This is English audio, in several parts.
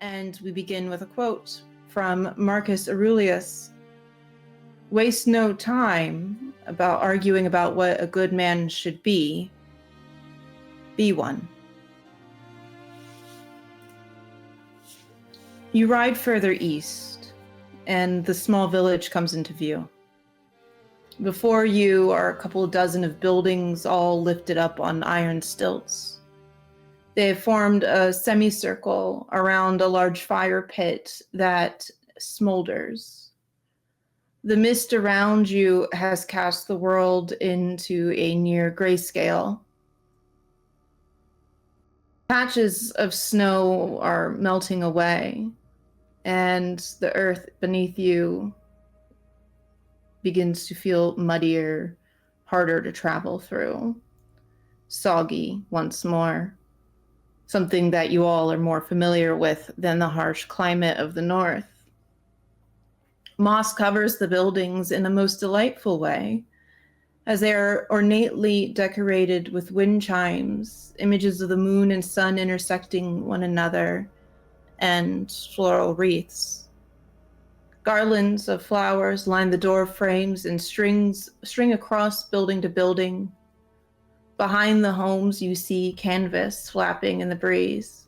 And we begin with a quote from Marcus Aurelius. Waste no time about arguing about what a good man should be. Be one. You ride further east, and the small village comes into view. Before you are a couple dozen of buildings all lifted up on iron stilts. They have formed a semicircle around a large fire pit that smolders. The mist around you has cast the world into a near grayscale. Patches of snow are melting away, and the earth beneath you begins to feel muddier, harder to travel through. Soggy once more. Something that you all are more familiar with than the harsh climate of the north. Moss covers the buildings in a most delightful way, as they are ornately decorated with wind chimes, images of the moon and sun intersecting one another, and floral wreaths. Garlands of flowers line the door frames and string across building to building. Behind the homes, you see canvas flapping in the breeze,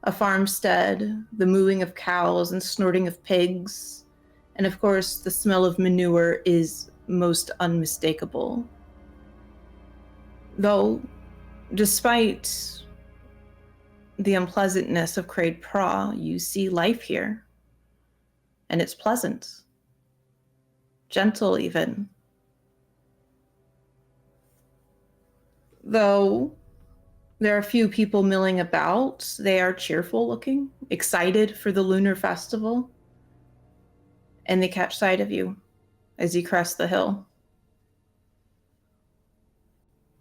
a farmstead, the mooing of cows and snorting of pigs, and of course, the smell of manure is most unmistakable. Though, despite the unpleasantness of Craed-Pra, you see life here, and it's pleasant, gentle even. Though there are few people milling about, they are cheerful looking, excited for the lunar festival, and they catch sight of you as you crest the hill.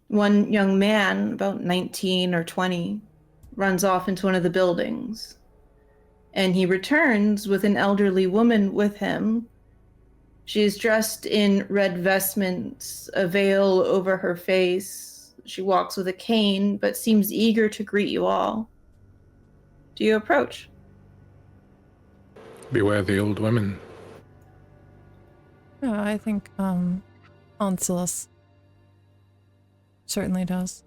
One young man, about 19 or 20, runs off into one of the buildings, and he returns with an elderly woman with him. She is dressed in red vestments, a veil over her face. She walks with a cane, but seems eager to greet you all. Do you approach? Beware the old women. Yeah, I think Onsilis certainly does.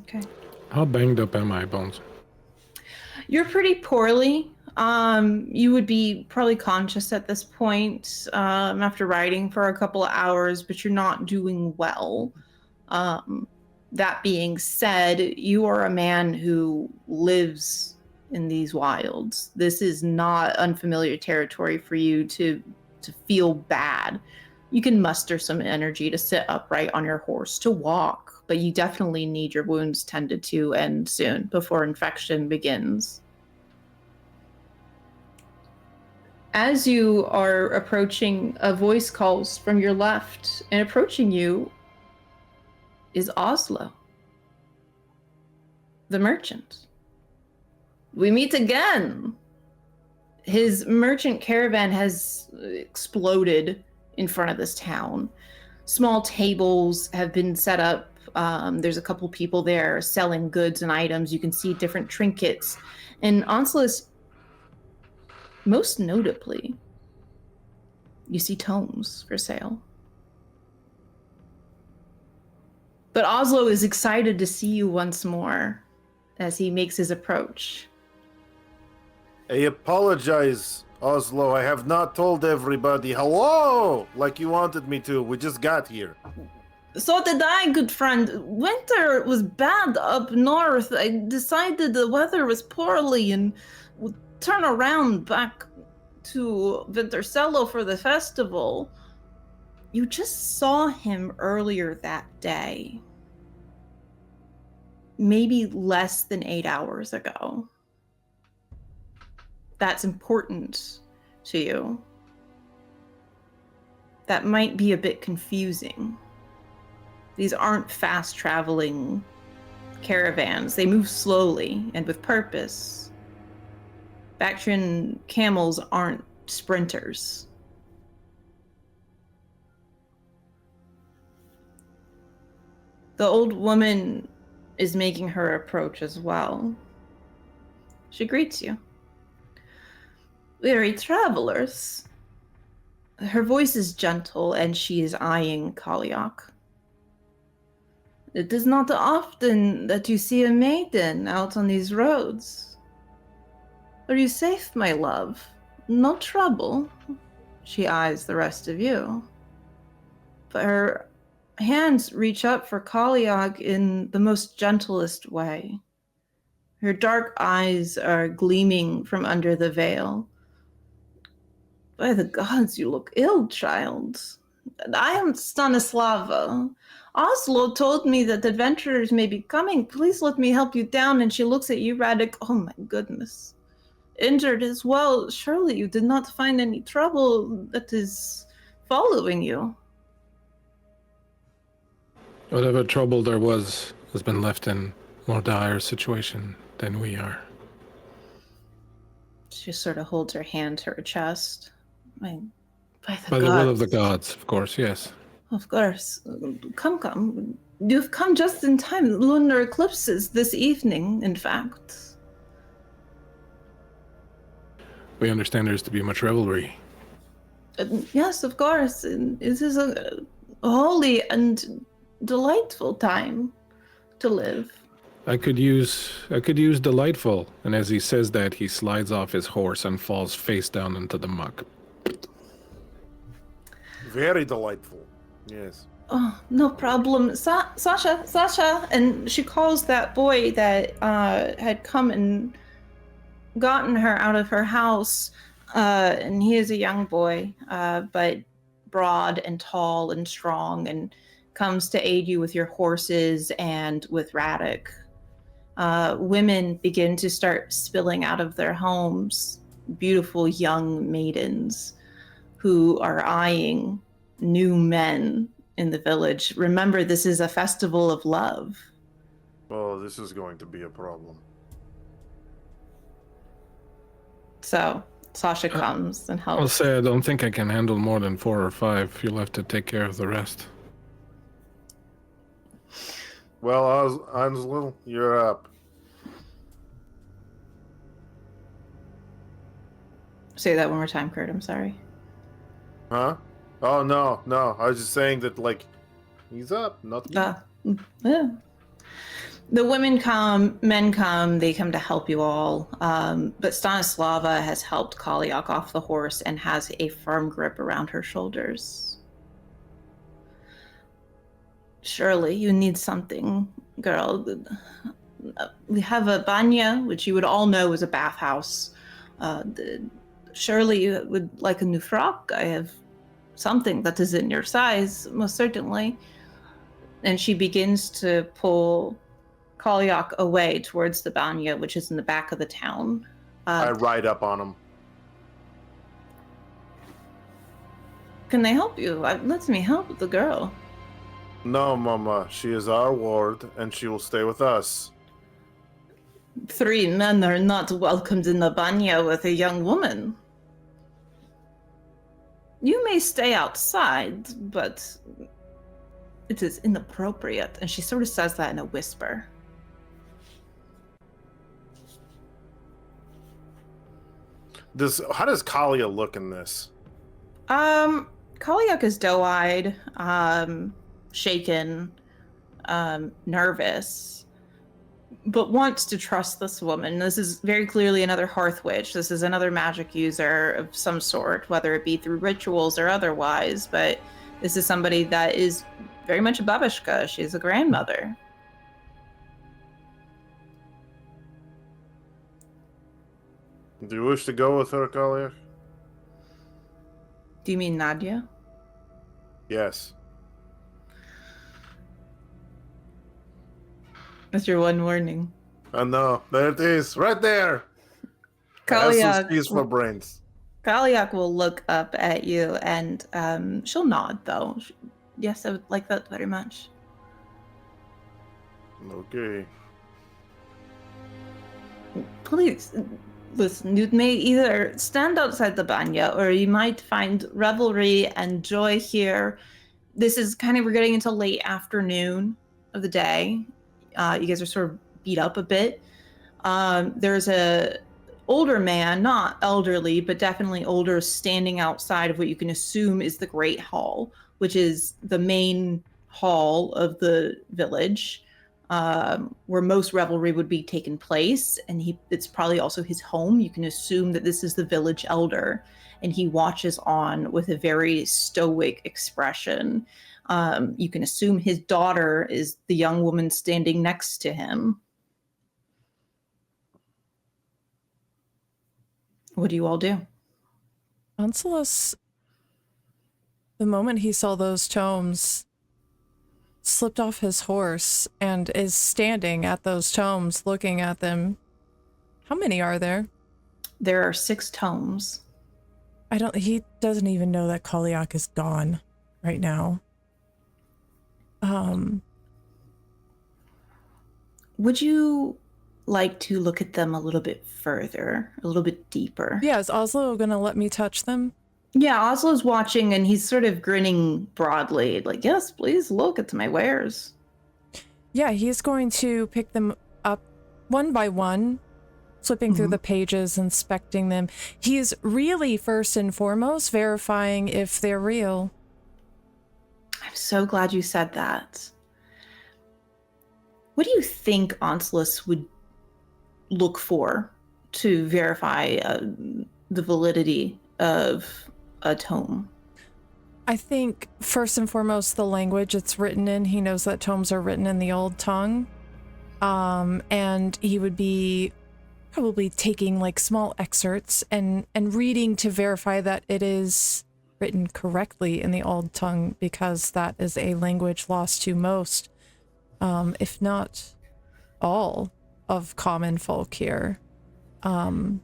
Okay. How banged up am I, Bones? You're pretty poorly. You would be probably conscious at this point after riding for a couple of hours, but you're not doing well. That being said, you are a man who lives in these wilds. This is not unfamiliar territory for you to feel bad. You can muster some energy to sit upright on your horse, to walk, but you definitely need your wounds tended to end soon before infection begins. As you are approaching, a voice calls from your left, and approaching you is Oslo, the merchant. We meet again. His merchant caravan has exploded in front of this town. Small tables have been set up. There's a couple people there selling goods and items. You can see different trinkets. And Onsilis, most notably, you see tomes for sale. But Oslo is excited to see you once more as he makes his approach. I apologize, Oslo. I have not told everybody hello like you wanted me to. We just got here. So did I, good friend. Winter was bad up north. I decided the weather was poorly and would turn around back to Vintercello for the festival. You just saw him earlier that day. Maybe less than 8 hours ago. That's important to you. That might be a bit confusing. These aren't fast-traveling caravans. They move slowly and with purpose. Bactrian camels aren't sprinters. The old woman is making her approach as well. She greets you. Weary travelers. Her voice is gentle, and she is eyeing Kaliak. It is not often that you see a maiden out on these roads. Are you safe, my love? No trouble? She eyes the rest of you. But her hands reach up for Kaliak in the most gentlest way. Her dark eyes are gleaming from under the veil. By the gods, you look ill, child. I am Stanislava. Oslo told me that adventurers may be coming. Please let me help you down. And she looks at you, Radek. Oh my goodness. Injured as well. Surely you did not find any trouble that is following you. Whatever trouble there was has been left in more dire situation than we are. She sort of holds her hand to her chest. By the will of the gods, of course, yes. Of course. Come. You've come just in time. Lunar eclipses this evening, in fact. We understand there's to be much revelry. Yes, of course. This is a holy and delightful time to live. I could use delightful. And as he says that, he slides off his horse and falls face down into the muck. Very delightful. Yes. Oh, no problem. Sasha. And she calls that boy that had come and gotten her out of her house. And he is a young boy, but broad and tall and strong, and comes to aid you with your horses and with Radek. Women begin to start spilling out of their homes, beautiful young maidens who are eyeing new men in the village. Remember, this is a festival of love. Oh, this is going to be a problem. So Sasha comes and helps. I'll say I don't think I can handle more than 4 or 5. You'll have to take care of the rest. Well, Ansel, you're up. Say that one more time, Kurt. I'm sorry. Huh? Oh, no. I was just saying that, like, he's up, not me. Yeah. The women come, men come, they come to help you all. But Stanislava has helped Kaliak off the horse and has a firm grip around her shoulders. Surely you need something, girl. We have a banya, which you would all know is a bathhouse. Surely you would like a new frock. I have something that is in your size, most certainly. And she begins to pull Kaliak away towards the banya, which is in the back of the town. I ride up on him. Can they help you? Let me help the girl. No, Mama. She is our ward, and she will stay with us. 3 men are not welcomed in the banya with a young woman. You may stay outside, but it is inappropriate. And she sort of says that in a whisper. How does Kalia look in this? Kaliak is doe-eyed, shaken, nervous, but wants to trust this woman. This is very clearly another hearth witch. This is another magic user of some sort, whether it be through rituals or otherwise, but this is somebody that is very much a babushka. She's a grandmother. Do you wish to go with her, Kalia? Do you mean Nadia? Yes. That's your one warning. I know. There it is. Right there. Kaliak for brains. Kaliak will look up at you and she'll nod, though. Yes, I would like that very much. Okay. Please, listen, you may either stand outside the banya or you might find revelry and joy here. This is we're getting into late afternoon of the day. You guys are sort of beat up a bit. There's a older man, not elderly, but definitely older, standing outside of what you can assume is the Great Hall, which is the main hall of the village, where most revelry would be taking place. And it's probably also his home. You can assume that this is the village elder, and he watches on with a very stoic expression. You can assume his daughter is the young woman standing next to him. What do you all do? Onsilas, the moment he saw those tomes, slipped off his horse and is standing at those tomes looking at them. How many are there? There are 6 tomes. He doesn't even know that Kaliak is gone right now. Would you like to look at them a little bit further, a little bit deeper? Yeah, is Oslo gonna let me touch them? Yeah, Oslo's watching and he's sort of grinning broadly, like, yes, please look at my wares. Yeah, he's going to pick them up one by one, flipping through the pages, inspecting them. He's really, first and foremost, verifying if they're real. I'm so glad you said that. What do you think Onsilas would look for to verify the validity of a tome? I think, first and foremost, the language it's written in. He knows that tomes are written in the old tongue. And he would be probably taking like small excerpts and reading to verify that it is written correctly in the old tongue, because that is a language lost to most, if not all, of common folk here. And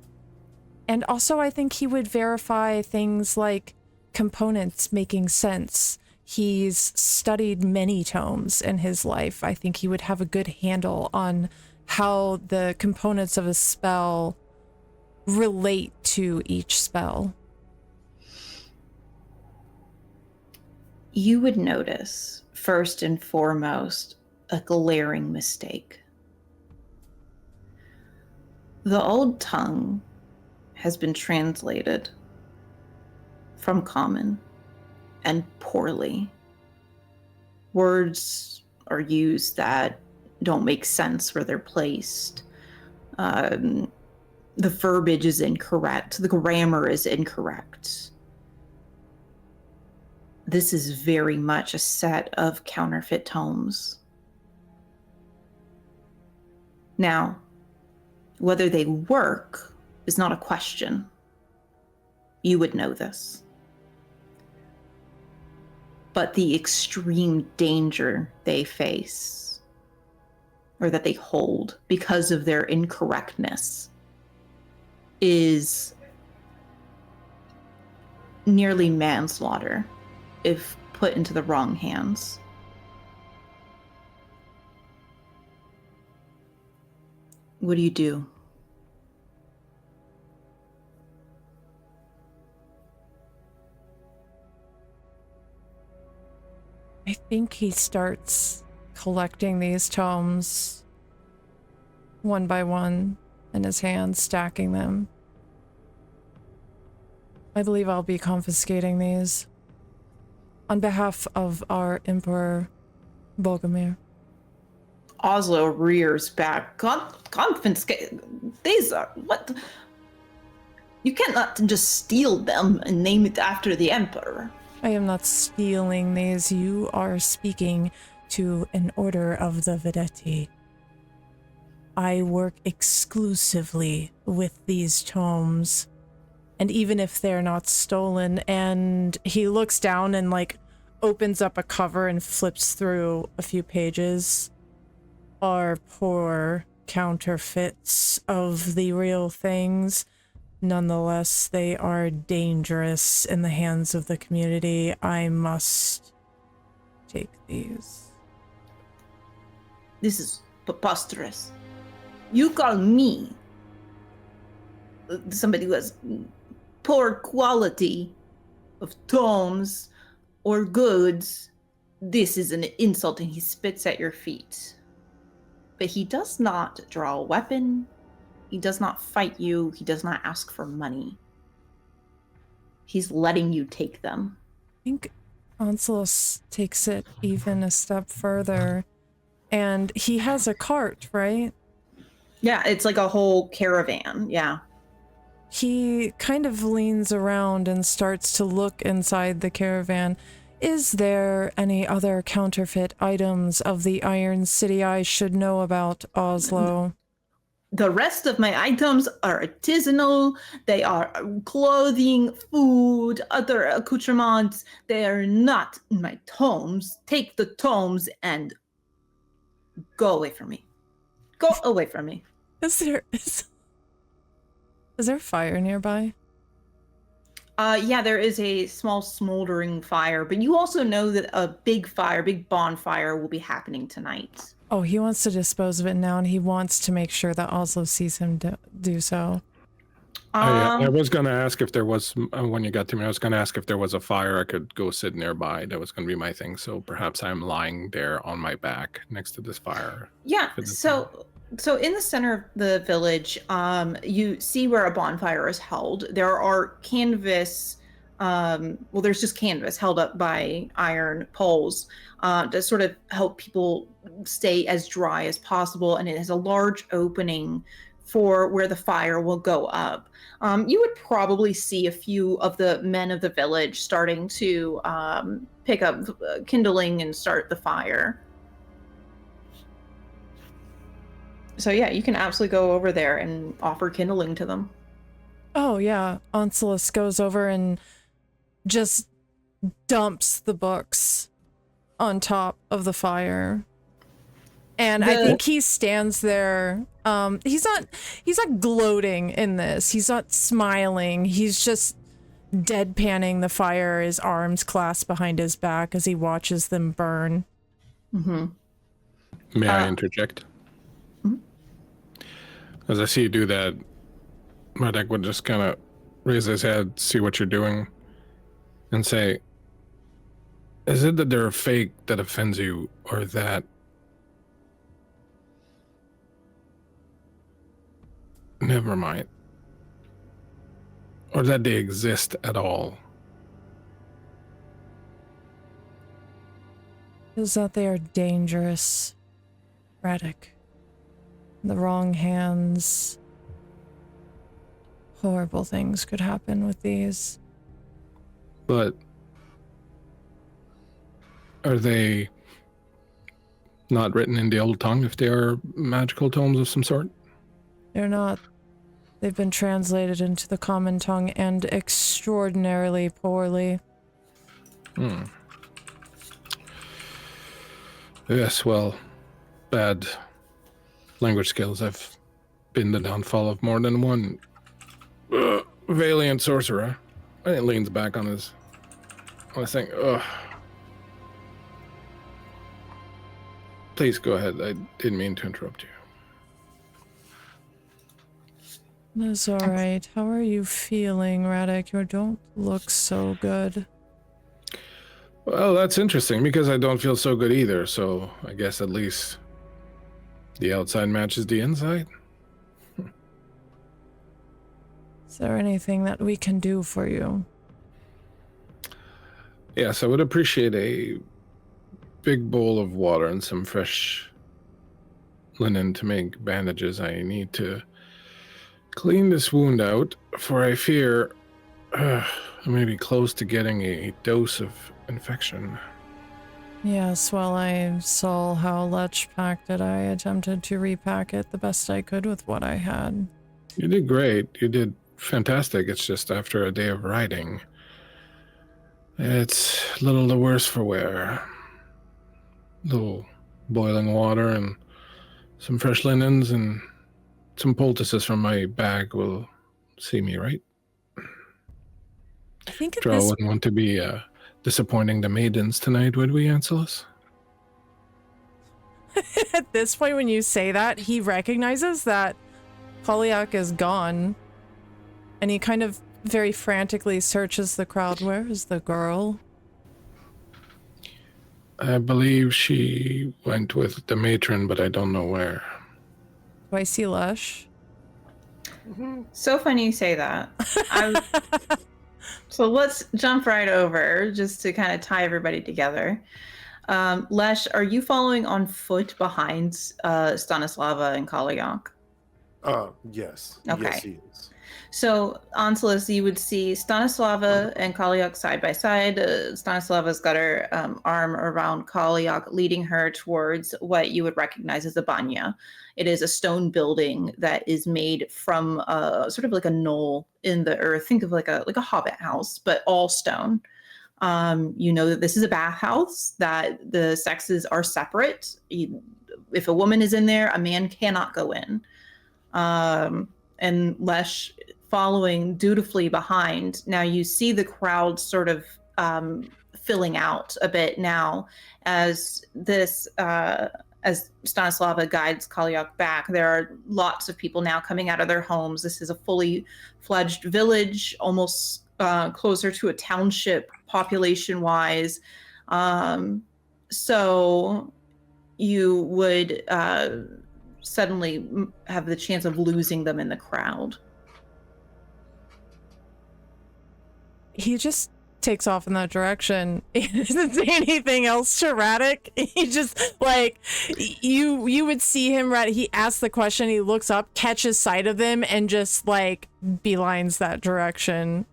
also I think he would verify things like components making sense. He's studied many tomes in his life. I think he would have a good handle on how the components of a spell relate to each spell. You would notice, first and foremost, a glaring mistake. The old tongue has been translated from common, and poorly. Words are used that don't make sense where they're placed. The verbiage is incorrect. The grammar is incorrect. This is very much a set of counterfeit tomes. Now, whether they work is not a question. You would know this. But the extreme danger they face, or that they hold because of their incorrectness, is nearly manslaughter if put into the wrong hands. What do you do? I think he starts collecting these tomes one by one in his hands, stacking them. I believe I'll be confiscating these on behalf of our Emperor Bogumir. Oslo rears back. Confiscate? These are what? You cannot just steal them and name it after the Emperor. I am not stealing these. You are speaking to an order of the Vedetti. I work exclusively with these tomes. And even if they're not stolen, and he looks down and like opens up a cover and flips through a few pages, are poor counterfeits of the real things. Nonetheless, they are dangerous in the hands of the community. I must take these. This is preposterous. You call me somebody who has poor quality of tomes or goods. This is an insult, and he spits at your feet. But he does not draw a weapon. He does not fight you. He does not ask for money. He's letting you take them. I think Onslaught takes it even a step further. And he has a cart, right? Yeah, it's like a whole caravan. Yeah. He kind of leans around and starts to look inside the caravan. Is there any other counterfeit items of the Iron City I should know about, Oslo? The rest of my items are artisanal. They are clothing, food, other accoutrements. They are not in my tomes. Take the tomes and go away from me. Go away from me. Is there fire nearby? Yeah, there is a small smoldering fire, but you also know that a big bonfire will be happening tonight. Oh, he wants to dispose of it now, and he wants to make sure that Oslo sees him do so. I was going to ask if there was, when you got to me, I was going to ask if there was a fire I could go sit nearby. That was going to be my thing. So perhaps I'm lying there on my back next to this fire. Yeah, so in the center of the village, you see where a bonfire is held. There are canvas, there's just canvas held up by iron poles to sort of help people stay as dry as possible. And it has a large opening for where the fire will go up. You would probably see a few of the men of the village starting to pick up kindling and start the fire. So yeah, you can absolutely go over there and offer kindling to them. Oh yeah, Onslaught goes over and just dumps the books on top of the fire. And I think he stands there. He's not gloating in this. He's not smiling. He's just deadpanning the fire, his arms clasped behind his back as he watches them burn. Mm-hmm. May I interject? As I see you do that, Radek would just kind of raise his head, see what you're doing, and say, is it that they're fake that offends you, or that never mind, or that they exist at all? Is that they are dangerous, Radek. In the wrong hands, horrible things could happen with these. But are they not written in the old tongue if they are magical tomes of some sort? They're not. They've been translated into the common tongue and extraordinarily poorly. Yes, well, bad language skills have been the downfall of more than one valiant sorcerer. And it leans back on his thing. Please go ahead. I didn't mean to interrupt you. That's all right. How are you feeling, Radek? You don't look so good. Well, that's interesting because I don't feel so good either. So I guess at least the outside matches the inside. Is there anything that we can do for you? Yes, I would appreciate a big bowl of water and some fresh linen to make bandages. I need to clean this wound out, for I fear I may be close to getting a dose of infection. Yes, well, I saw how Lech packed it. I attempted to repack it the best I could with what I had. You did great. You did fantastic. It's just after a day of riding, it's a little the worse for wear. A little boiling water and some fresh linens and some poultices from my bag will see me right. I think Draw wouldn't want to be disappointing the maidens tonight, would we, Anselus? At this point, when you say that, he recognizes that Polyak is gone. And he kind of very frantically searches the crowd. Where is the girl? I believe she went with the matron, but I don't know where. Do I see Lush? So funny you say that. So let's jump right over just to kind of tie everybody together. Lesh, are you following on foot behind Stanislava and Kalyak? Yes. Okay. Yes, he is. So, Onsilis, you would see Stanislava and Kalyak side by side. Stanislava's got her arm around Kalyak, leading her towards what you would recognize as a banya. It is a stone building that is made from sort of like a knoll in the earth. Think of like a hobbit house, but all stone. You know that this is a bathhouse, that the sexes are separate. If a woman is in there, a man cannot go in. And Lesh following dutifully behind. Now you see the crowd sort of filling out a bit now as this as Stanislava guides Kalyak back. There are lots of people now coming out of their homes. This is a fully fledged village, almost closer to a township population-wise. So you would suddenly have the chance of losing them in the crowd. He just takes off in that direction. He doesn't say anything else to Radek. He just, like, you would see him, he asks the question, he looks up, catches sight of them, and just, like, beelines that direction.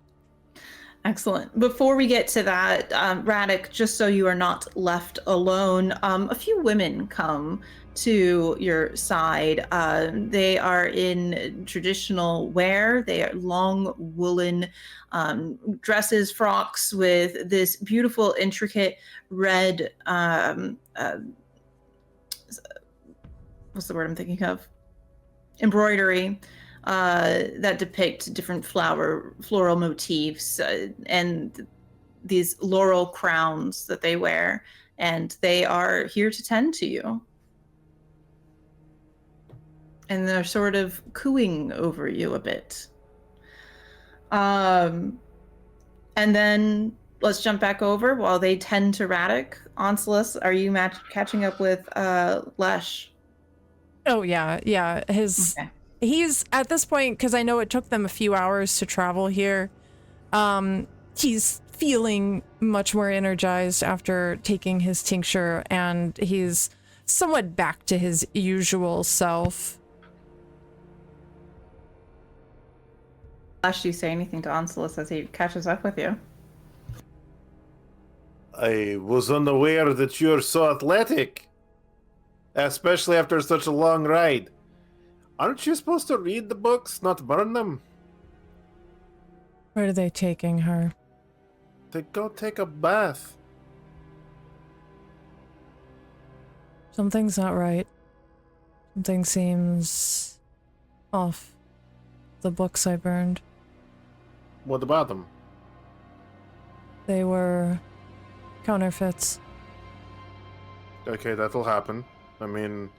Excellent. Before we get to that, Radek, just so you are not left alone, a few women come to your side. They are in traditional wear. They are long woolen dresses, frocks with this beautiful, intricate red, what's the word I'm thinking of? Embroidery that depict different floral motifs and these laurel crowns that they wear. And they are here to tend to you. And they're sort of cooing over you a bit. And then let's jump back over while they tend to Radek. Onsilis, are you catching up with Lesh? Oh, yeah. Okay. He's, at this point, because I know it took them a few hours to travel here, he's feeling much more energized after taking his tincture, and he's somewhat back to his usual self. Lesh, do you say anything to Onsilis as he catches up with you? I was unaware that you're so athletic, especially after such a long ride. Aren't you supposed to read the books, not burn them? Where are they taking her? To go take a bath. Something's not right. Something seems off. The books I burned. What about them? They were counterfeits. Okay, that'll happen. I mean,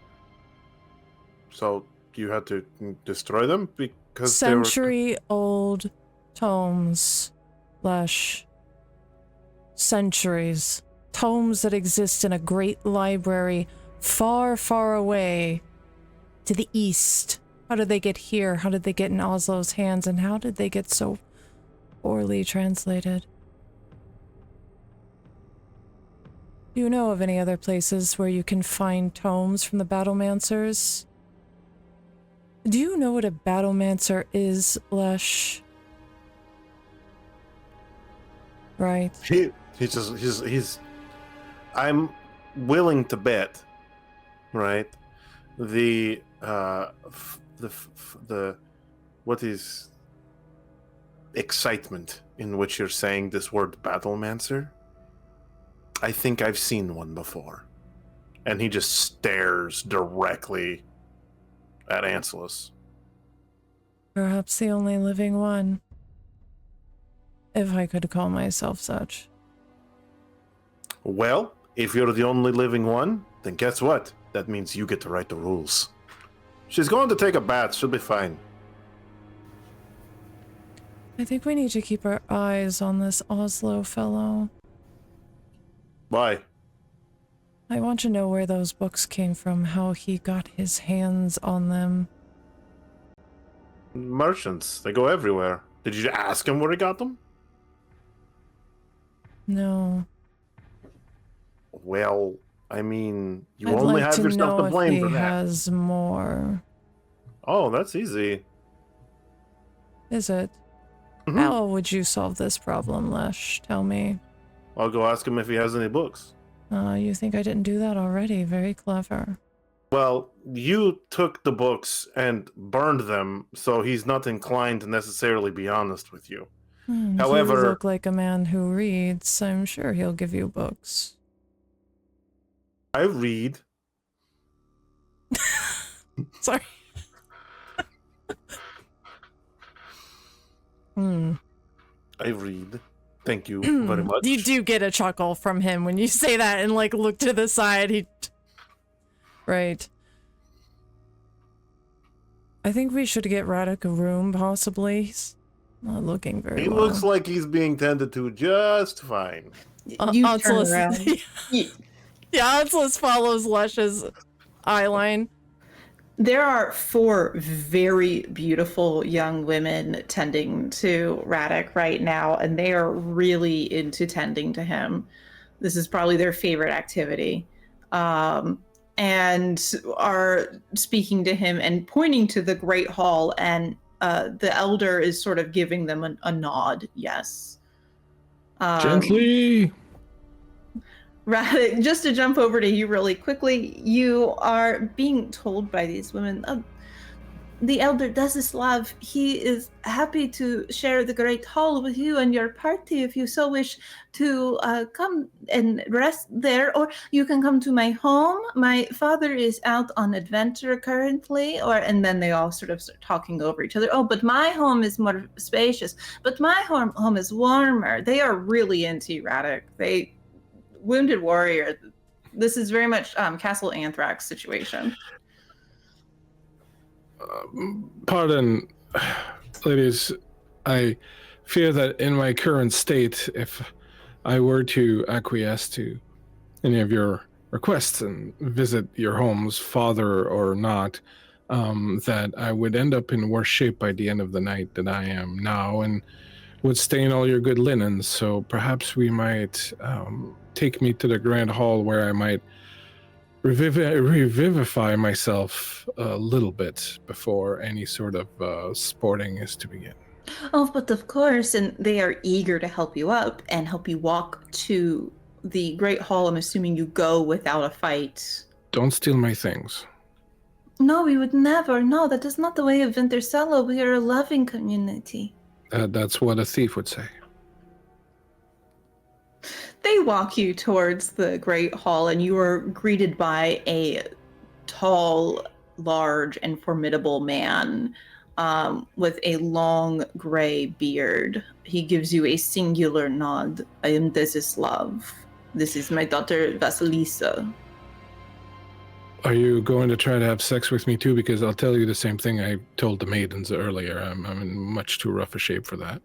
so you had to destroy them because Century-old tomes, Lesh. Centuries. Tomes that exist in a great library far, far away to the east. How did they get here? How did they get in Oslo's hands? And how did they get so poorly translated? Do you know of any other places where you can find tomes from the Battlemancers? Do you know what a Battlemancer is, Lesh? Right. He's I'm willing to bet, right? The what is excitement in which you're saying this word Battlemancer? I think I've seen one before. And he just stares directly at Anselus. Perhaps the only living one. If I could call myself such. Well, if you're the only living one, then guess what? That means you get to write the rules. She's going to take a bath. She'll be fine. I think we need to keep our eyes on this Oslo fellow. Why? I want to know where those books came from, how he got his hands on them. Merchants, they go everywhere. Did you ask him where he got them? No. Well, I mean, you I'd only like have to yourself know to blame if for he that. has more. Oh, that's easy. Is it? Mhm. How would you solve this problem, Lesh? Tell me. I'll go ask him if he has any books. You think I didn't do that already? Very clever. Well, you took the books and burned them, so he's not inclined to necessarily be honest with you. You However, look like a man who reads. I'm sure he'll give you books. I read. Sorry. I read. Thank you very much. You do get a chuckle from him when you say that and like look to the side. Right. I think we should get Radek a room, possibly. He's not looking very He well. looks like he's being tended to just fine. You turn Onslus- around. Yeah, Onslus follows Lesh's eye line. There are 4 very beautiful young women tending to Radek right now, and they are really into tending to him. This is probably their favorite activity. And are speaking to him and pointing to the Great Hall, and the elder is sort of giving them a nod, yes. Gently. Radek, just to jump over to you really quickly, you are being told by these women, the elder Desislav, he is happy to share the Great Hall with you and your party if you so wish to come and rest there, or you can come to my home. My father is out on adventure currently, and then they all sort of start talking over each other. Oh, but my home is more spacious, but my home is warmer. They are really into Radek. Wounded warrior. This is very much Castle Anthrax situation. Pardon, ladies. I fear that in my current state, if I were to acquiesce to any of your requests and visit your homes, father or not, that I would end up in worse shape by the end of the night than I am now, and would stain all your good linens. So perhaps we might take me to the Grand Hall where I might revivify myself a little bit before any sort of sporting is to begin. Oh, but of course, and they are eager to help you up and help you walk to the Great Hall. I'm assuming you go without a fight. Don't steal my things. No, we would never. No, that is not the way of Vintercello. We are a loving community. That's what a thief would say. They walk you towards the Great Hall, and you are greeted by a tall, large, and formidable man with a long gray beard. He gives you a singular nod. I am Desislav. This is my daughter, Vasilisa. Are you going to try to have sex with me too? Because I'll tell you the same thing I told the maidens earlier. I'm in much too rough a shape for that.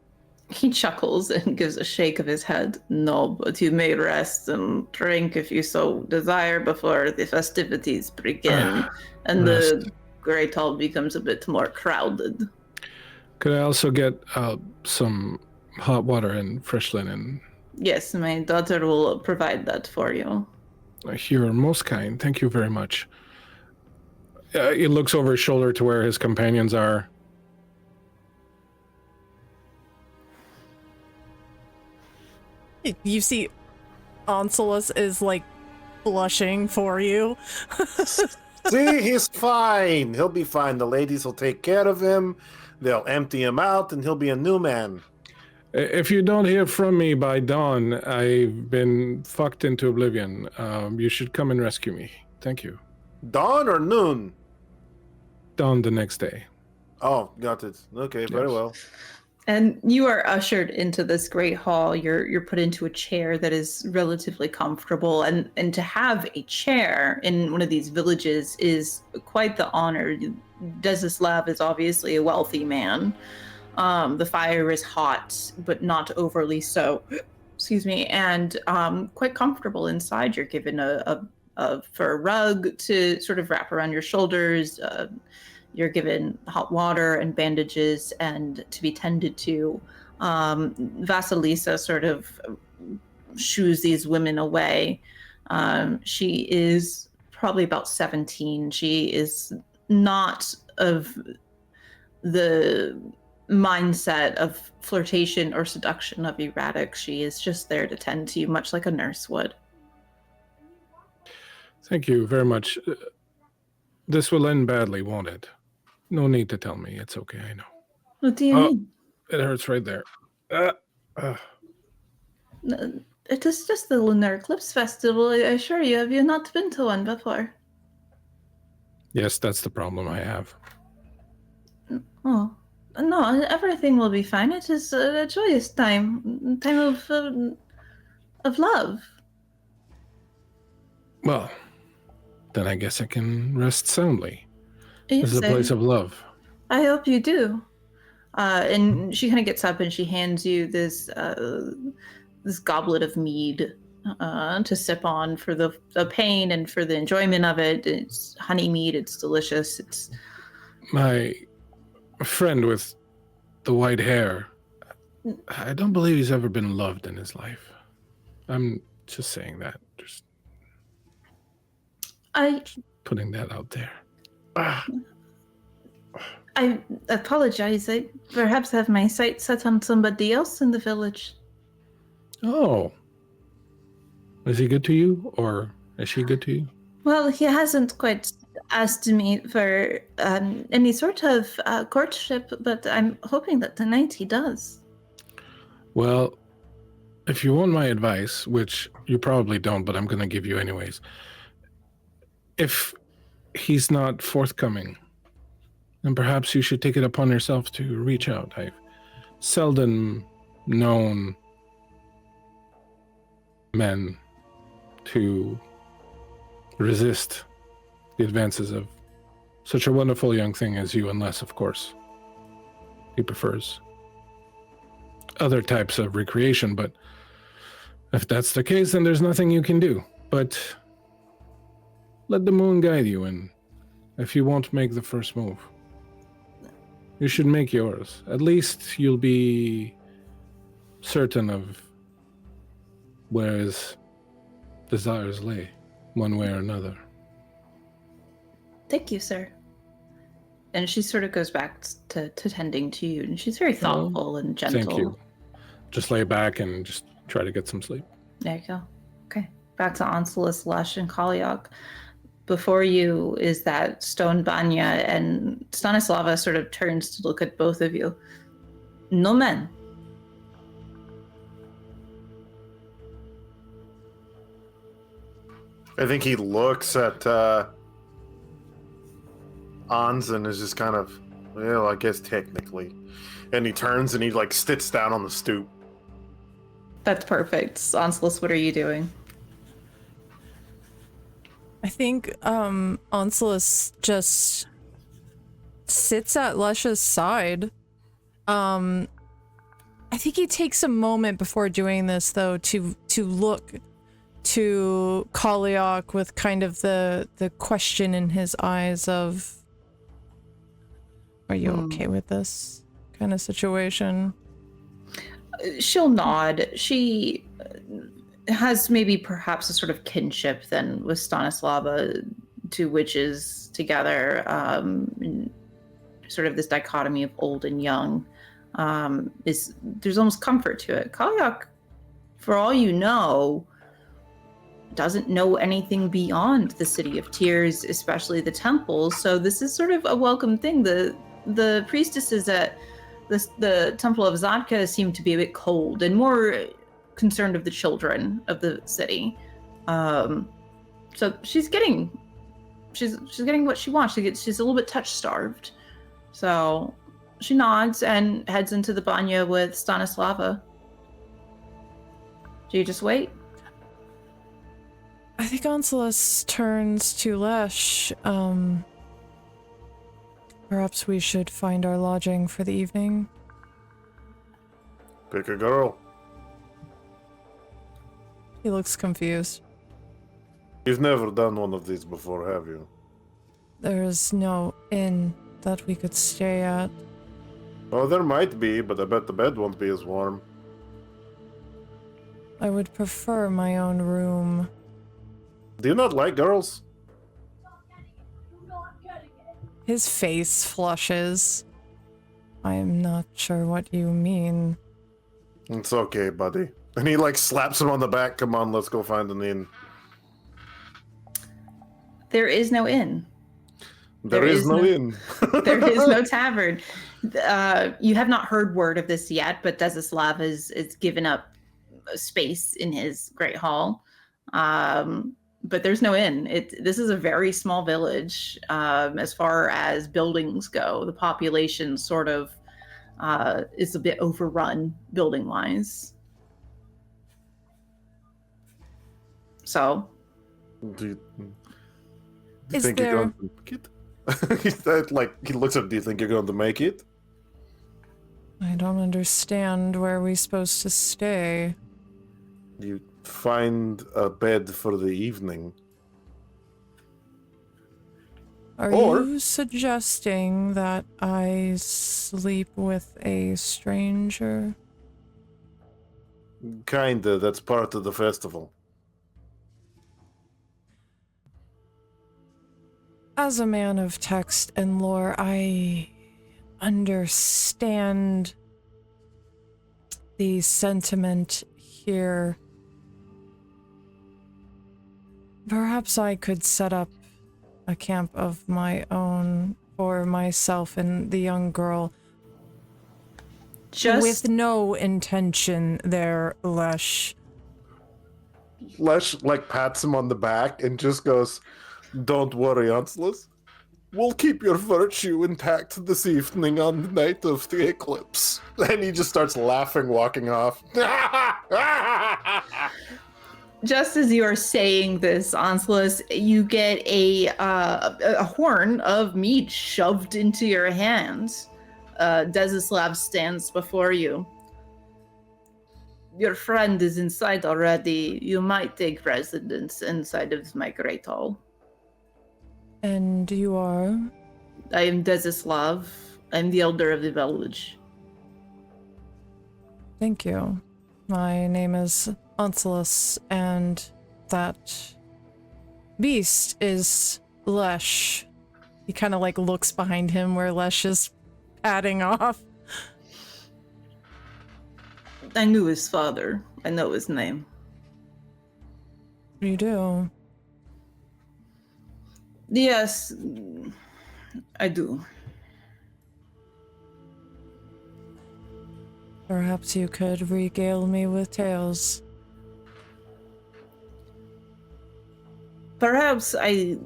He chuckles and gives a shake of his head. No, but you may rest and drink if you so desire before the festivities begin and rest. the Great Hall becomes a bit more crowded. Could I also get some hot water and fresh linen? Yes, my daughter will provide that for you. You're most kind. Thank you very much. He looks over his shoulder to where his companions are. You see Onslus is like blushing for you. See, he's fine. He'll be fine. The ladies will take care of him. They'll empty him out, and he'll be a new man. If you don't hear from me by dawn, I've been fucked into oblivion. You should come and rescue me. Thank you. Dawn or noon? Dawn the next day. Oh, got it. Okay, very Yes. well. And you are ushered into this great hall. You're put into a chair that is relatively comfortable, and to have a chair in one of these villages is quite the honor. Desislav is obviously a wealthy man. The fire is hot, but not overly so. Excuse me, and quite comfortable inside. You're given a fur rug to sort of wrap around your shoulders. You're given hot water and bandages and to be tended to. Vasilisa sort of shoos these women away. She is probably about 17. She is not of the mindset of flirtation or seduction of erratic. She is just there to tend to you, much like a nurse would. Thank you very much. This will end badly, won't it? No need to tell me. It's okay, I know. What do you mean? It hurts right there. It is just the Lunar Eclipse Festival, I assure you. Have you not been to one before? Yes, that's the problem I have. Oh, no, everything will be fine. It is a joyous time of love. Well, then I guess I can rest soundly. Yes, This is a place of love. I hope you do. And she kind of gets up and she hands you this this goblet of mead to sip on for the pain and for the enjoyment of it. It's honey mead. It's delicious. It's My friend with the white hair, I don't believe he's ever been loved in his life. I'm just saying that. Just putting that out there. I apologize. I perhaps have my sights set on somebody else in the village. Oh. Is he good to you, or is she good to you? Well, he hasn't quite asked me for any sort of courtship, but I'm hoping that tonight he does. Well, if you want my advice, which you probably don't, but I'm going to give you anyways. If he's not forthcoming, then perhaps you should take it upon yourself to reach out. I've seldom known men to resist the advances of such a wonderful young thing as you, unless, of course, he prefers other types of recreation. But if that's the case, then there's nothing you can do. But let the moon guide you, and if you won't make the first move, you should make yours. At least you'll be certain of where his desires lay, one way or another. Thank you, sir. And she sort of goes back to tending to you, and she's very thoughtful and gentle. Thank you. Just lay back and just try to get some sleep. There you go. Okay. Back to Onsolus, Lush, and Kaliok. Before you is that stone banya, and Stanislava sort of turns to look at both of you. No men. I think he looks at Ans and is just kind of, well, I guess technically. And he turns and he like sits down on the stoop. That's perfect. Onsolus, what are you doing? I think Onsolus just sits at Lush's side. I think he takes a moment before doing this, though, to look to Kaliok with kind of the question in his eyes of, are you okay with this kind of situation? She'll nod. She has maybe perhaps a sort of kinship then with Stanislava, two witches together, sort of this dichotomy of old and young. There's almost comfort to it. Kaliok, for all you know, doesn't know anything beyond the City of Tears, especially the temples. So this is sort of a welcome thing. The priestesses at the Temple of Zadka seem to be a bit cold and more concerned of the children of the city. So she's getting what she wants. She's a little bit touch starved. So she nods and heads into the banya with Stanislava. Do you just wait? I think Onsolus turns to Lesh. Perhaps we should find our lodging for the evening. Pick a girl. He looks confused. You've never done one of these before, have you? There's no inn that we could stay at. Oh, there might be, but I bet the bed won't be as warm. I would prefer my own room. Do you not like girls? His face flushes. I am not sure what you mean. It's okay, buddy. And he like slaps him on the back. Come on, let's go find an inn. There is no inn. There is no inn. There is no tavern. You have not heard word of this yet, but Desislav is given up space in his great hall. But there's no inn. This is a very small village. As far as buildings go, the population sort of is a bit overrun building-wise. So, Do you Is think there- you're going to make it? He looks at. Do you think you're going to make it? I don't understand where we're supposed to stay. You find a bed for the evening. Are Or- you suggesting that I sleep with a stranger? Kinda. That's part of the festival. As a man of text and lore, I understand the sentiment here. Perhaps I could set up a camp of my own for myself and the young girl. just With no intention there, Lesh. Lesh pats him on the back and just goes, "Don't worry, Onslaught. We'll keep your virtue intact this evening on the night of the eclipse." And he just starts laughing, walking off. just as you are saying this, Onslaught, you get a horn of meat shoved into your hands. Desislav stands before you. Your friend is inside already. You might take residence inside of my great hall. And you are? I am Desislav. I'm the elder of the village. Thank you. My name is Onslaught, and that beast is Lesh. He kind of looks behind him where Lesh is padding off. I knew his father. I know his name. You do? Yes, I do. Perhaps you could regale me with tales. Perhaps I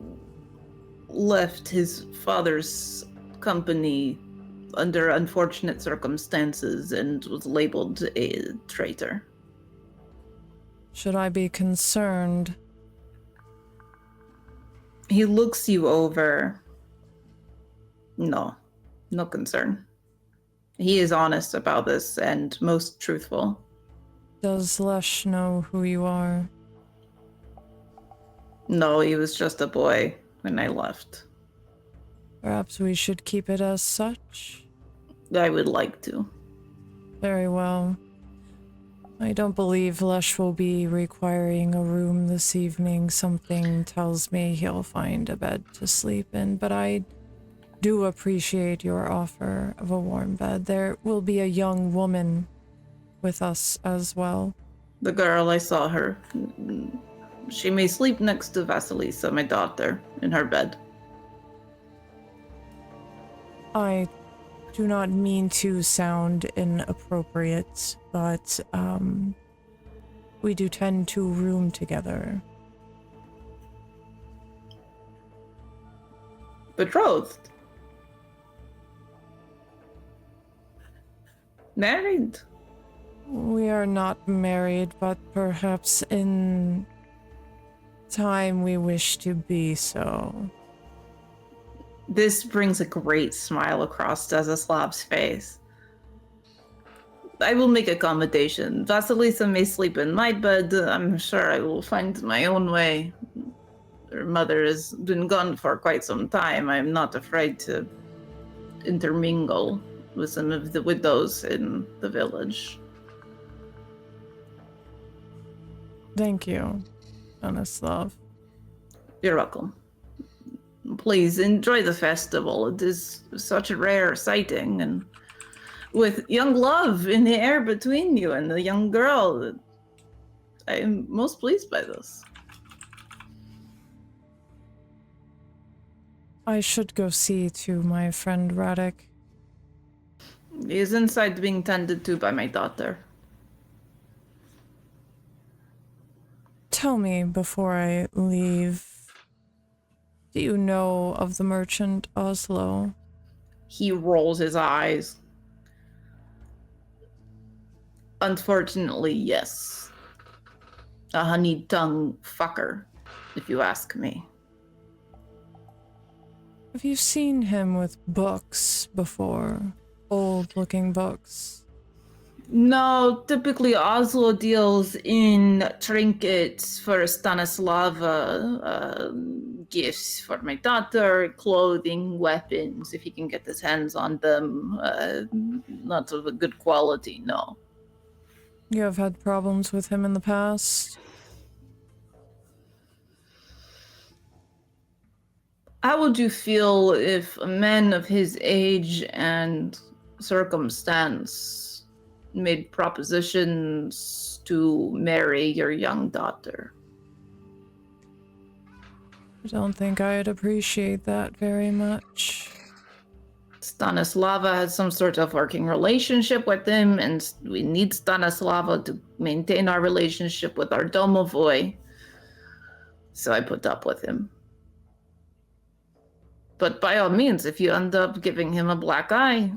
left his father's company under unfortunate circumstances and was labeled a traitor. Should I be concerned? He looks you over. No concern. He is honest about this and most truthful. Does Lesh know who you are? No, he was just a boy when I left. Perhaps we should keep it as such? I would like to. Very well. I don't believe Lesh will be requiring a room this evening. Something tells me he'll find a bed to sleep in, but I do appreciate your offer of a warm bed. There will be a young woman with us as well. The girl, I saw her. She may sleep next to Vasilisa, my daughter, in her bed. I do not mean to sound inappropriate, but we do tend to room together. Betrothed. Married. We are not married, but perhaps in time we wish to be so. This brings a great smile across Desislav's face. I will make accommodation. Vasilisa may sleep in my bed. I'm sure I will find my own way. Her mother has been gone for quite some time. I'm not afraid to intermingle with some of the widows in the village. Thank you, Stanislav. You're welcome. Please enjoy the festival. It is such a rare sighting, and with young love in the air between you and the young girl, I am most pleased by this. I should go see to my friend Radek. He is inside being tended to by my daughter. Tell me before I leave, do you know of the merchant Oslo? He rolls his eyes. Unfortunately, yes. A honey-tongued fucker, if you ask me. Have you seen him with books before? Old-looking books? No, typically Oslo deals in trinkets for Stanislava, gifts for my daughter, clothing, weapons, if he can get his hands on them. Not of a good quality, no. You have had problems with him in the past? How would you feel if a man of his age and circumstance made propositions to marry your young daughter? I don't think I'd appreciate that very much. Stanislava has some sort of working relationship with him, and we need Stanislava to maintain our relationship with our domovoi. So I put up with him. But by all means, if you end up giving him a black eye,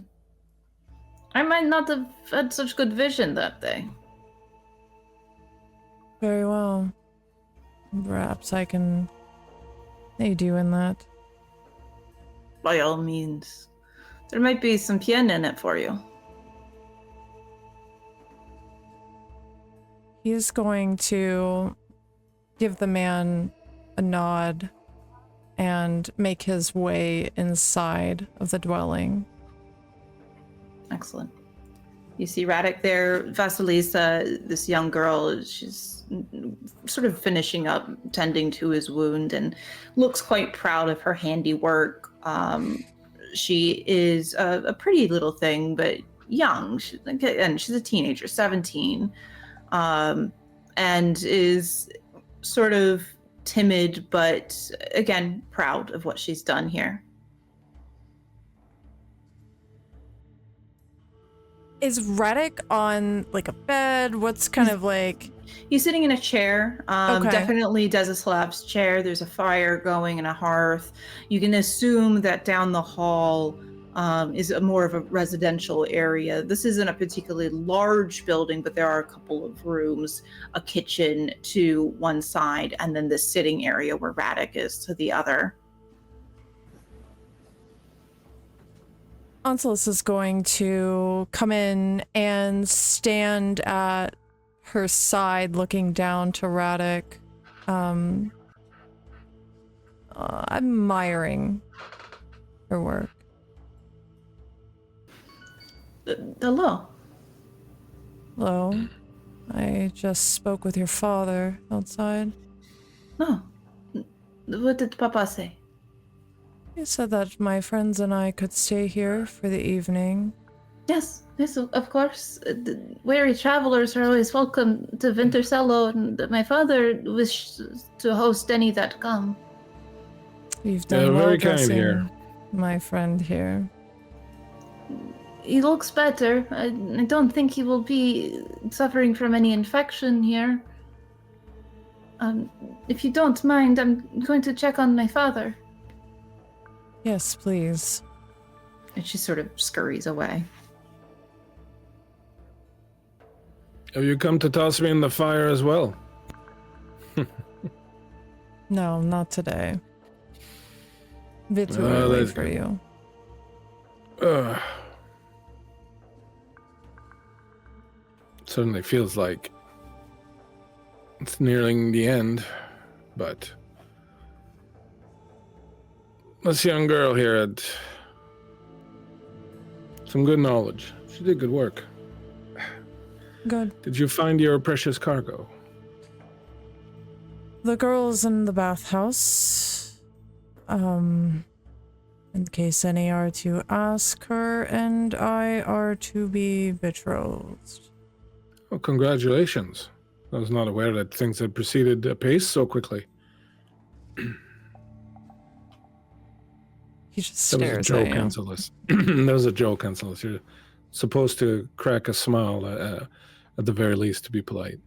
I might not have had such good vision that day. Very well. Perhaps I can aid you in that. By all means. There might be some yen in it for you. He's going to give the man a nod and make his way inside of the dwelling. Excellent. You see Radek there, Vasilisa, this young girl, she's sort of finishing up, tending to his wound, and looks quite proud of her handiwork. She is a pretty little thing, but young, and she's a teenager, 17, and is sort of timid, but again, proud of what she's done here. Is Radek on like a bed? What's kind of like... He's sitting in a chair, Okay. Definitely Desislav's chair. There's a fire going and a hearth. You can assume that down the hall is more of a residential area. This isn't a particularly large building, but there are a couple of rooms, a kitchen to one side, and then the sitting area where Radek is to the other. Onslaught is going to come in and stand at her side looking down to Radek, admiring her work. Hello. Hello. I just spoke with your father outside. No. What did Papa say? He said that my friends and I could stay here for the evening. Yes, of course. Weary travelers are always welcome to Vintercello, and my father wishes to host any that come. You've done well very kind dressing here. my friend here. He looks better. I don't think he will be suffering from any infection here. If you don't mind, I'm going to check on my father. Yes, please. And she sort of scurries away. Have you come to toss me in the fire as well? No, not today. A bit too early for you. Certainly feels like it's nearing the end, but this young girl here had Some good knowledge. She did good work. Good. Did you find your precious cargo? The girl's in the bathhouse. In case any are to ask, her and I are to be betrothed. Oh, congratulations. I was not aware that things had proceeded apace so quickly. He just That was a stares joke, at you. Anselus. That was a joke, Anselus. You're supposed to crack a smile at the very least to be polite.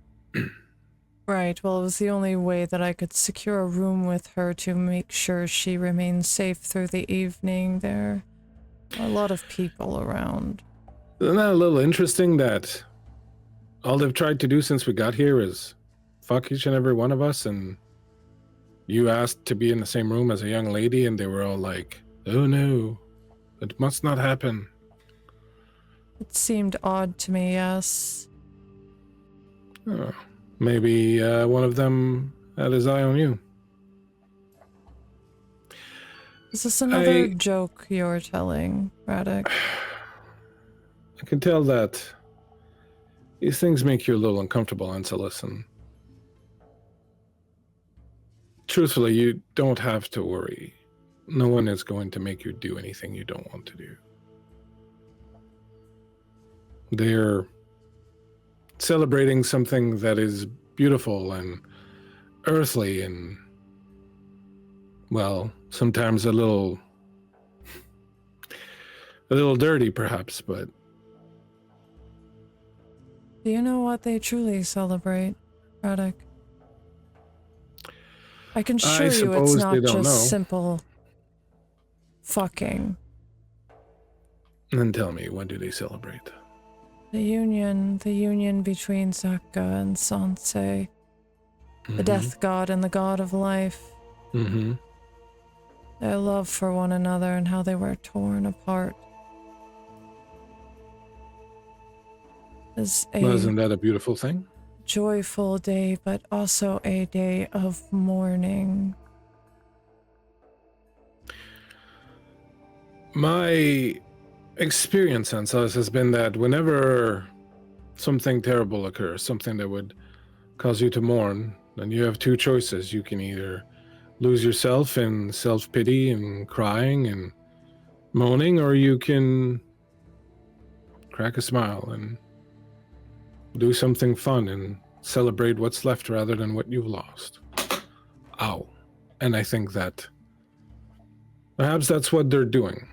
Right, well, it was the only way that I could secure a room with her to make sure she remains safe through the evening. There are a lot of people around. Isn't that a little interesting that all they've tried to do since we got here is fuck each and every one of us, and you asked to be in the same room as a young lady, and they were all like, oh no, it must not happen. It seemed odd to me, yes. Oh, maybe one of them had his eye on you. Is this another joke you're telling, Radek? I can tell that these things make you a little uncomfortable, Anselus, and truthfully, you don't have to worry. No one is going to make you do anything you don't want to do. They're celebrating something that is beautiful and earthly and, well, sometimes a little dirty, perhaps, but... Do you know what they truly celebrate, Radek? I can assure you it's not just simple fucking. Then tell me, what do they celebrate? The union between Zakka and Sanse, the death god and the god of life. Mm-hmm. Their love for one another and how they were torn apart. Wasn't that a beautiful thing? Joyful day, but also a day of mourning. My experience, Anselus, has been that whenever something terrible occurs, something that would cause you to mourn, then you have two choices. You can either lose yourself in self-pity and crying and moaning, or you can crack a smile and do something fun and celebrate what's left rather than what you've lost. Ow. And I think that perhaps that's what they're doing.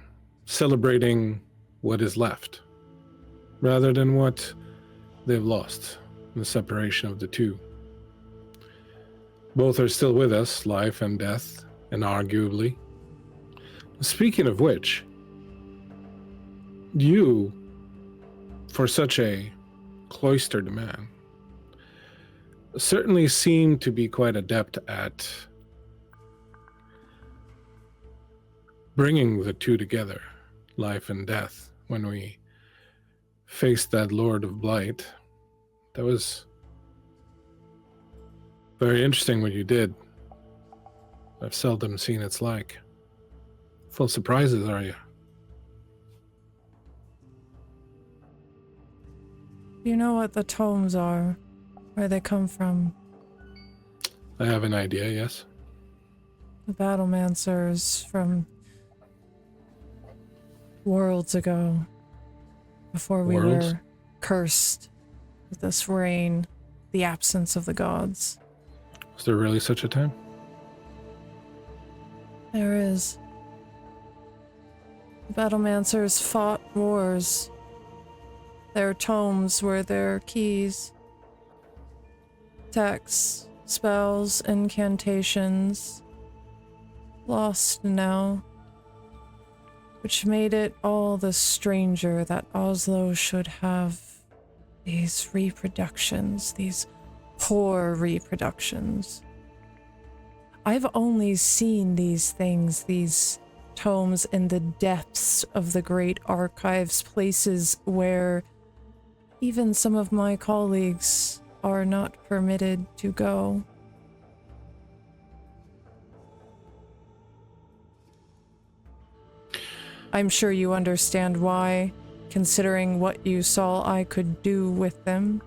Celebrating what is left rather than what they've lost in the separation of the two. Both are still with us, life and death, and arguably. Speaking of which, you, for such a cloistered man, certainly seem to be quite adept at bringing the two together, life and death. When we faced that Lord of Blight, that was very interesting what you did. I've seldom seen its like. Full of surprises, are you? You know what the tomes are, where they come from. I have an idea, yes. The Battlemancers from worlds ago, before we were cursed with this rain, the absence of the gods. Was there really such a time? There is. The Battlemancers fought wars. Their tomes were their keys. Texts, spells, incantations. Lost now. Which made it all the stranger that Oslo should have these reproductions, these poor reproductions. I've only seen these things, these tomes, in the depths of the great archives, places where even some of my colleagues are not permitted to go. I'm sure you understand why considering what you saw I could do with them.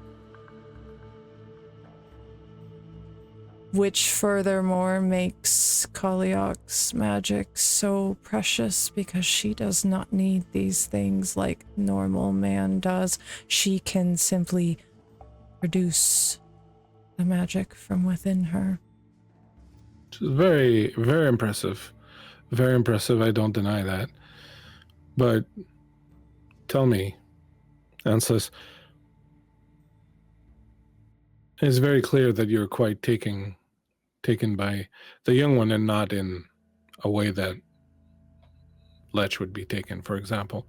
Which furthermore makes Kaliak's magic so precious because she does not need these things like normal man does. She can simply produce the magic from within her. Which is very, very impressive. Very impressive, I don't deny that. But tell me, Anselus, it's very clear that you're quite taken by the young one and not in a way that Lech would be taken, for example.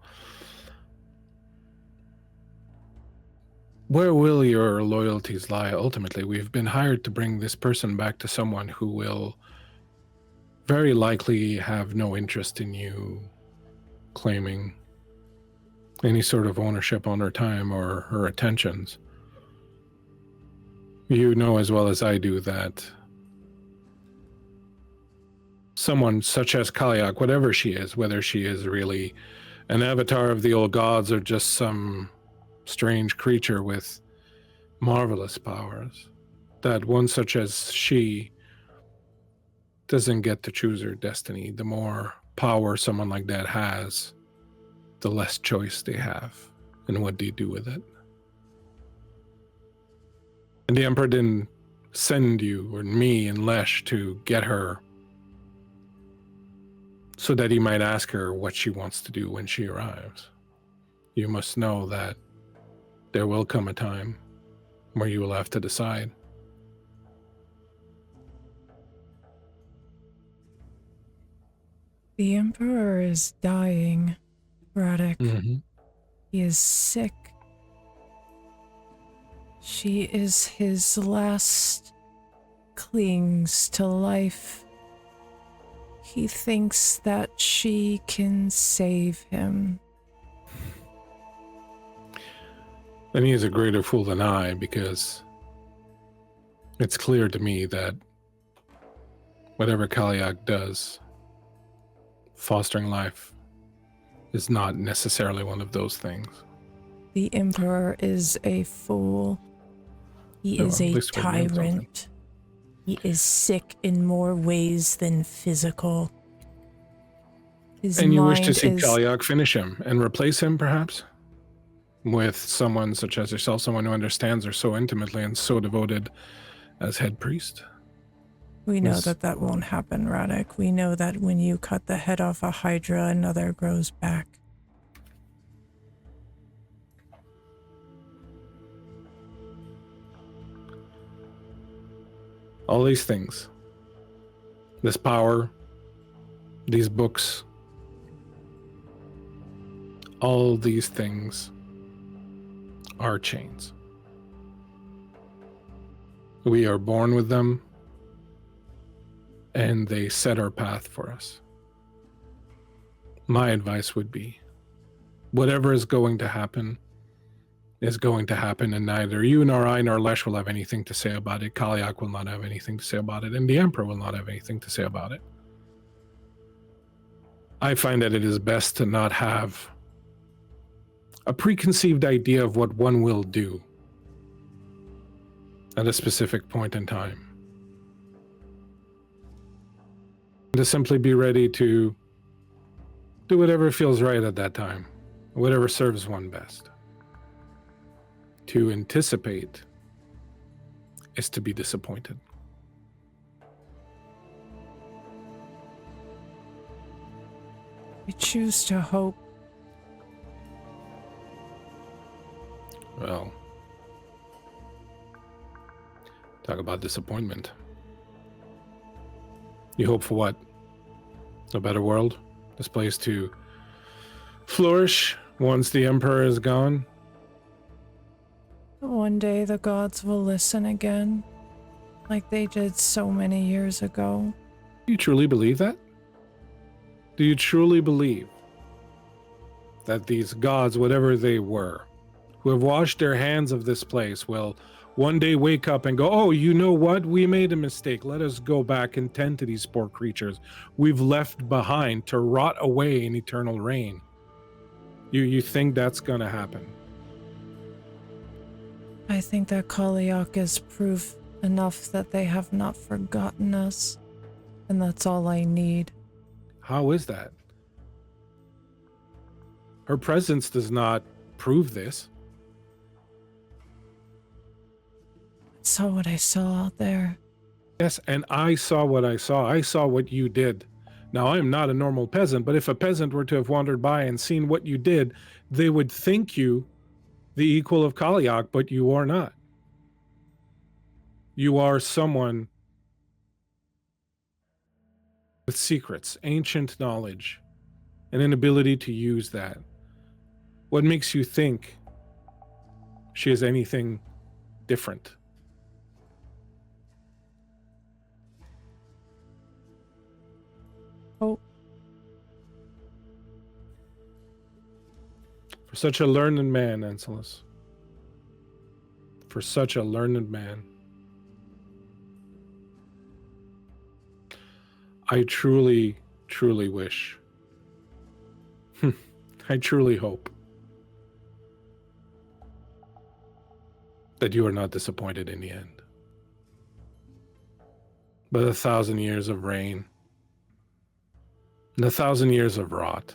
Where will your loyalties lie ultimately? We've been hired to bring this person back to someone who will very likely have no interest in you claiming any sort of ownership on her time or her attentions. You know as well as I do that someone such as Kaliak, whatever she is, whether she is really an avatar of the old gods or just some strange creature with marvelous powers, that one such as she doesn't get to choose her destiny. The more power someone like that has, the less choice they have in what they do with it. And the Emperor didn't send you or me and Lech to get her so that he might ask her what she wants to do when she arrives. You must know that there will come a time where you will have to decide. The Emperor is dying, Radek. Mm-hmm. He is sick. She is his last clings to life. He thinks that she can save him. Then he is a greater fool than I, because it's clear to me that whatever Kaliak does, fostering life is not necessarily one of those things. The Emperor is a fool. He is a tyrant. He is sick in more ways than physical. And you wish to see Kaliak finish him and replace him, perhaps? With someone such as yourself, someone who understands her so intimately and so devoted as head priest? We know that won't happen, Radek. We know that when you cut the head off a hydra, another grows back. All these things, this power, these books, all these things are chains. We are born with them, and they set our path for us. My advice would be, whatever is going to happen, and neither you nor I nor Lech will have anything to say about it. Kaliak will not have anything to say about it, and the Emperor will not have anything to say about it. I find that it is best to not have a preconceived idea of what one will do at a specific point in time. To simply be ready to do whatever feels right at that time, whatever serves one best. To anticipate is to be disappointed. We choose to hope. Well, talk about disappointment. You hope for what? A better world? This place to flourish once the Emperor is gone? One day the gods will listen again, like they did so many years ago. Do you truly believe that? Do you truly believe that these gods, whatever they were, who have washed their hands of this place, will one day wake up and go, oh, you know what? We made a mistake. Let us go back and tend to these poor creatures we've left behind to rot away in eternal rain. You think that's gonna happen? I think that Kaliak is proof enough that they have not forgotten us. And that's all I need. How is that? Her presence does not prove this. I saw what I saw out there. Yes, and I saw what I saw. I saw what you did. Now, I am not a normal peasant, but if a peasant were to have wandered by and seen what you did, they would think you the equal of Kaliak, but you are not. You are someone with secrets, ancient knowledge, and an ability to use that. What makes you think she is anything different? Oh. For such a learned man, Anselus. For such a learned man. I truly, truly wish. I truly hope that you are not disappointed in the end. But 1,000 years of rain and 1,000 years of rot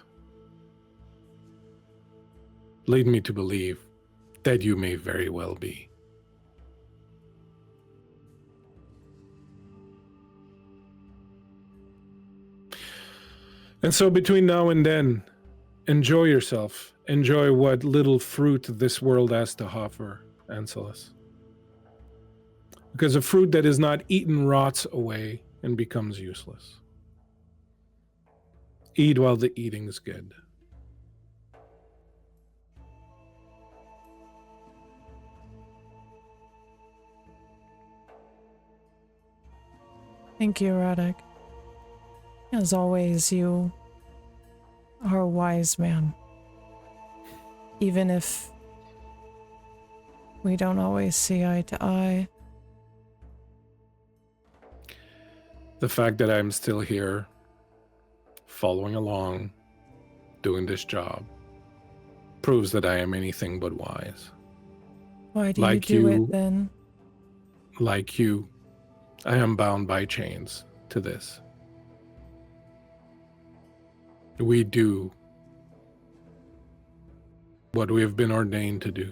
lead me to believe that you may very well be. And so between now and then, enjoy yourself. Enjoy what little fruit this world has to offer, Anselus. Because a fruit that is not eaten rots away and becomes useless. Eat while the eating is good. Thank you, Radek. As always, you are a wise man. Even if we don't always see eye to eye. The fact that I'm still here, following along, doing this job, proves that I am anything but wise. Why do Like you do you- it then? Like you, I am bound by chains to this. We do what we have been ordained to do.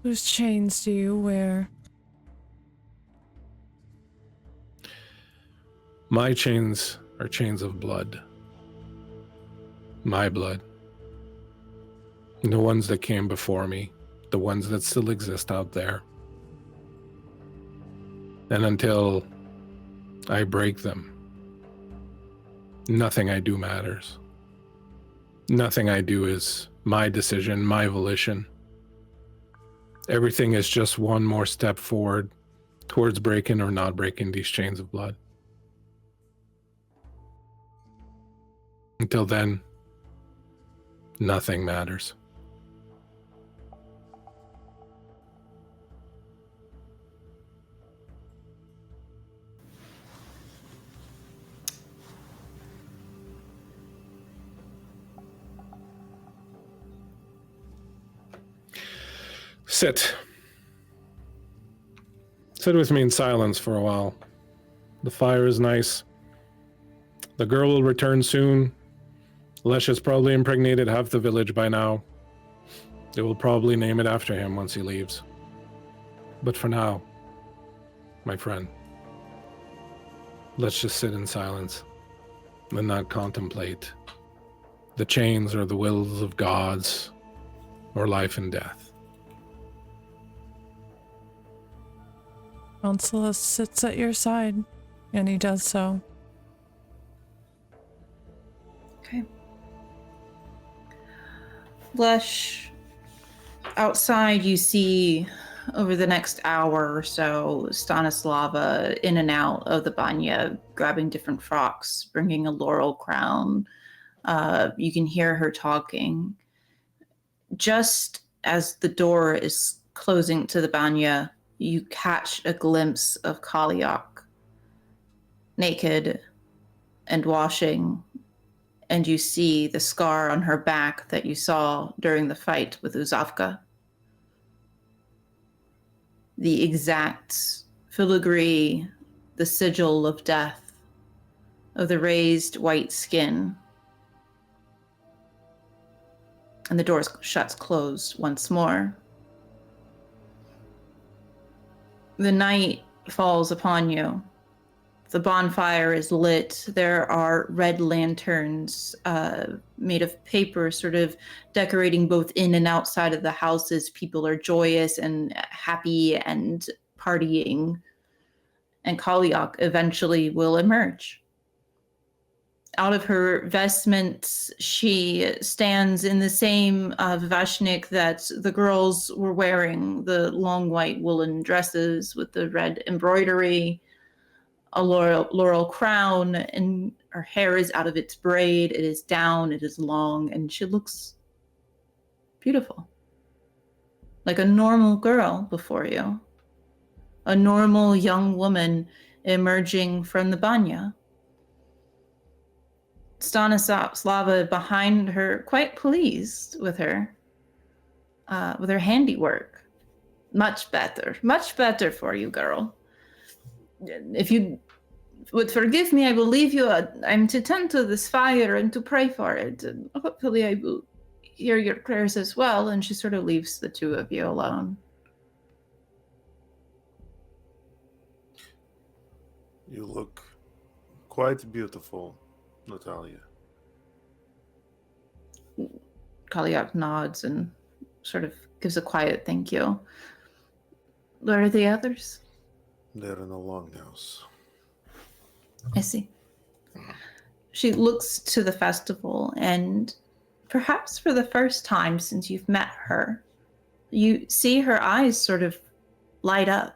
Whose chains do you wear? My chains are chains of blood. My blood. The ones that came before me, the ones that still exist out there. And until I break them, nothing I do matters. Nothing I do is my decision, my volition. Everything is just one more step forward towards breaking or not breaking these chains of blood. Until then, nothing matters. Sit. Sit with me in silence for a while. The fire is nice. The girl will return soon. Lesh has probably impregnated half the village by now. They will probably name it after him once he leaves. But for now, my friend, let's just sit in silence and not contemplate the chains or the wills of gods or life and death. Anselus sits at your side, and he does so. Okay. Lush, outside you see over the next hour or so Stanislava in and out of the banya, grabbing different frocks, bringing a laurel crown. You can hear her talking. Just as the door is closing to the banya, you catch a glimpse of Kaliak naked and washing, and you see the scar on her back that you saw during the fight with Uzavka. The exact filigree, the sigil of death, of the raised white skin. And the door shuts closed once more. The night falls upon you. The bonfire is lit. There are red lanterns made of paper, sort of decorating both in and outside of the houses. People are joyous and happy and partying. And Kalyak eventually will emerge. Out of her vestments, she stands in the same vivashnik that the girls were wearing, the long white woolen dresses with the red embroidery, a laurel crown, and her hair is out of its braid. It is down, it is long, and she looks beautiful. Like a normal girl before you. A normal young woman emerging from the banya. Stanislava behind her, quite pleased with her handiwork. Much better for you, girl. If you would forgive me, I will leave you. I'm to tend to this fire and to pray for it. And hopefully I will hear your prayers as well. And she sort of leaves the two of you alone. You look quite beautiful, Natalia. Kalyak nods and sort of gives a quiet thank you. Where are the others? They're in the longhouse. I see. She looks to the festival, and perhaps for the first time since you've met her, you see her eyes sort of light up.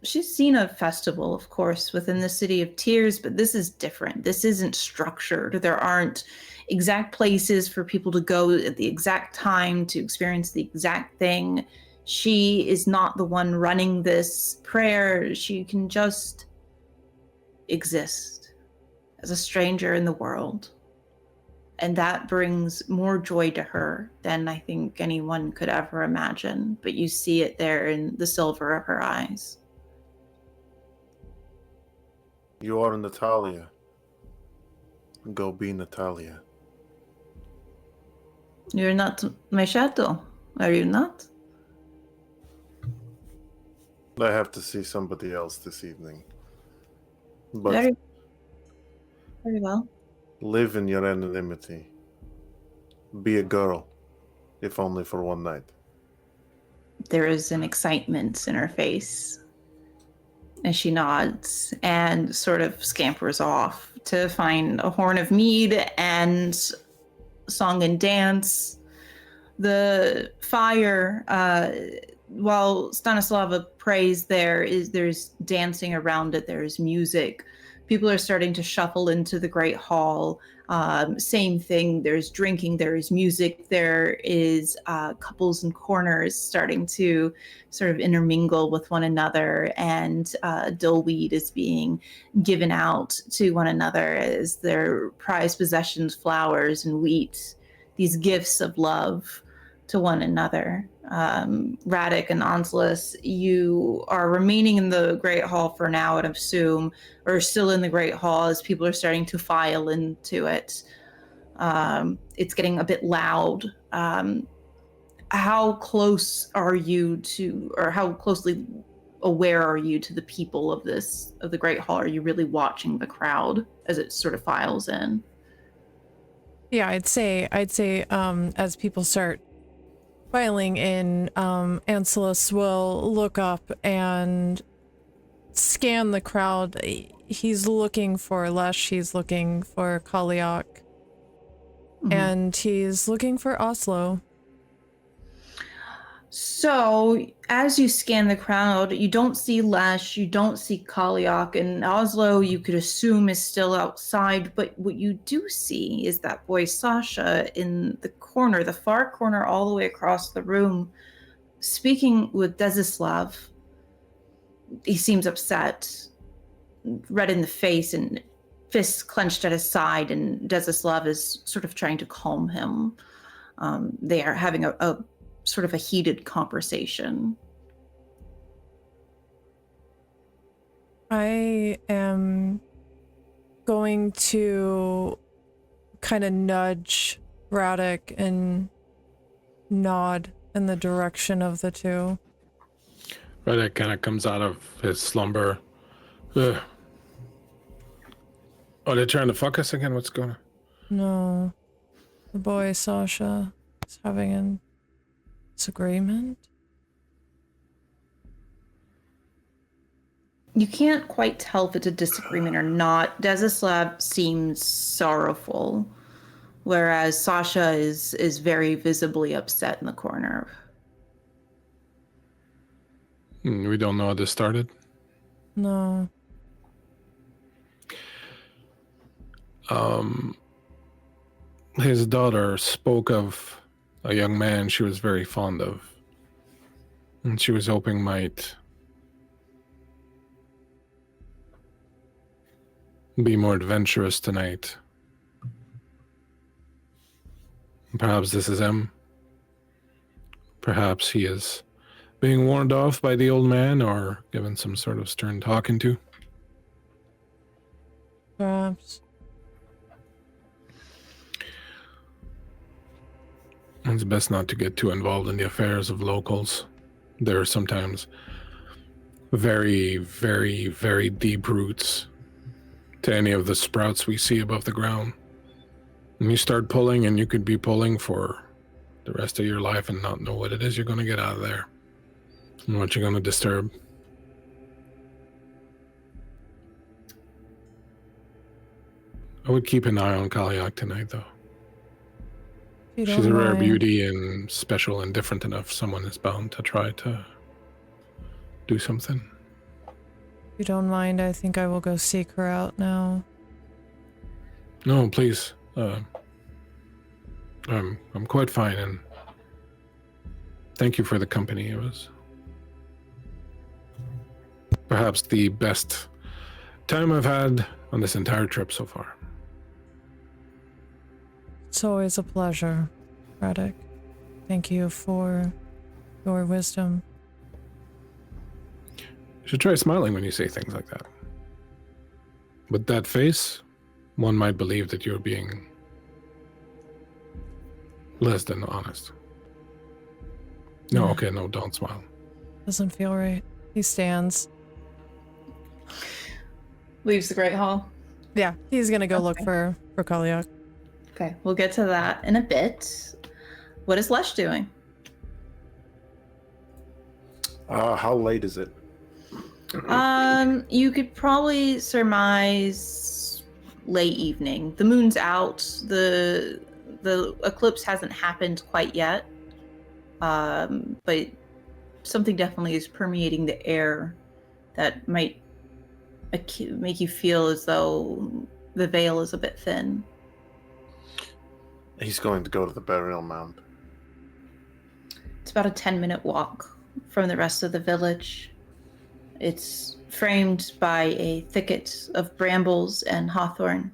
She's seen a festival, of course, within the City of Tears, but this is different. This isn't structured. There aren't exact places for people to go at the exact time to experience the exact thing. She is not the one running this prayer. She can just exist as a stranger in the world. And that brings more joy to her than I think anyone could ever imagine. But you see it there in the silver of her eyes. You are Natalia. Go be Natalia. You're not my shadow, are you not? I have to see somebody else this evening. But Very well. live in your anonymity. Be a girl, if only for one night. There is an excitement in her face. And she nods and sort of scampers off to find a horn of mead and song and dance. The fire, while Stanislava prays, there's dancing around it, there's music. People are starting to shuffle into the Great Hall. Same thing, there's drinking, there is music, there is couples and corners starting to sort of intermingle with one another, and dillweed is being given out to one another as their prized possessions, flowers and wheat, these gifts of love to one another. Radek and Onslus, you are remaining in the Great Hall for now, I'd assume, or still in the Great Hall as people are starting to file into it. It's getting a bit loud. How close are you to, or how closely aware are you to the people of the Great Hall? Are you really watching the crowd as it sort of files in? Yeah, I'd say as people start filing in, Anselus will look up and scan the crowd. He's looking for Lesh, he's looking for Kalyak, and he's looking for Oslo. So, as you scan the crowd, you don't see Lesh, you don't see Kalyak, and Oslo you could assume is still outside, but what you do see is that boy Sasha in the corner, the far corner all the way across the room, speaking with Desislav. He seems upset. red in the face and fists clenched at his side, and Desislav is sort of trying to calm him. They are having a sort of a heated conversation. I am going to kind of nudge Radek and nod in the direction of the two. Radek kind of comes out of his slumber. Ugh. Are they trying to fuck us again? What's going on? No. The boy Sasha is having a disagreement. You can't quite tell if it's a disagreement or not. Desislav seems sorrowful, whereas Sasha is very visibly upset in the corner. We don't know how this started. No. His daughter spoke of a young man she was very fond of, and she was hoping might be more adventurous tonight. Perhaps this is him. Perhaps he is being warned off by the old man or given some sort of stern talking to. Perhaps. It's best not to get too involved in the affairs of locals. There are sometimes very, very, very deep roots to any of the sprouts we see above the ground. And you start pulling, and you could be pulling for the rest of your life and not know what it is you're going to get out of there and what you're going to disturb. I would keep an eye on Kalyak tonight, though. She's a rare beauty and special and different enough. Someone is bound to try to do something. If you don't mind, I think I will go seek her out now. No, please. I'm quite fine, and thank you for the company. It was perhaps the best time I've had on this entire trip so far. It's always a pleasure, Radek. Thank you for your wisdom. You should try smiling when you say things like that. With that face, one might believe that you're being less than honest. No, Yeah. okay, no, don't smile. Doesn't feel right. He stands. Leaves the Great Hall. Yeah, he's gonna go Okay. look for Kalyak. Okay, we'll get to that in a bit. What is Lesh doing? How late is it? You could probably surmise late evening. The moon's out. The eclipse hasn't happened quite yet. But something definitely is permeating the air that might make you feel as though the veil is a bit thin. He's going to go to the burial mound. It's about a 10-minute walk from the rest of the village. It's framed by a thicket of brambles and hawthorn.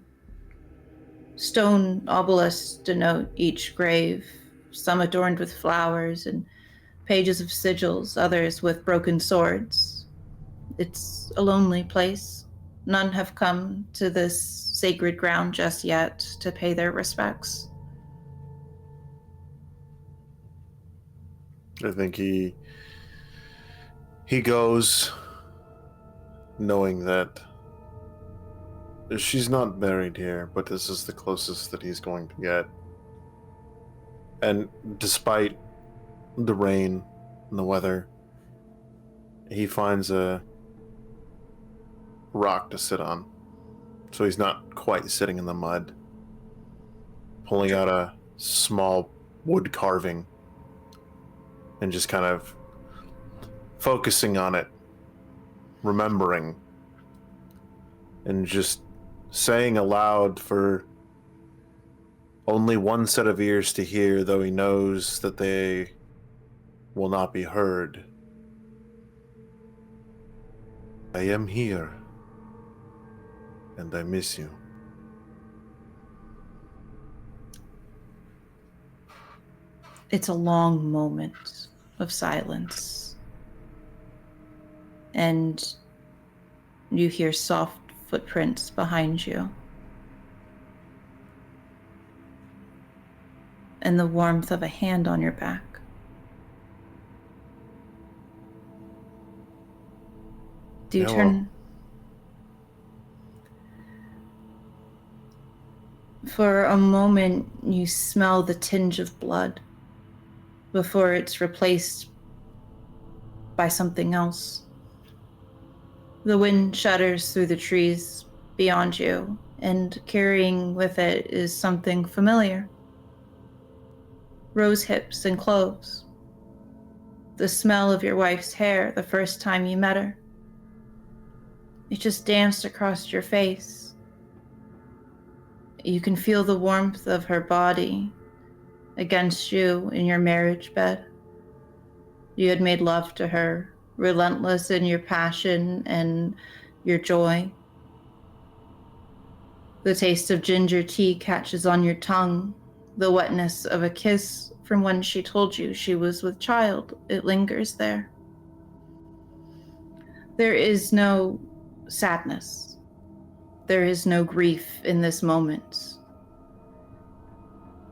Stone obelisks denote each grave, some adorned with flowers and pages of sigils, others with broken swords. It's a lonely place. None have come to this sacred ground just yet to pay their respects. I think he goes knowing that she's not buried here, but this is the closest that he's going to get. And despite the rain and the weather, he finds a rock to sit on. So he's not quite sitting in the mud. Pulling out a small wood carving and just kind of focusing on it, remembering, and just saying aloud for only one set of ears to hear, though he knows that they will not be heard. I am here. and I miss you. It's a long moment of silence. And you hear soft footprints behind you. And the warmth of a hand on your back. Do you turn? For a moment, you smell the tinge of blood before it's replaced by something else. The wind shudders through the trees beyond you, and carrying with it is something familiar. Rose hips and cloves. The smell of your wife's hair the first time you met her. It just danced across your face. You can feel the warmth of her body against you in your marriage bed. You had made love to her, relentless in your passion and your joy. The taste of ginger tea catches on your tongue, the wetness of a kiss from when she told you she was with child. It lingers there. There is no sadness. There is no grief in this moment.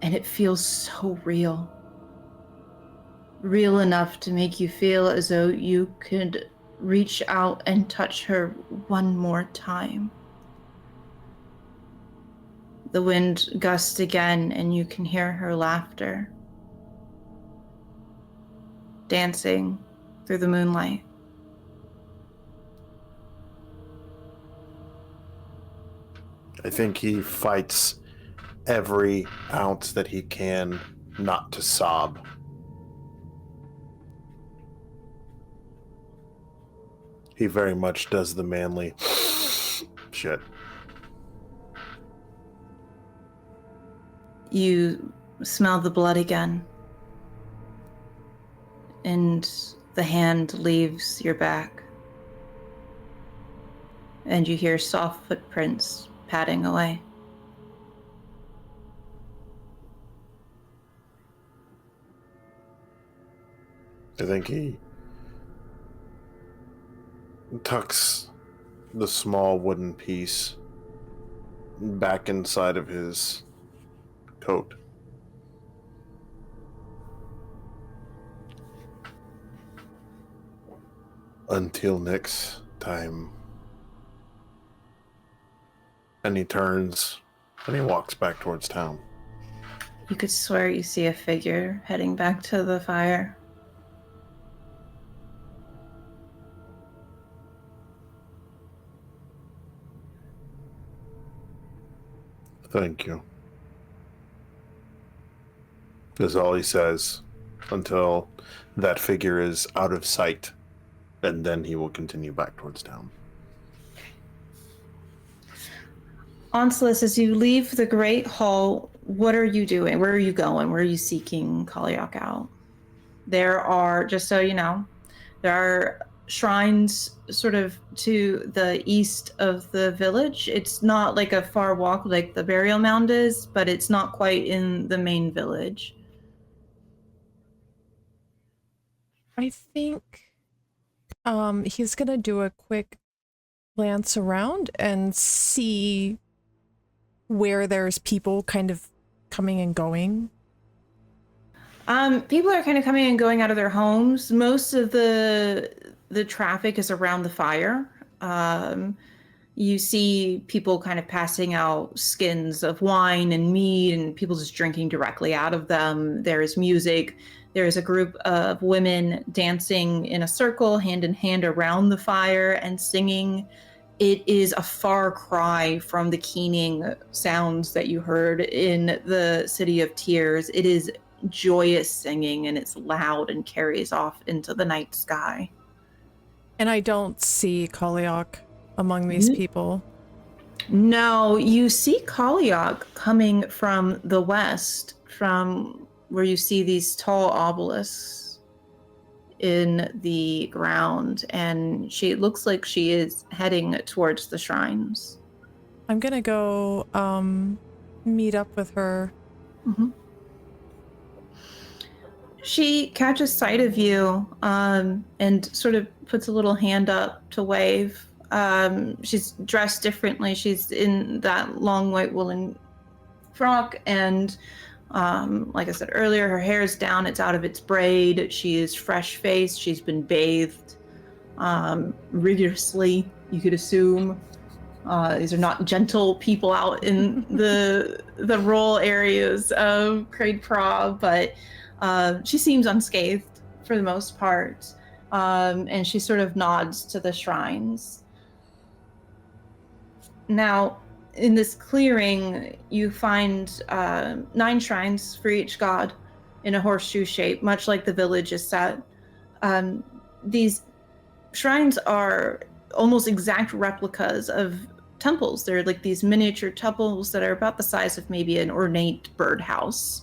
And it feels so real. Real enough to make you feel as though you could reach out and touch her one more time. The wind gusts again, and you can hear her laughter, dancing through the moonlight. I think he fights every ounce that he can not to sob. He very much does the manly shit. You smell the blood again, and the hand leaves your back, and you hear soft footprints padding away. I think he tucks the small wooden piece back inside of his coat. Until next time. And he turns and he walks back towards town. You could swear you see a figure heading back to the fire. Thank you. Is all he says until that figure is out of sight, and then he will continue back towards town. Onslus, as you leave the Great Hall, what are you doing? Where are you going? Where are you seeking Kaliak out? There are, just so you know, there are shrines sort of to the east of the village. It's not like a far walk like the burial mound is, but it's not quite in the main village. I think he's gonna do a quick glance around and see where there's people kind of coming and going. People are kind of coming and going out of their homes. Most of the traffic is around the fire. You see people kind of passing out skins of wine and mead, and people just drinking directly out of them. There is music. There is a group of women dancing in a circle, hand in hand around the fire and singing. It is a far cry from the keening sounds that you heard in the City of Tears. It is joyous singing, and it's loud and carries off into the night sky. And I don't see Kaliak among these people. No, you see Kaliak coming from the west, from where you see these tall obelisks in the ground, and she looks like she is heading towards the shrines. I'm gonna go meet up with her. Mm-hmm. She catches sight of you and sort of puts a little hand up to wave. She's dressed differently. She's in that long white woolen frock, and like I said earlier, her hair is down. It's out of its braid. She is fresh-faced. She's been bathed rigorously, you could assume. These are not gentle people out in the rural areas of Craed-Pra, but she seems unscathed for the most part, and she sort of nods to the shrines. Now, in this clearing, you find 9 shrines for each god in a horseshoe shape, much like the village is set. These shrines are almost exact replicas of temples. They're like these miniature temples that are about the size of maybe an ornate birdhouse.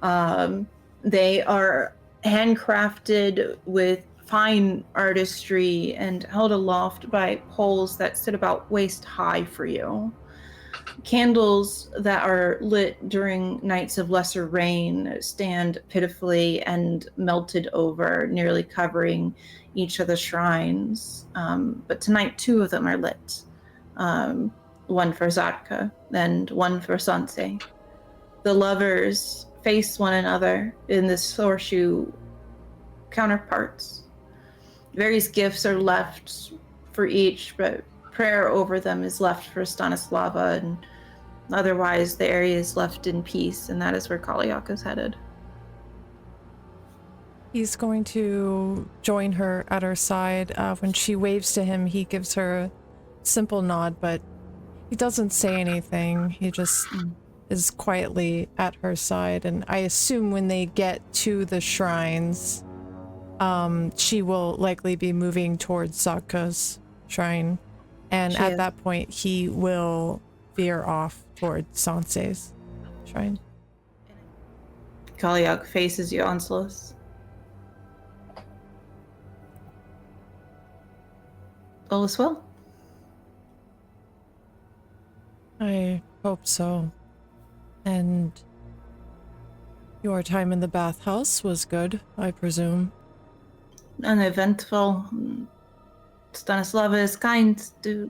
They are handcrafted with fine artistry and held aloft by poles that sit about waist high for you. Candles that are lit during nights of lesser rain stand pitifully and melted over, nearly covering each of the shrines. But tonight, 2 of them are lit. One for Zatka and one for Sanse. The lovers face one another in this horseshoe counterparts. Various gifts are left for each, but prayer over them is left for Stanislava, and otherwise the area is left in peace, and that is where Kalyak is headed. He's going to join her at her side. When she waves to him, he gives her a simple nod, but he doesn't say anything. He just is quietly at her side, and I assume when they get to the shrines, she will likely be moving towards Zatka's shrine, and at that point he will veer off towards Sanse's shrine. Kalyak faces you, Onslaught. All is well. I hope so. And your time in the bathhouse was good, I presume. Uneventful. Stanislava is kind to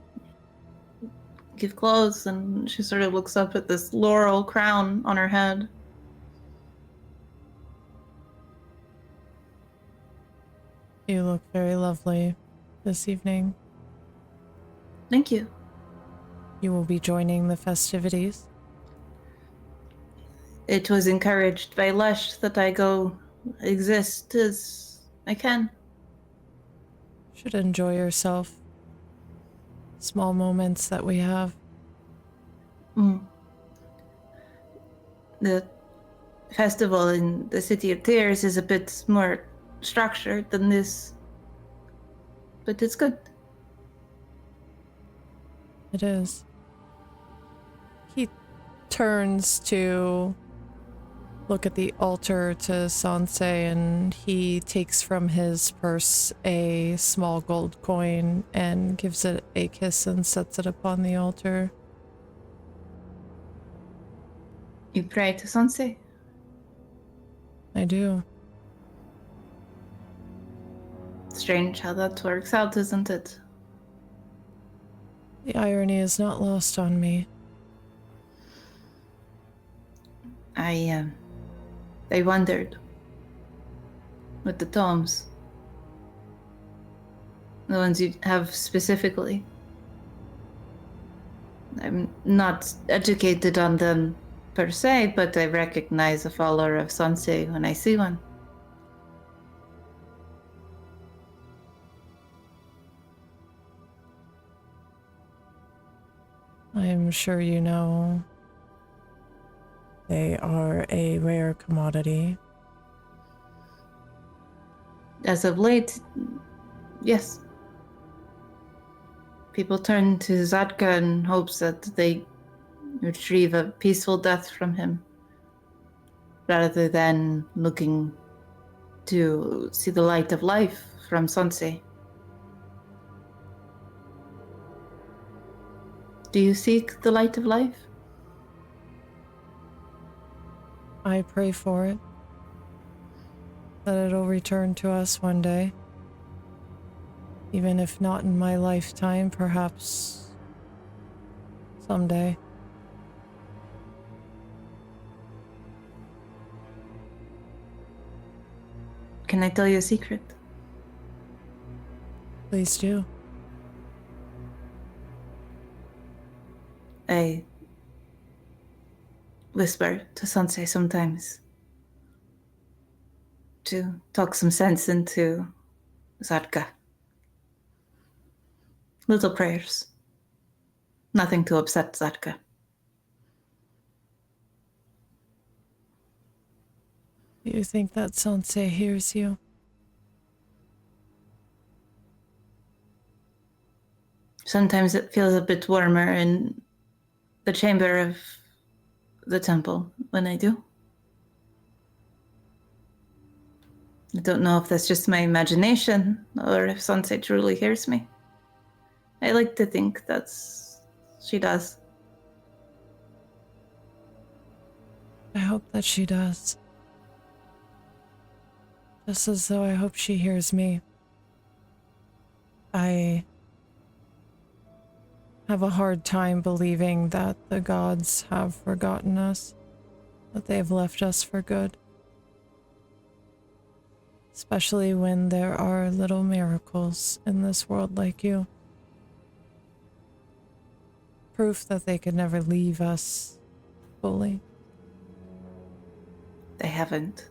give clothes, and she sort of looks up at this laurel crown on her head. You look very lovely this evening. Thank you. You will be joining the festivities? It was encouraged by Lesh that I go exist as I can. Should enjoy yourself. Small moments that we have. The festival in the City of Tears is a bit more structured than this, but it's good. It is. He turns to look at the altar to Sanse, and he takes from his purse a small gold coin and gives it a kiss and sets it upon the altar. You pray to Sanse? I do. Strange how that works out, isn't it? The irony is not lost on me. I wondered with the tomes. The ones you have specifically. I'm not educated on them per se, but I recognize a follower of Sanse when I see one. I'm sure you know they are a rare commodity. As of late, yes. People turn to Zatka in hopes that they retrieve a peaceful death from him, rather than looking to see the light of life from Sanse. Do you seek the light of life? I pray for it. That it'll return to us one day. Even if not in my lifetime, perhaps someday. Can I tell you a secret? Please do. I whisper to Sensei sometimes to talk some sense into Zadka. Little prayers. Nothing to upset Zadka. Do you think that Sensei hears you? Sometimes it feels a bit warmer in the chamber of the temple when I do. I don't know if that's just my imagination or if Sensei truly hears me. I like to think she does. I hope that she does. Just as though I hope she hears me. I have a hard time believing that the gods have forgotten us, that they have left us for good. Especially when there are little miracles in this world like you. Proof that they could never leave us fully. They haven't.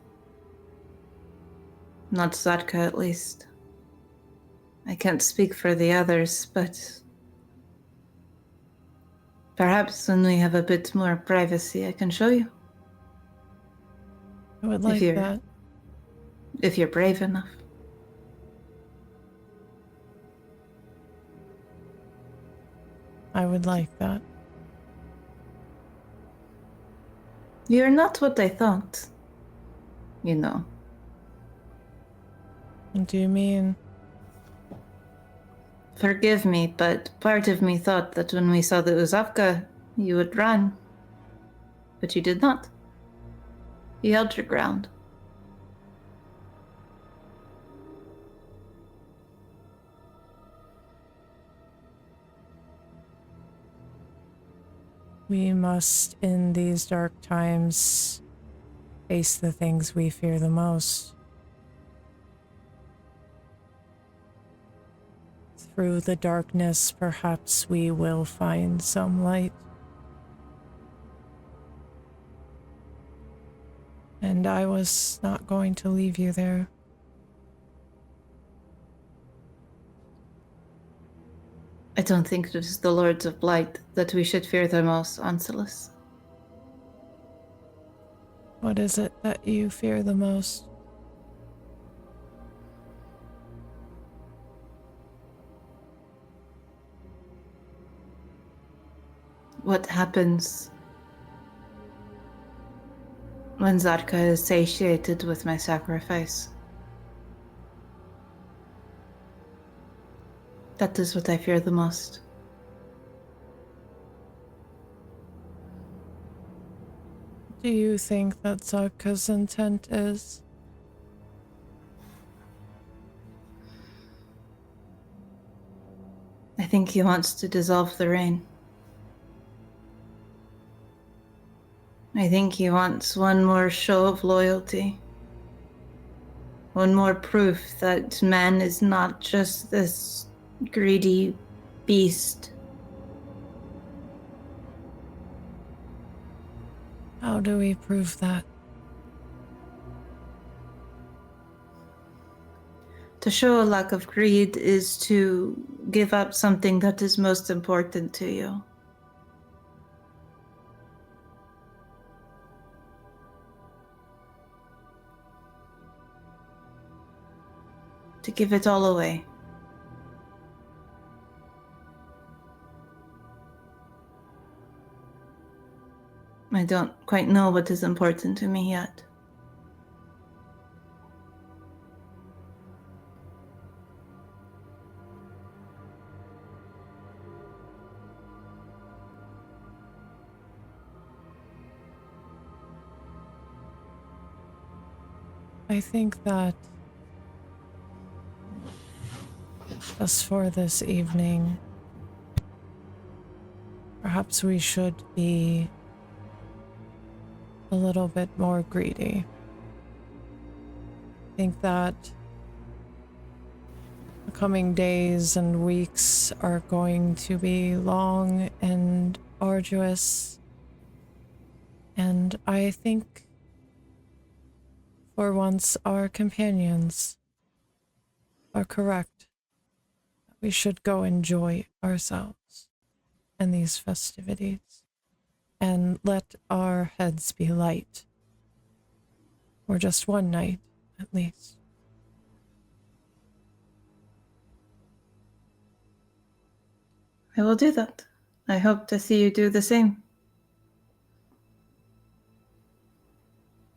Not Zadka, at least. I can't speak for the others, but perhaps when we have a bit more privacy, I can show you. I would like that. If you're brave enough. I would like that. You're not what I thought. You know. What do you mean? Forgive me, but part of me thought that when we saw the Uzavka, you would run. But you did not. You held your ground. We must, in these dark times, face the things we fear the most. Through the darkness, perhaps we will find some light. And I was not going to leave you there. I don't think it is the Lords of Blight that we should fear the most, Anselus. What is it that you fear the most? What happens when Zadka is satiated with my sacrifice? That is what I fear the most. Do you think that Zadka's intent is? I think he wants to dissolve the rain. I think he wants one more show of loyalty. One more proof that man is not just this greedy beast. How do we prove that? To show a lack of greed is to give up something that is most important to you. To give it all away. I don't quite know what is important to me yet. I think that just for this evening, perhaps we should be a little bit more greedy. I think that the coming days and weeks are going to be long and arduous, and I think for once our companions are correct. We should go enjoy ourselves and these festivities and let our heads be light for just one night at least. I will do that. I hope to see you do the same.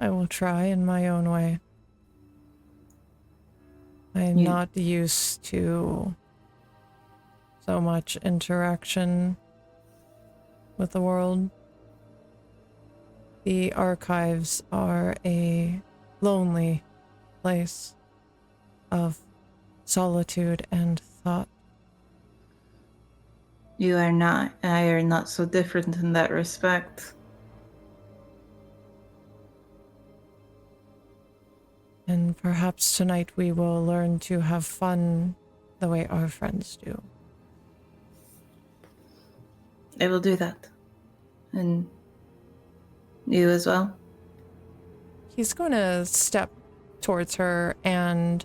I will try in my own way. I'm not used to so much interaction with the world. The archives are a lonely place of solitude and thought. You are not. I are not so different in that respect. And perhaps tonight we will learn to have fun the way our friends do. I will do that. And you as well? He's going to step towards her and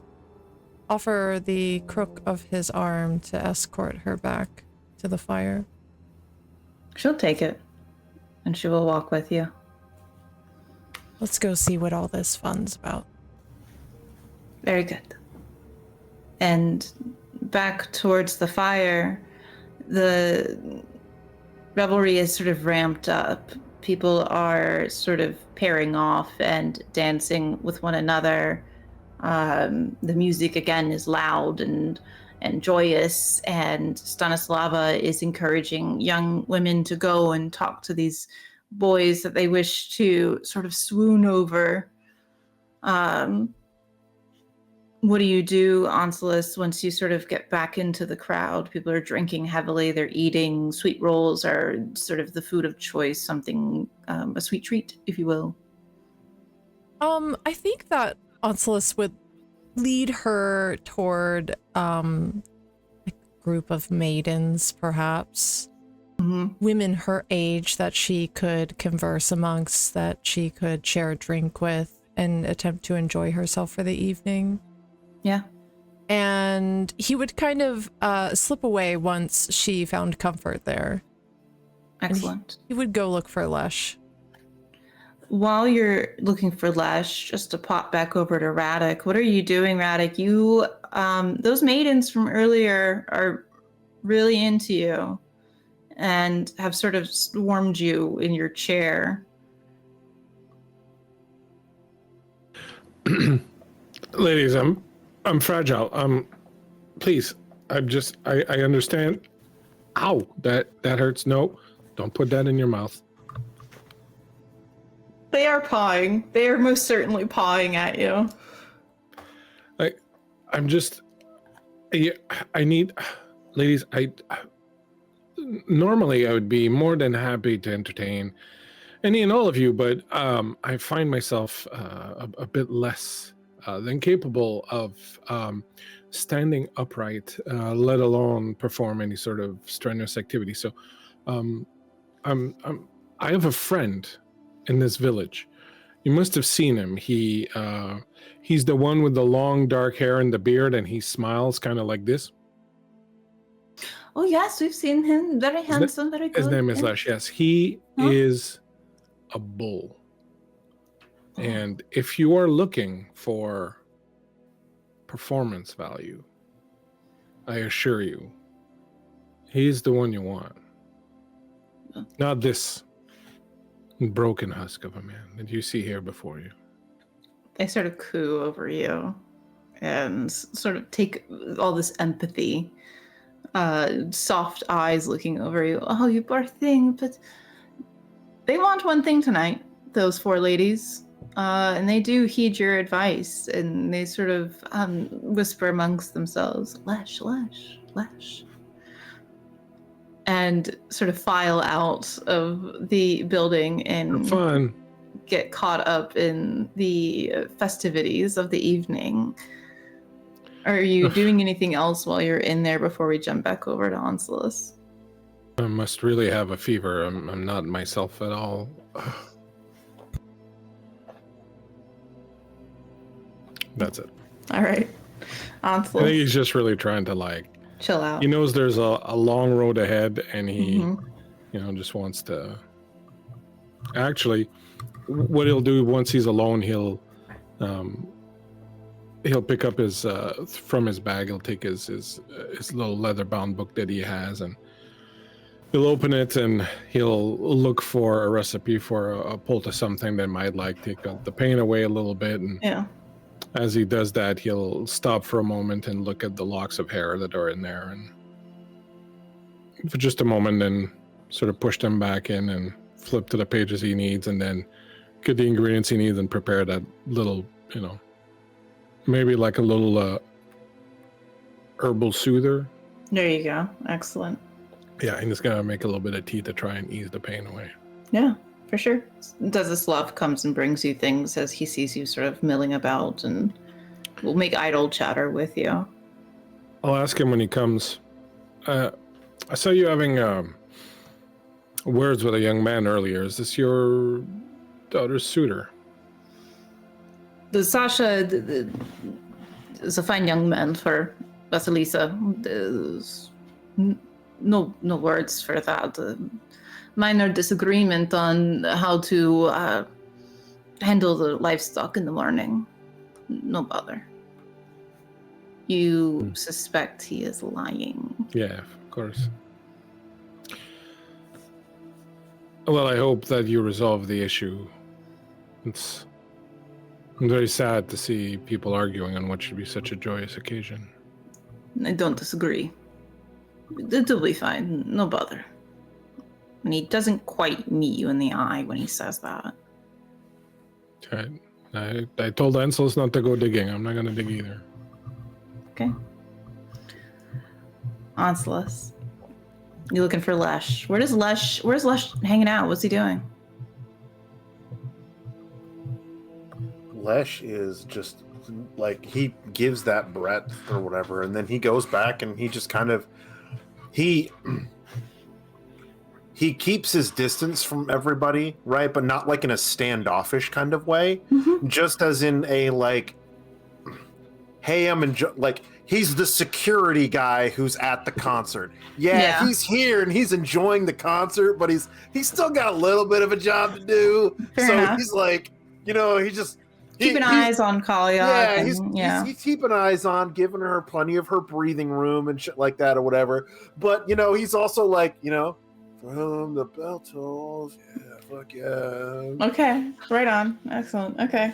offer the crook of his arm to escort her back to the fire. She'll take it, and she will walk with you. Let's go see what all this fun's about. Very good. And back towards the fire, the revelry is sort of ramped up. People are sort of pairing off and dancing with one another. The music again is loud and joyous, and Stanislava is encouraging young women to go and talk to these boys that they wish to sort of swoon over. What do you do, Onsilis, once you sort of get back into the crowd? People are drinking heavily, they're eating. Sweet rolls are sort of the food of choice, something, a sweet treat, if you will. I think that Onsilis would lead her toward a group of maidens, perhaps. Mm-hmm. Women her age that she could converse amongst, that she could share a drink with, and attempt to enjoy herself for the evening. Yeah. And he would kind of slip away once she found comfort there. Excellent. He would go look for Lesh. While you're looking for Lesh, just to pop back over to Radek, what are you doing, Radek? You, those maidens from earlier are really into you and have sort of swarmed you in your chair. Ladies, I'm fragile. Please, I understand. Ow, that hurts. No, don't put that in your mouth. They are pawing. They are most certainly pawing at you. I need, ladies, normally I would be more than happy to entertain any and all of you, but I find myself a bit less than capable of standing upright, let alone perform any sort of strenuous activity. So I have a friend in this village. You must have seen him. He's the one with the long dark hair and the beard, and he smiles kind of like this. Oh yes, we've seen him. Very handsome, very good. His name is Lesh. Yes, he is a bull. And if you are looking for performance value, I assure you, he's the one you want. Not this broken husk of a man that you see here before you. They sort of coo over you and sort of take all this empathy, soft eyes looking over you. Oh, you poor thing. But they want one thing tonight, those four ladies. And they do heed your advice, and they sort of whisper amongst themselves, Lesh, Lesh, Lesh. And sort of file out of the building and Fun. get caught up in the festivities of the evening. Are you doing anything else while you're in there before we jump back over to Onslaught? I must really have a fever. I'm not myself at all. That's it. All right. I think Onslaught, he's just really trying to like. chill out. He knows there's a long road ahead, and he, just wants to. Actually, what he'll do once he's alone, he'll pick up his from his bag. He'll take his little leather-bound book that he has, and he'll open it, and he'll look for a recipe for a poultice, something that might take the pain away a little bit, and Yeah. as he does that, he'll stop for a moment and look at the locks of hair that are in there, and for just a moment, then sort of push them back in and flip to the pages he needs, and then get the ingredients he needs and prepare that little, maybe like a little herbal soother. There you go. Excellent. Yeah, and he's gonna make a little bit of tea to try and ease the pain away. Yeah, for sure. Dozeslav comes and brings you things as he sees you sort of milling about, and will make idle chatter with you. I'll ask him when he comes. I saw you having words with a young man earlier. Is this your daughter's suitor? The Sasha is a fine young man for Vasilisa. There's no words for that. Minor disagreement on how to handle the livestock in the morning. No bother. You suspect he is lying. Yeah, of course. Well, I hope that you resolve the issue. It's very sad to see people arguing on what should be such a joyous occasion. I don't disagree. It'll be fine. No bother. And he doesn't quite meet you in the eye when he says that. I told Ansels not to go digging. I'm not going to dig either. Okay. Onslaught. You looking for Lesh? Where's Lesh hanging out? What's he doing? Lesh is just like, he gives that breadth or whatever, and then he goes back and he just kind of he keeps his distance from everybody, right? But not like in a standoffish kind of way, just as in a like, hey, he's the security guy who's at the concert. Yeah, he's here and he's enjoying the concert, but he's still got a little bit of a job to do. Fair enough. He's like, he just Keeping eyes on Kalia. He's keeping eyes on, giving her plenty of her breathing room and shit like that or whatever. But he's also like, from the bell tolls, yeah, fuck yeah. Okay, right on. Excellent. Okay,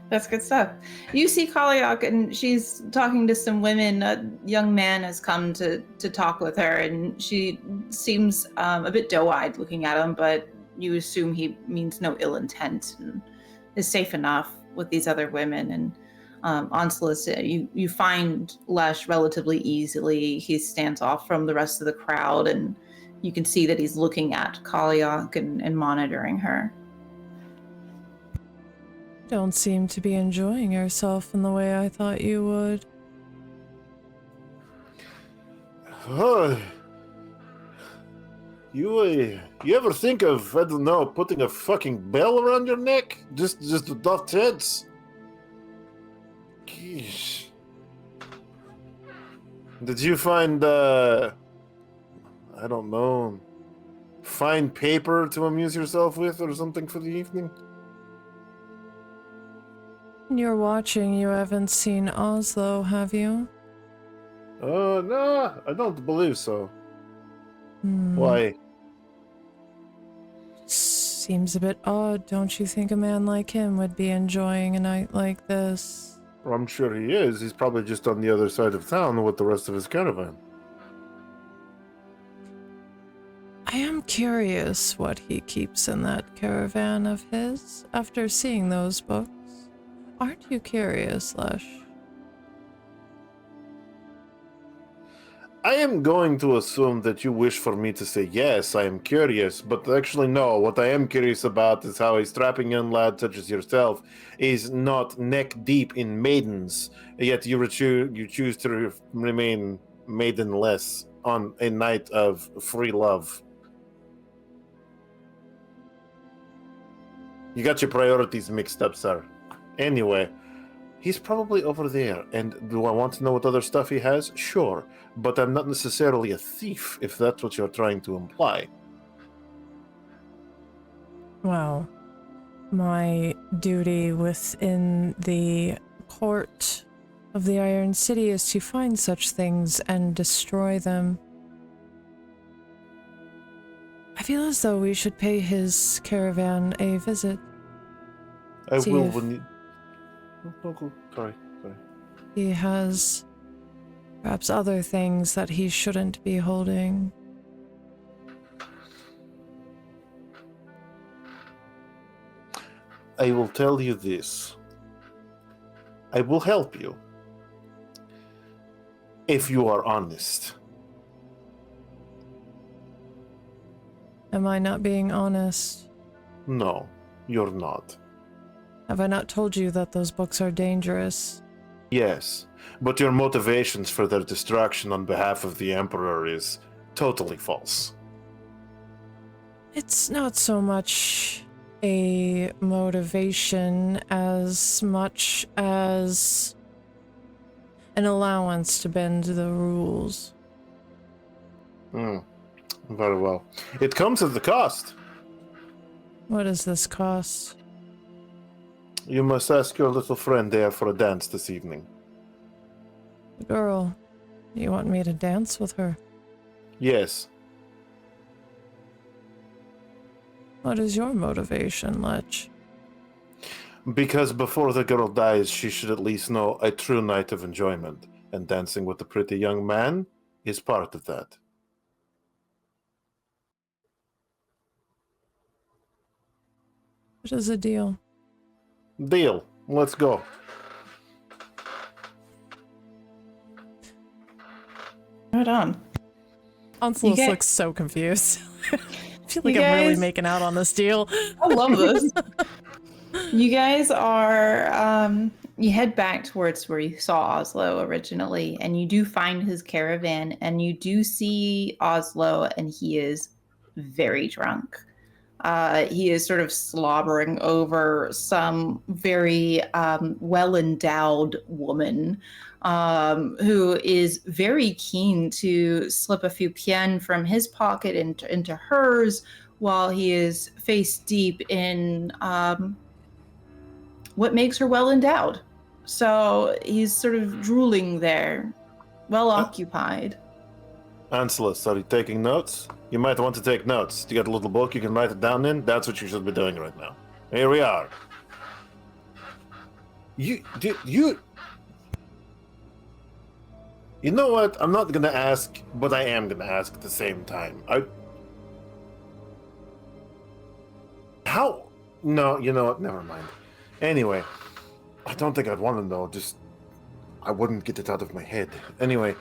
that's good stuff. You see Kaliak, and she's talking to some women. A young man has come to talk with her, and she seems a bit doe-eyed looking at him, but you assume he means no ill intent and is safe enough with these other women. And Onslaught, you find Lesh relatively easily. He stands off from the rest of the crowd, and you can see that he's looking at Kaliak and monitoring her. Don't seem to be enjoying yourself in the way I thought you would. You ever think of, I don't know, putting a fucking bell around your neck? Just off tits? Geesh. Did you find, I don't know, find paper to amuse yourself with or something for the evening? You're watching, you haven't seen Oslo, have you? No, I don't believe so. Why? Seems a bit odd, don't you think a man like him would be enjoying a night like this? Well, I'm sure he is. He's probably just on the other side of town with the rest of his caravan. I am curious what he keeps in that caravan of his after seeing those books. Aren't you curious, Lesh? I am going to assume that you wish for me to say yes, I am curious, but actually no. What I am curious about is how a strapping young lad such as yourself is not neck deep in maidens, yet you choose to remain maidenless on a night of free love. You got your priorities mixed up, sir. Anyway, he's probably over there, and do I want to know what other stuff he has? Sure, but I'm not necessarily a thief, if that's what you're trying to imply. Well, my duty within the court of the Iron City is to find such things and destroy them. I feel as though we should pay his caravan a visit. I See will if- when you... Sorry. He has perhaps other things that he shouldn't be holding. I will tell you this. I will help you. If you are honest. Am I not being honest? No, you're not. Have I not told you that those books are dangerous? Yes, but your motivations for their destruction on behalf of the Emperor is totally false. It's not so much a motivation as much as an allowance to bend the rules. Very well. It comes at the cost. What does this cost? You must ask your little friend there for a dance this evening. The girl. You want me to dance with her? Yes. What is your motivation, Lech? Because before the girl dies, she should at least know a true night of enjoyment, and dancing with a pretty young man is part of that. What is the deal? Deal. Let's go. Right on. Onslaught get- looks so confused. I feel like You I'm really guys- making out on this deal. I love this. You guys are, you head back towards where you saw Oslo originally, and you do find his caravan, and you do see Oslo, and he is very drunk. He is sort of slobbering over some very well-endowed woman who is very keen to slip a few pien from his pocket into hers while he is face deep in what makes her well-endowed. So he's sort of drooling there, well occupied. Anselus, are you taking notes? You might want to take notes. You got a little book you can write it down in? That's what you should be doing right now. Here we are. You know what? I'm not gonna ask, but I am gonna ask at the same time. How? No, you know what? Never mind. Anyway, I don't think I'd want to know. Just, I wouldn't get it out of my head. Anyway,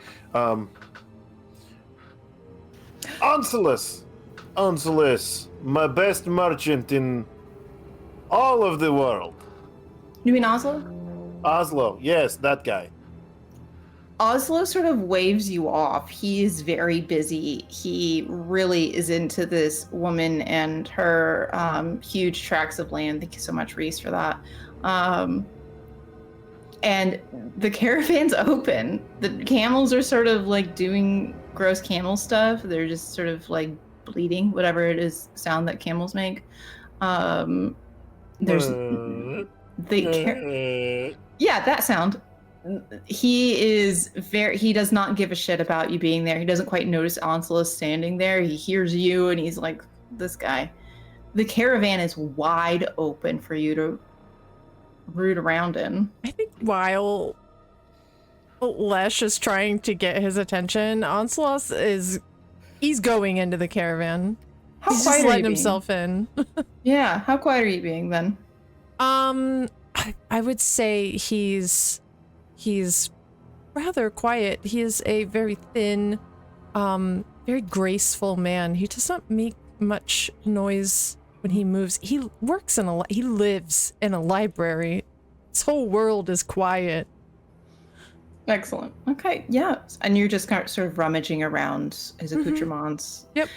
Anselus, my best merchant in all of the world. You mean Oslo? Oslo, yes, that guy. Oslo sort of waves you off. He is very busy. He really is into this woman and her huge tracts of land. Thank you so much, Reese, for that. And the caravan's open. The camels are sort of like doing gross camel stuff. They're just sort of like bleating, whatever it is sound that camels make. There's yeah, that sound. He does not give a shit about you being there. He doesn't quite notice Anselus standing there. He hears you and he's like, this guy. The caravan is wide open for you to root around in. I think while Lesh is trying to get his attention, Onslaught he's going into the caravan. How He's quiet just are you letting being? himself in. Yeah, how quiet are you being then? I would say he's rather quiet. He is a very thin, very graceful man. He does not make much noise when he moves. He works in he lives in a library. His whole world is quiet. Excellent. Okay, yeah. And you're just kind of sort of rummaging around his accoutrements. Yep.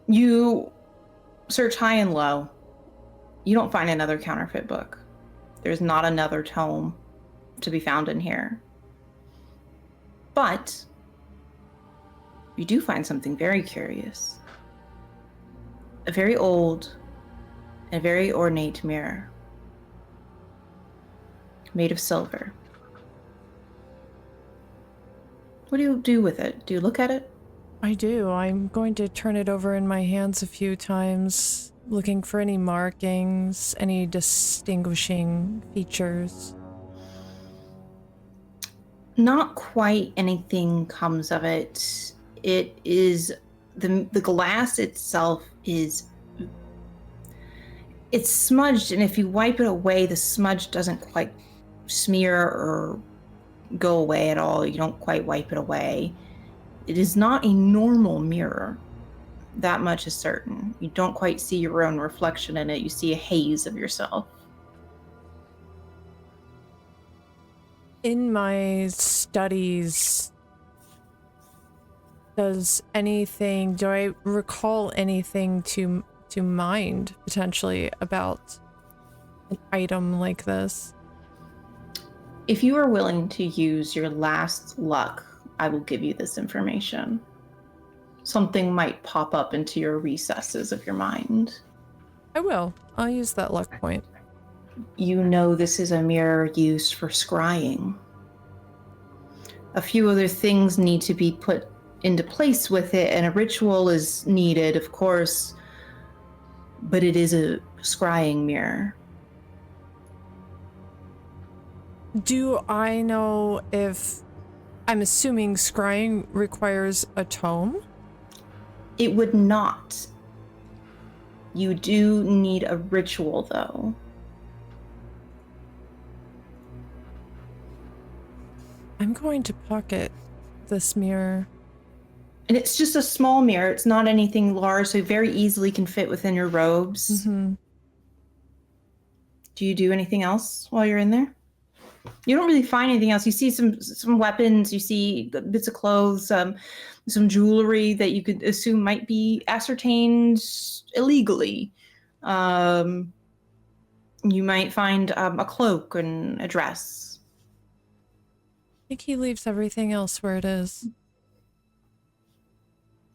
You search high and low. You don't find another counterfeit book. There's not another tome to be found in here. But you do find something very curious. A very old and very ornate mirror made of silver. What do you do with it? Do you look at it? I do. I'm going to turn it over in my hands a few times, looking for any markings, any distinguishing features. Not quite anything comes of it. It is the glass itself is it's smudged, and if you wipe it away, the smudge doesn't quite smear or go away at all. You don't quite wipe it away. It is not a normal mirror. That much is certain. You don't quite see your own reflection in it. You see a haze of yourself. In my studies, do I recall anything to mind potentially about an item like this? If you are willing to use your last luck, I will give you this information. Something might pop up into your recesses of your mind. I will. I'll use that luck point. You know this is a mirror used for scrying. A few other things need to be put into place with it, and a ritual is needed, of course, but it is a scrying mirror. Do I know if... I'm assuming scrying requires a tome? It would not. You do need a ritual, though. I'm going to pocket this mirror. And it's just a small mirror. It's not anything large, so it very easily can fit within your robes. Mm-hmm. Do you do anything else while you're in there? You don't really find anything else. You see some weapons. You see bits of clothes, some jewelry that you could assume might be ascertained illegally. You might find a cloak and a dress. I think he leaves everything else where it is.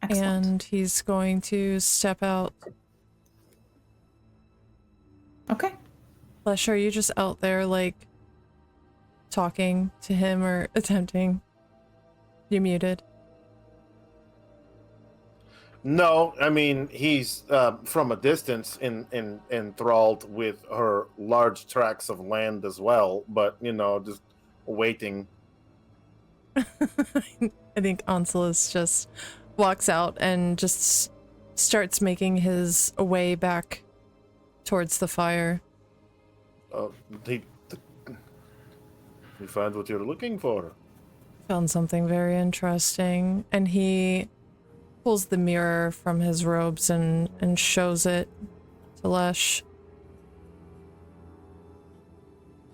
Excellent. And he's going to step out. Okay. Flesh, are you just out there, like, talking to him or attempting? You're muted. No, I mean, he's from a distance enthralled with her large tracts of land as well, but, you know, just waiting. I think Anselus just walks out and just starts making his way back towards the fire. You find what you're looking for. Found something very interesting, and he pulls the mirror from his robes and shows it to Lesh.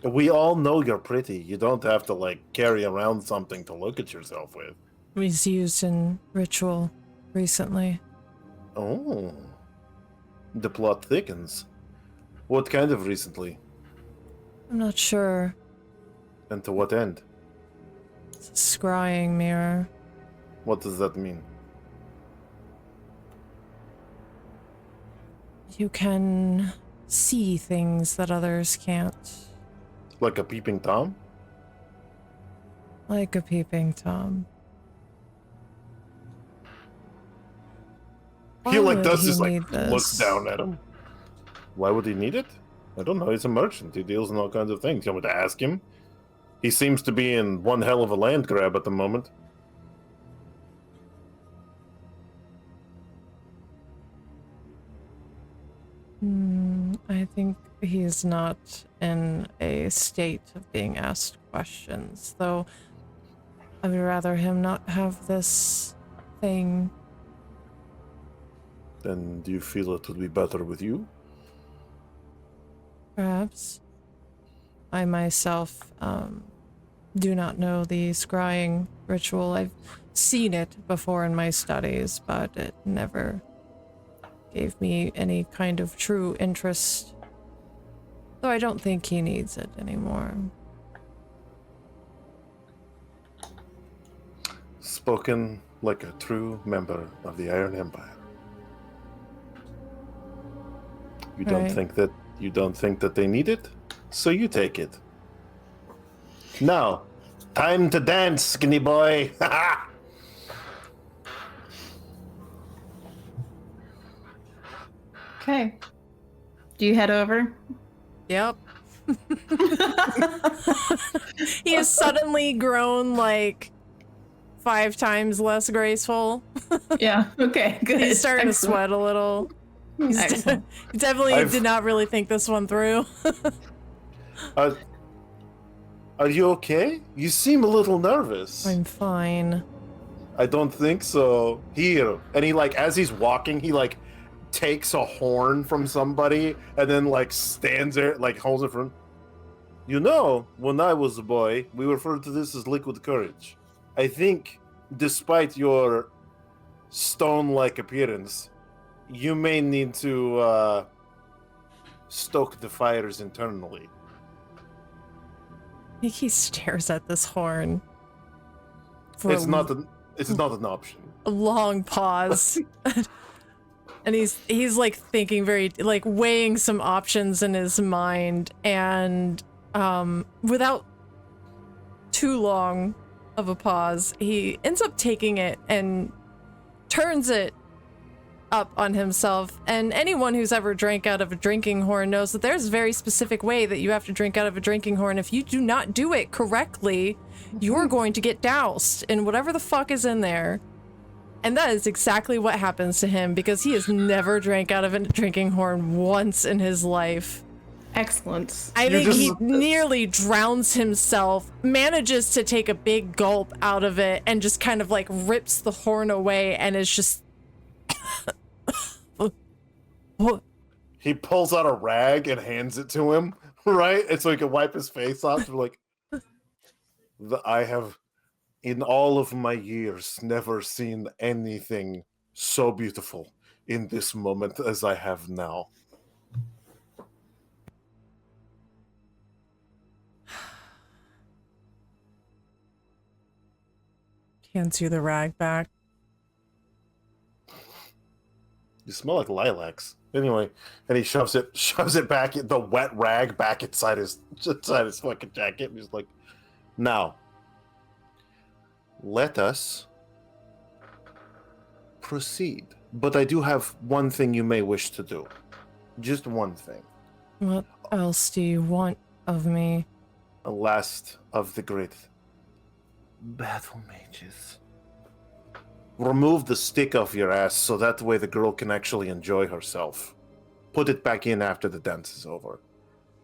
We all know you're pretty. You don't have to, like, carry around something to look at yourself with. It was used in ritual recently. Oh. The plot thickens. What kind of recently? I'm not sure. And to what end? It's a scrying mirror. What does that mean? You can see things that others can't. Like a peeping Tom? Like a peeping Tom. He, like, Why does would just, he like, need this? looks down at him. Why would he need it? I don't know. He's a merchant. He deals in all kinds of things. You want me to ask him? He seems to be in one hell of a land grab at the moment. I think he's not in a state of being asked questions, though I would rather him not have this thing. Then do you feel it would be better with you? Perhaps. I myself do not know the scrying ritual. I've seen it before in my studies, but it never gave me any kind of true interest. Though I don't think he needs it anymore. Spoken like a true member of the Iron Empire. You don't think that they need it, so you take it. Now, time to dance, skinny boy. Okay. Do you head over? Yep. He has suddenly grown like 5 times less graceful. Yeah. Okay. Good. He's starting to sweat a little. He definitely did not really think this one through. Are you okay? You seem a little nervous. I'm fine. I don't think so. Here. And he, like, as he's walking, he, like, takes a horn from somebody and then, like, stands there, like, holds it from... You know, when I was a boy, we referred to this as liquid courage. I think, despite your stone-like appearance, you may need to, stoke the fires internally. I think he stares at this horn. It's not an option. A long pause. And he's like thinking very, like weighing some options in his mind, and without too long of a pause, he ends up taking it and turns it up on himself. And anyone who's ever drank out of a drinking horn knows that there's a very specific way that you have to drink out of a drinking horn. If you do not do it correctly, you're going to get doused in whatever the fuck is in there. And that is exactly what happens to him, because he has never drank out of a drinking horn once in his life. Excellent. I think he nearly drowns himself, manages to take a big gulp out of it, and just kind of like rips the horn away and is just... He pulls out a rag and hands it to him, right? And so he can wipe his face off. Like, I have... in all of my years, never seen anything so beautiful in this moment as I have now. Hands you the rag back. You smell like lilacs. Anyway, and he shoves it back, the wet rag back inside his fucking jacket. And he's like, now, let us proceed. But I do have one thing you may wish to do. Just one thing. What else do you want of me? The last of the great battle mages. Remove the stick off your ass so that way the girl can actually enjoy herself. Put it back in after the dance is over.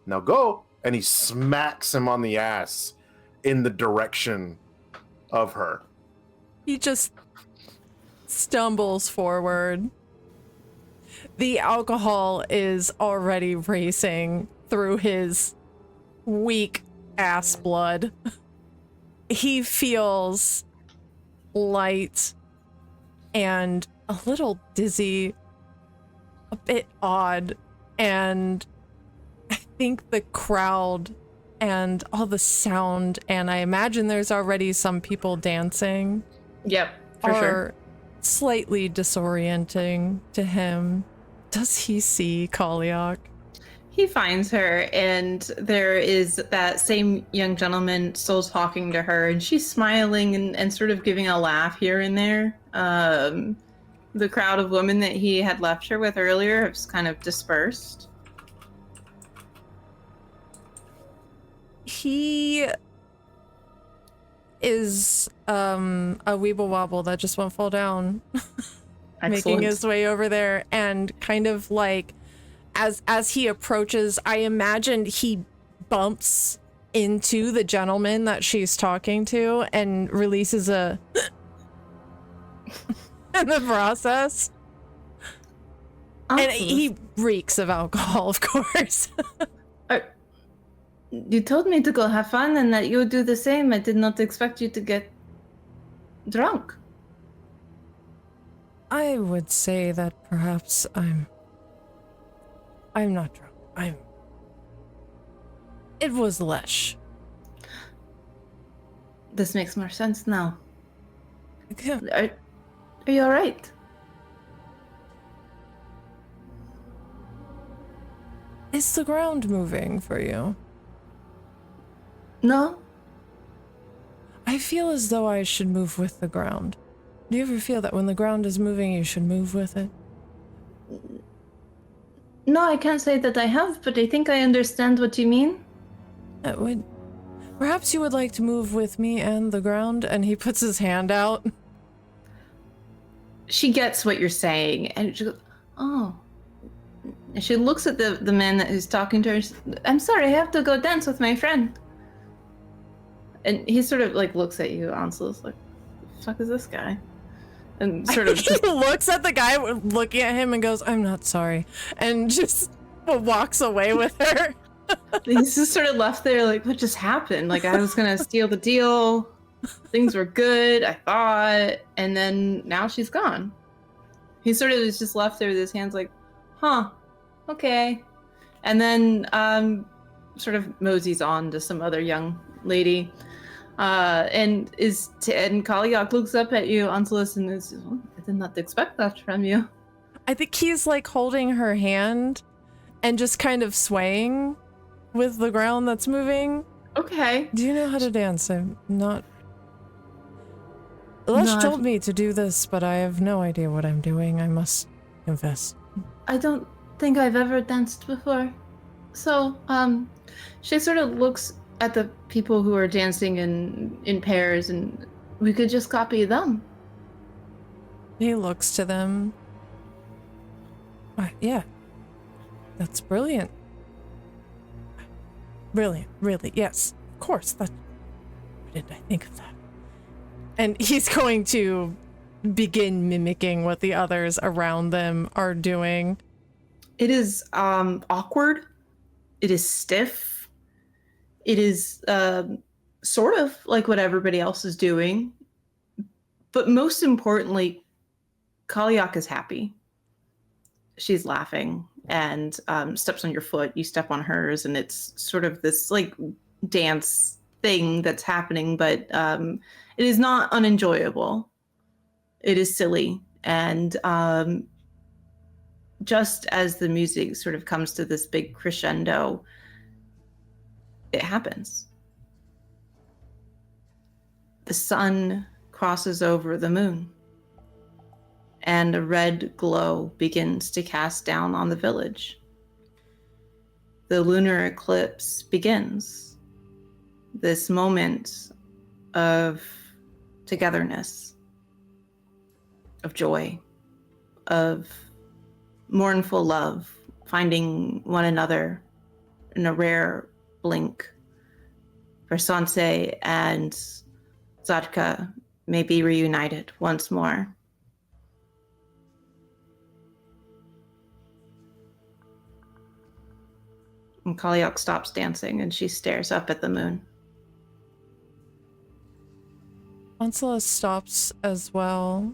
Now go! And he smacks him on the ass in the direction of her. He just stumbles forward. The alcohol is already racing through his weak ass blood. He feels light and a little dizzy, a bit odd, and I think the crowd and all the sound, and I imagine there's already some people dancing. Yep, for sure. Slightly disorienting to him. Does he see Kaliak? He finds her, and there is that same young gentleman still talking to her, and she's smiling and sort of giving a laugh here and there. The crowd of women that he had left her with earlier have kind of dispersed. He is a weeble wobble that just won't fall down. Making his way over there and kind of like as he approaches, I imagine he bumps into the gentleman that she's talking to and releases a in the process. And he reeks of alcohol, of course. You told me to go have fun and that you would do the same. I did not expect you to get drunk. I would say that perhaps I'm not drunk. It was Lesh. This makes more sense now. Yeah. Are you alright? Is the ground moving for you? No? I feel as though I should move with the ground. Do you ever feel that when the ground is moving, you should move with it? No, I can't say that I have, but I think I understand what you mean. Perhaps you would like to move with me and the ground? And he puts his hand out. She gets what you're saying, and she goes, oh. And she looks at the man who's talking to her. I'm sorry, I have to go dance with my friend. And he sort of like looks at you, Ansel's like, the fuck is this guy? And sort of he looks at the guy looking at him and goes, I'm not sorry. And just walks away with her. He's just sort of left there like, what just happened? Like, I was gonna steal the deal. Things were good, I thought. And then now she's gone. He sort of is just left there with his hands like, huh, okay. And then sort of moseys on to some other young lady. And Kaliak looks up at you, Anselus, and is, oh, I did not expect that from you. I think he's like holding her hand and just kind of swaying with the ground that's moving. Okay. Do you know how to dance? I'm not... Lesh told me to do this, but I have no idea what I'm doing, I must confess. I don't think I've ever danced before. So, she sort of looks at the people who are dancing in pairs, and we could just copy them. He looks to them. Yeah. That's brilliant. Brilliant, really, yes. Of course, why didn't I think of that? And he's going to begin mimicking what the others around them are doing. It is awkward. It is stiff. It is sort of like what everybody else is doing. But most importantly, Kaliak is happy. She's laughing and steps on your foot. You step on hers, and it's sort of this like dance thing that's happening, but it is not unenjoyable. It is silly. And just as the music sort of comes to this big crescendo, it happens. The sun crosses over the moon, and a red glow begins to cast down on the village. The lunar eclipse begins. This moment of togetherness, of joy, of mournful love, finding one another in a rare blink. For Sanse and Zadka may be reunited once more. And Kaliak stops dancing and she stares up at the moon. Onsala stops as well.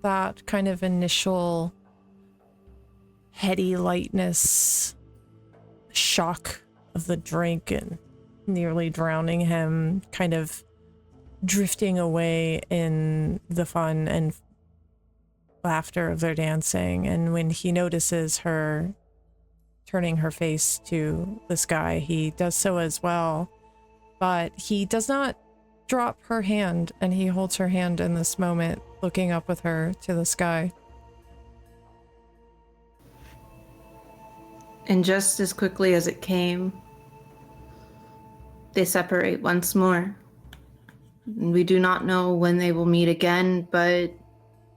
That kind of initial heady lightness, shock of the drink and nearly drowning him, kind of drifting away in the fun and laughter of their dancing. And when he notices her turning her face to the sky, he does so as well, but he does not drop her hand, and he holds her hand in this moment, looking up with her to the sky. And just as quickly as it came, they separate once more. And we do not know when they will meet again, but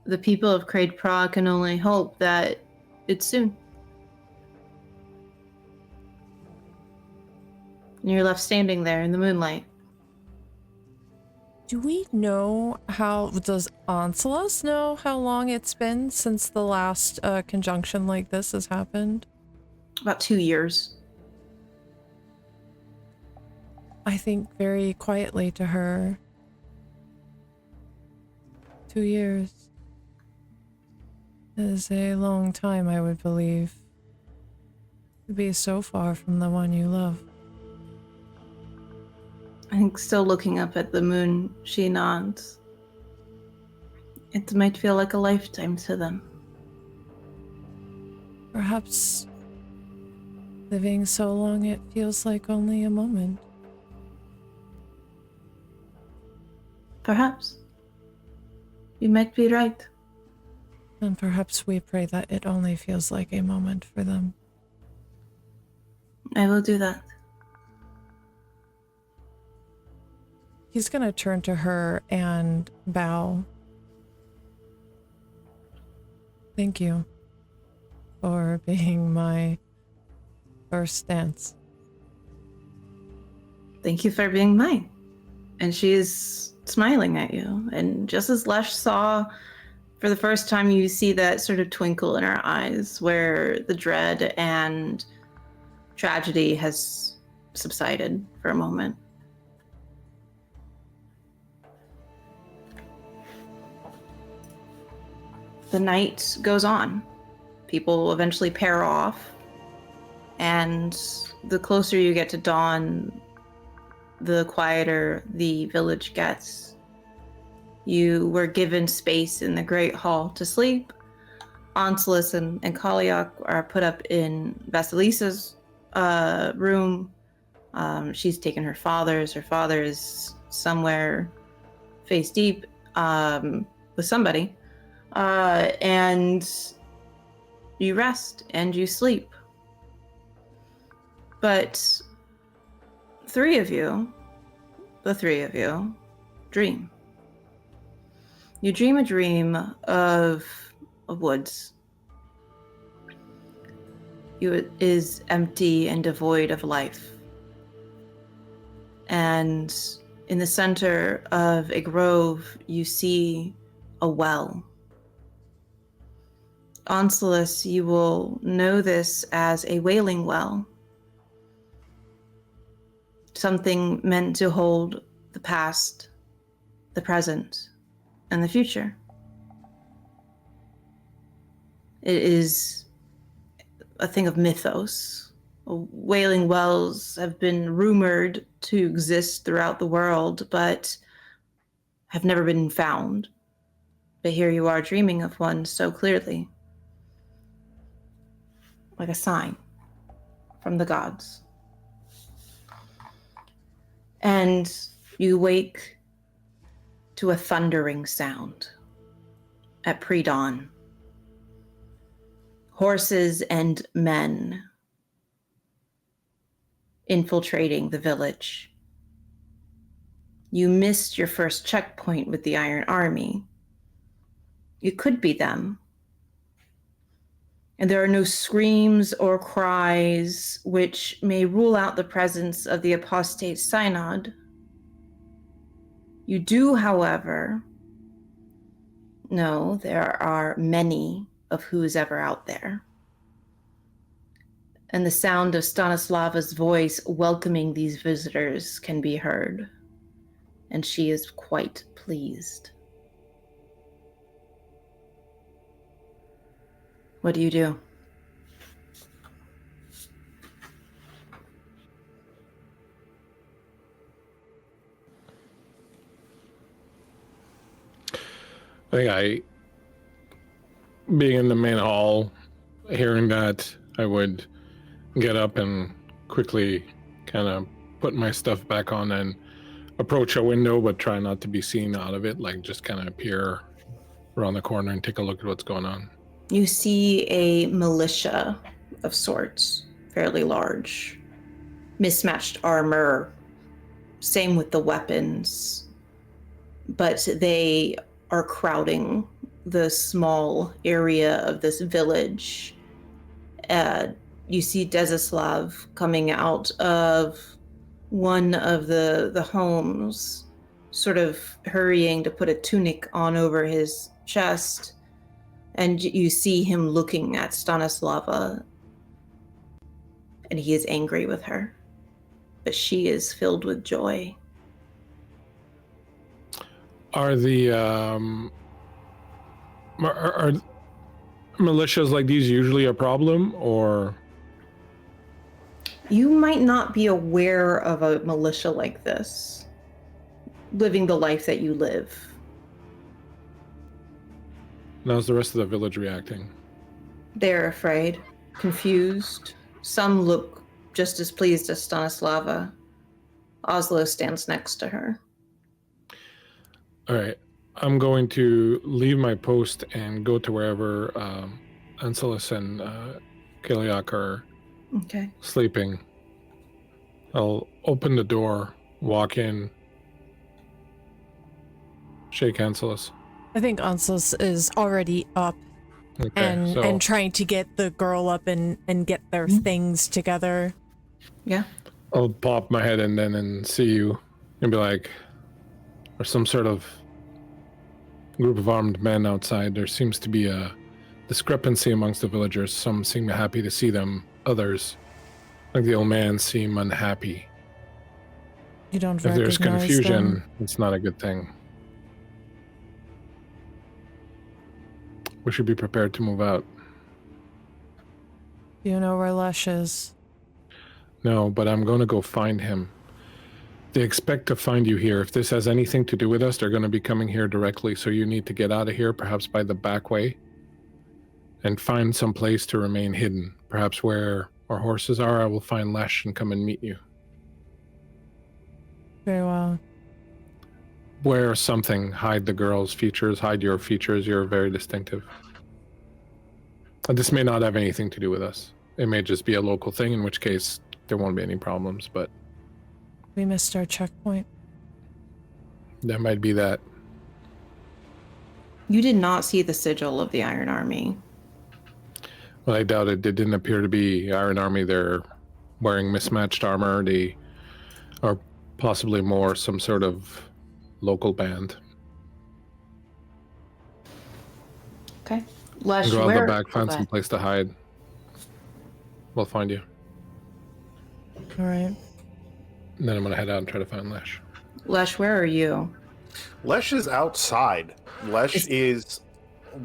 the people of Craed-Pra can only hope that it's soon. And you're left standing there in the moonlight. Do we know does Onslaught know how long it's been since the last conjunction like this has happened? About 2 years. I think very quietly to her. 2 years is a long time, I would believe. To be so far from the one you love. I think still looking up at the moon, she nods. It might feel like a lifetime to them. Perhaps living so long it feels like only a moment. Perhaps. You might be right. And perhaps we pray that it only feels like a moment for them. I will do that. He's gonna turn to her and bow. Thank you for being my first dance. Thank you for being mine. And she is smiling at you. And just as Lesh saw, for the first time, you see that sort of twinkle in her eyes where the dread and tragedy has subsided for a moment. The night goes on. People eventually pair off, and the closer you get to dawn, the quieter the village gets. You were given space in the Great Hall to sleep. Onslaught and Kaliak are put up in Vasilisa's room. She's taken her father's. Her father is somewhere face deep with somebody. And you rest and you sleep. But the three of you, dream. You dream a dream of woods. It is empty and devoid of life. And in the center of a grove, you see a well. Onslaught, you will know this as a wailing well. Something meant to hold the past, the present, and the future. It is a thing of mythos. Wailing wells have been rumored to exist throughout the world, but have never been found. But here you are dreaming of one so clearly. Like a sign from the gods. And you wake to a thundering sound at pre-dawn. Horses and men infiltrating the village. You missed your first checkpoint with the Iron Army. It could be them. And there are no screams or cries which may rule out the presence of the apostate synod. You do, however, know there are many of who is ever out there. And the sound of Stanislava's voice welcoming these visitors can be heard. And she is quite pleased. What do you do? I think being in the main hall, hearing that, I would get up and quickly kind of put my stuff back on and approach a window, but try not to be seen out of it, like just kind of peer around the corner and take a look at what's going on. You see a militia of sorts, fairly large. Mismatched armor, same with the weapons, but they are crowding the small area of this village. You see Desislav coming out of one of the homes, sort of hurrying to put a tunic on over his chest, and you see him looking at Stanislava, and he is angry with her, but she is filled with joy. Are the are militias like these usually a problem, or? You might not be aware of a militia like this, living the life that you live. How's the rest of the village reacting? They're afraid, confused. Some look just as pleased as Stanislava. Oslo stands next to her. All right. I'm going to leave my post and go to wherever Anselus and Kiliak are sleeping. I'll open the door, walk in, shake Anselus. I think Anselus is already up and trying to get the girl up and get their things together. Yeah. I'll pop my head in then and see you and be like, there's some sort of group of armed men outside. There seems to be a discrepancy amongst the villagers. Some seem happy to see them. Others, like the old man, seem unhappy. You don't If there's recognize confusion, them. it's not a good thing. We should be prepared to move out. Do you know where Lesh is? No, but I'm going to go find him. They expect to find you here. If this has anything to do with us, they're going to be coming here directly. So you need to get out of here, perhaps by the back way, and find some place to remain hidden. Perhaps where our horses are, I will find Lesh and come and meet you. Very well. Wear something. Hide the girl's features. Hide your features. You're very distinctive. This may not have anything to do with us. It may just be a local thing, in which case there won't be any problems, but... We missed our checkpoint. That might be that. You did not see the sigil of the Iron Army. Well, I doubt it. It didn't appear to be Iron Army. They're wearing mismatched armor. They are possibly more some sort of local band. Okay. Lesh, Go out where? the back, find some place to hide. We'll find you. All right. And then I'm gonna head out and try to find Lesh. Lesh, where are you? Lesh is outside. Lesh is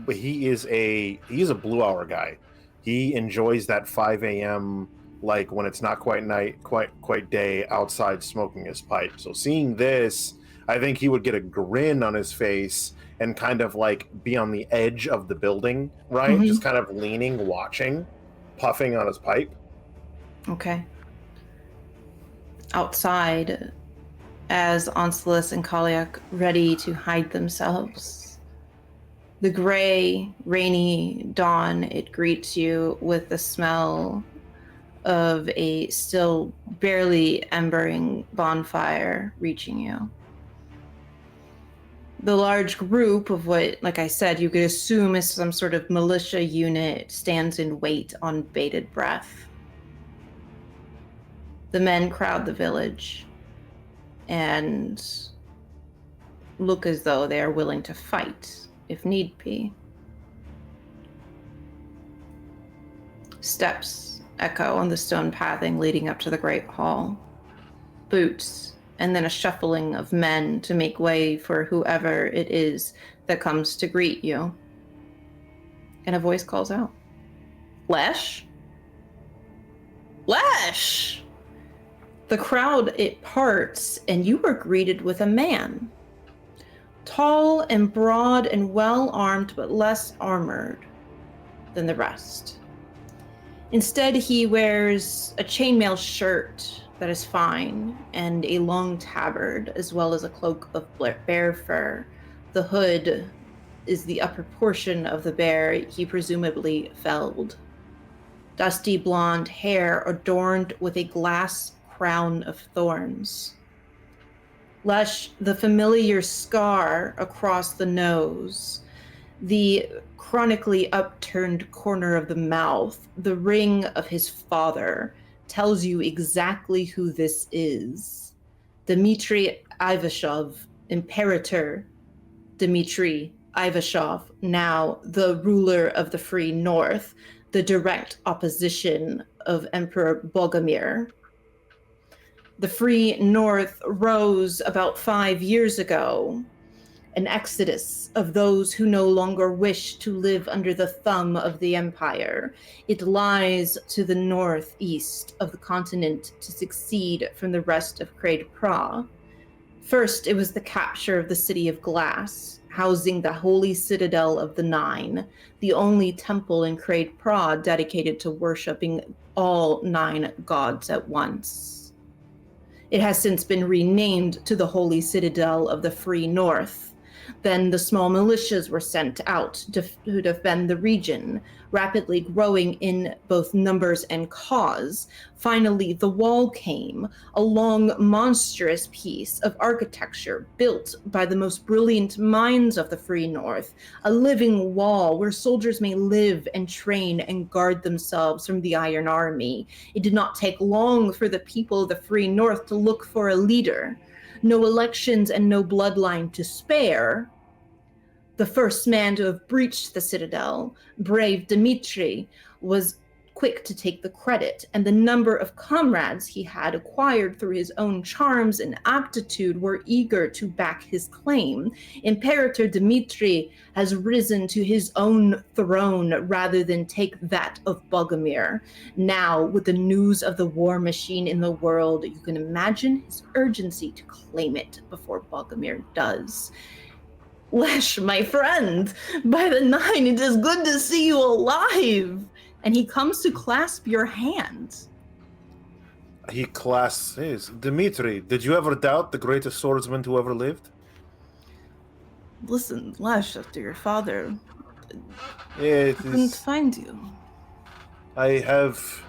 a blue hour guy. He enjoys that 5 a.m. like when it's not quite night, quite day, outside smoking his pipe. So seeing this, I think he would get a grin on his face and kind of like be on the edge of the building, right? Mhm. Just kind of leaning, watching, puffing on his pipe. Okay. Outside, as Anselus and Kaliak ready to hide themselves, the gray, rainy dawn, it greets you with the smell of a still barely embering bonfire reaching you. The large group of what, like I said, you could assume is some sort of militia unit stands in wait on bated breath. The men crowd the village and look as though they are willing to fight if need be. Steps echo on the stone pathing leading up to the Great Hall. Boots, and then a shuffling of men to make way for whoever it is that comes to greet you. And a voice calls out, Lesh? Lesh! The crowd, it parts, and you are greeted with a man. Tall and broad and well-armed, but less armored than the rest. Instead, he wears a chainmail shirt that is fine, and a long tabard, as well as a cloak of bear fur. The hood is the upper portion of the bear he presumably felled. Dusty blonde hair adorned with a glass crown of thorns. Lesh, the familiar scar across the nose, the chronically upturned corner of the mouth, the ring of his father, tells you exactly who this is. Dmitry Ivashov, Imperator Dmitry Ivashov, now the ruler of the Free North, the direct opposition of Emperor Bogumir. The Free North rose about 5 years ago, an exodus of those who no longer wish to live under the thumb of the Empire. It lies to the northeast of the continent to succeed from the rest of Craed-Pra. First, it was the capture of the City of Glass, housing the Holy Citadel of the Nine, the only temple in Craed-Pra dedicated to worshipping all 9 gods at once. It has since been renamed to the Holy Citadel of the Free North. Then the small militias were sent out to defend the region, rapidly growing in both numbers and cause. Finally, the wall came, a long, monstrous piece of architecture built by the most brilliant minds of the Free North, a living wall where soldiers may live and train and guard themselves from the Iron Army. It did not take long for the people of the Free North to look for a leader. No elections and no bloodline to spare. The first man to have breached the citadel, brave Dmitry, was quick to take the credit, and the number of comrades he had acquired through his own charms and aptitude were eager to back his claim. Imperator Dmitry has risen to his own throne rather than take that of Bogumir. Now, with the news of the war machine in the world, you can imagine his urgency to claim it before Bogumir does. Lesh, my friend, by the 9, it is good to see you alive. And he comes to clasp your hand. He clasps his. Dmitry, did you ever doubt the greatest swordsman who ever lived? Listen, Lesh, after your father, It I couldn't is. find you. I have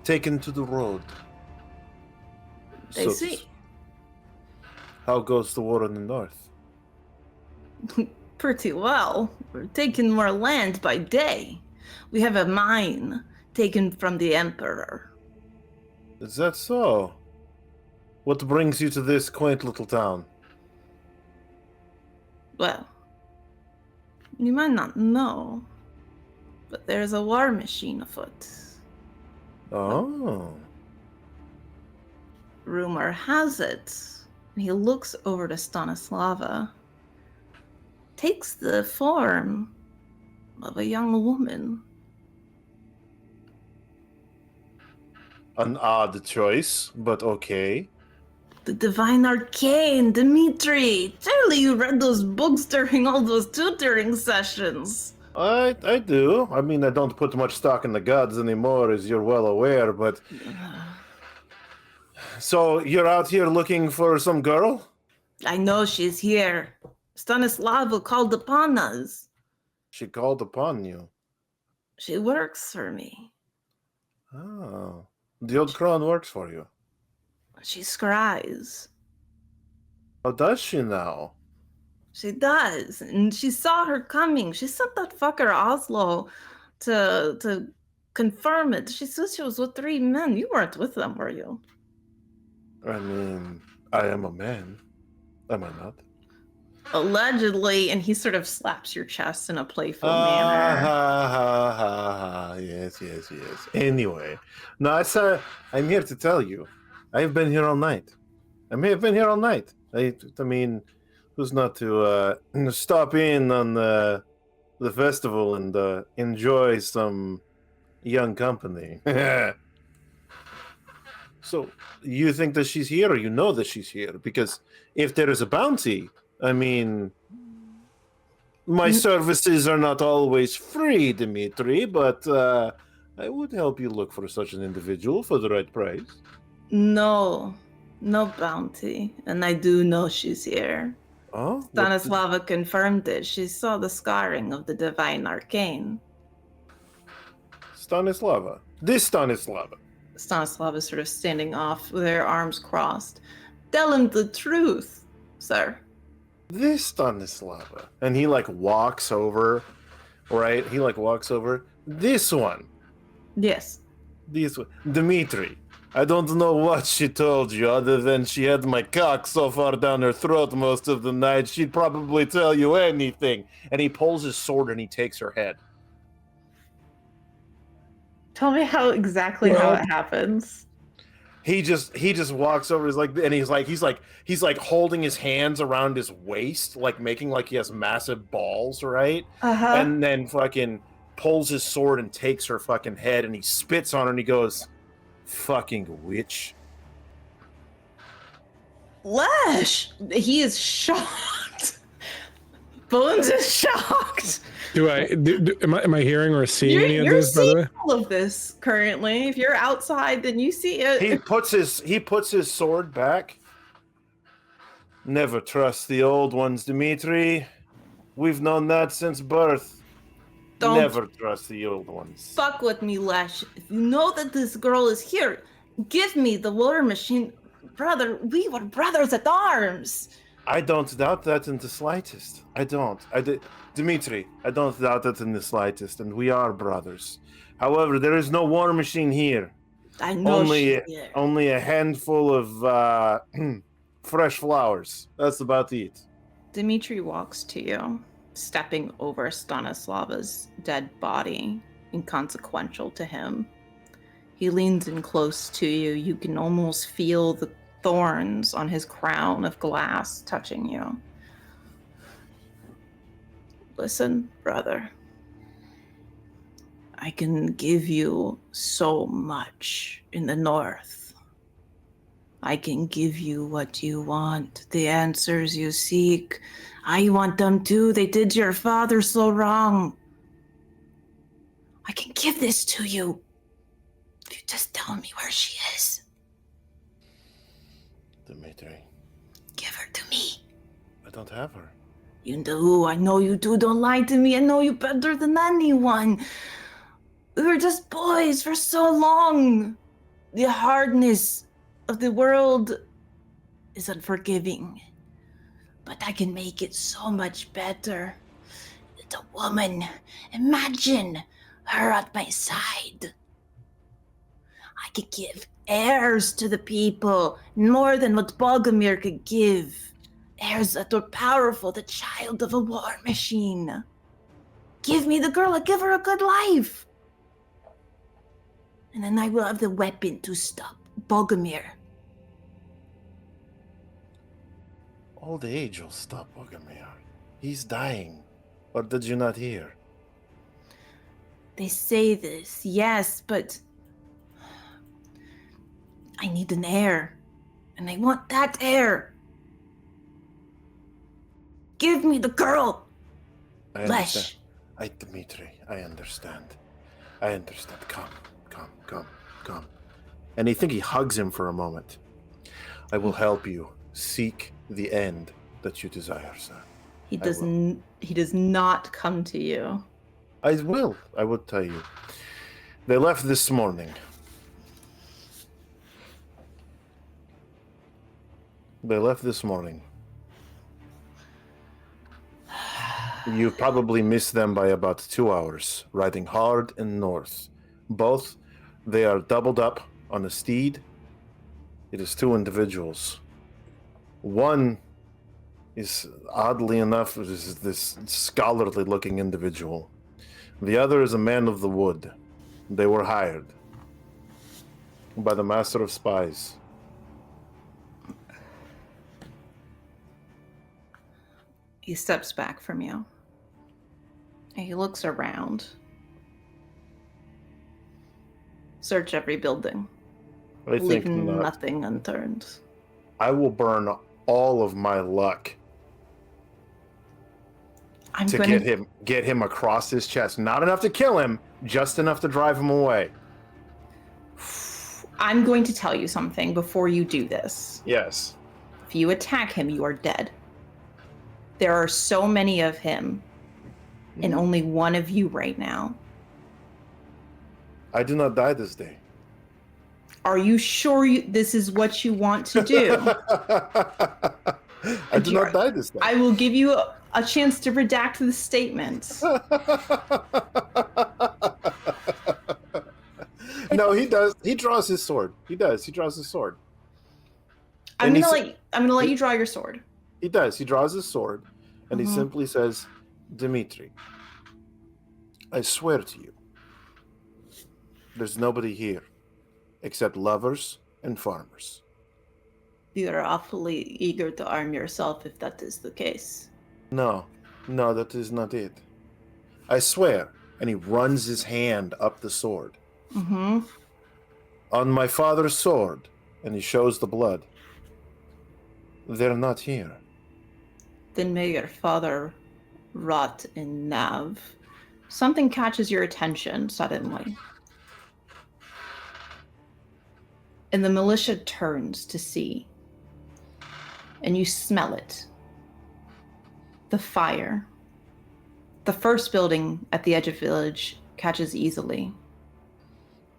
taken to the road. I So to see. How goes the war in the north? Pretty well. We're taking more land by day. We have a mine taken from the Emperor. Is that so? What brings you to this quaint little town? Well, you might not know, but there's a war machine afoot. Oh. Rumor has it, and he looks over to Stanislava, takes the form of a young woman. An odd choice, but okay. The Divine Arcane, Dmitri! Surely you read those books during all those tutoring sessions. I do. I mean, I don't put much stock in the gods anymore, as you're well aware, but... So, you're out here looking for some girl? I know she's here. Stanislava called upon us. She called upon you. She works for me. Oh. The old crone works for you. She scries. How does she now? She does, and she saw her coming. She sent that fucker Oslo to confirm it. She said she was with 3 men. You weren't with them, were you? I mean, I am a man. Am I not? Allegedly, and he sort of slaps your chest in a playful manner. Yes. Anyway, no, I'm here to tell you, I've been here all night. I have been here all night. I mean, who's not to stop in on the festival and enjoy some young company? So, you think that she's here, or you know that she's here? Because if there is a bounty, I mean, my services are not always free, Dmitry, but I would help you look for such an individual for the right price. No bounty, and I do know she's here. Oh, Stanislava confirmed it. She saw the scarring of the Divine Arcane. Stanislava. This Stanislava. Stanislava is sort of standing off with her arms crossed. Tell him the truth, sir. This Stanislava. And he walks over, right? He walks over. This one. Yes. Dmitri, I don't know what she told you other than she had my cock so far down her throat most of the night. She'd probably tell you anything. And he pulls his sword and he takes her head. Tell me how it happens. He just walks over. He's like holding his hands around his waist, like making like he has massive balls, right? Uh-huh. And then fucking pulls his sword and takes her fucking head, and he spits on her and he goes, "Fucking witch." Lesh! He is shocked. Bones is shocked. Am I hearing or seeing any of You're this, by the seeing way? all of this currently. If you're outside, then you see it. He puts his sword back. Never trust the old ones, Dmitri. We've known that since birth. Don't Never trust the old ones. fuck with me, Lesh. If you know that this girl is here, give me the war machine. Brother, we were brothers at arms. I don't doubt that in the slightest. I don't. Dmitri, I don't doubt that in the slightest, and we are brothers. However, there is no war machine here. I know Only a handful of fresh flowers. That's about it. Dmitri walks to you, stepping over Stanislava's dead body, inconsequential to him. He leans in close to you. You can almost feel the thorns on his crown of glass touching you. Listen, brother. I can give you so much in the north. I can give you what you want, the answers you seek. I want them too. They did your father so wrong. I can give this to you. If you just tell me where she is. Dmitri. Give her to me. I don't have her. You do. I know you do. Don't lie to me. I know you better than anyone. We were just boys for so long. The hardness of the world is unforgiving. But I can make it so much better. It's a woman. Imagine her at my side. I could give heirs to the people, more than what Bogumir could give. Heirs that are powerful, the child of a war machine. Give me the girl, I'll give her a good life. And then I will have the weapon to stop Bogumir. Old age will stop Bogumir. He's dying. Or did you not hear? They say this, yes, but I need an heir. And I want that heir. Give me the girl. I Lesh. understand. Dmitri, I understand. Come. And I think he hugs him for a moment. I will help you seek the end that you desire, sir. He does not come to you. I will tell you. They left this morning. You probably missed them by about 2 hours, riding hard and north. Both, they are doubled up on a steed. It is 2 individuals. One is, oddly enough, is this scholarly-looking individual. The other is a man of the wood. They were hired by the master of spies. He steps back from you. And he looks around. Search every building. I think Leave not. nothing unturned. I will burn all of my luck get him across his chest. Not enough to kill him, just enough to drive him away. I'm going to tell you something before you do this. Yes. If you attack him, you are dead. There are so many of him, and only one of you right now. I do not die this day. Are you sure this is what you want to do? I do not die this day. I will give you a chance to redact the statement. It's no, he does. He draws his sword. He does. He draws his sword. I'm And gonna let you draw your sword. He does. He draws his sword, and he simply says, "Dimitri, I swear to you, there's nobody here except lovers and farmers." You are awfully eager to arm yourself if that is the case. No, that is not it. I swear. And he runs his hand up the sword. Mm-hmm. On my father's sword, and he shows the blood. They're not here. Then may your father rot in Nav. Something catches your attention suddenly. And the militia turns to see. And you smell it. The fire. The first building at the edge of village catches easily.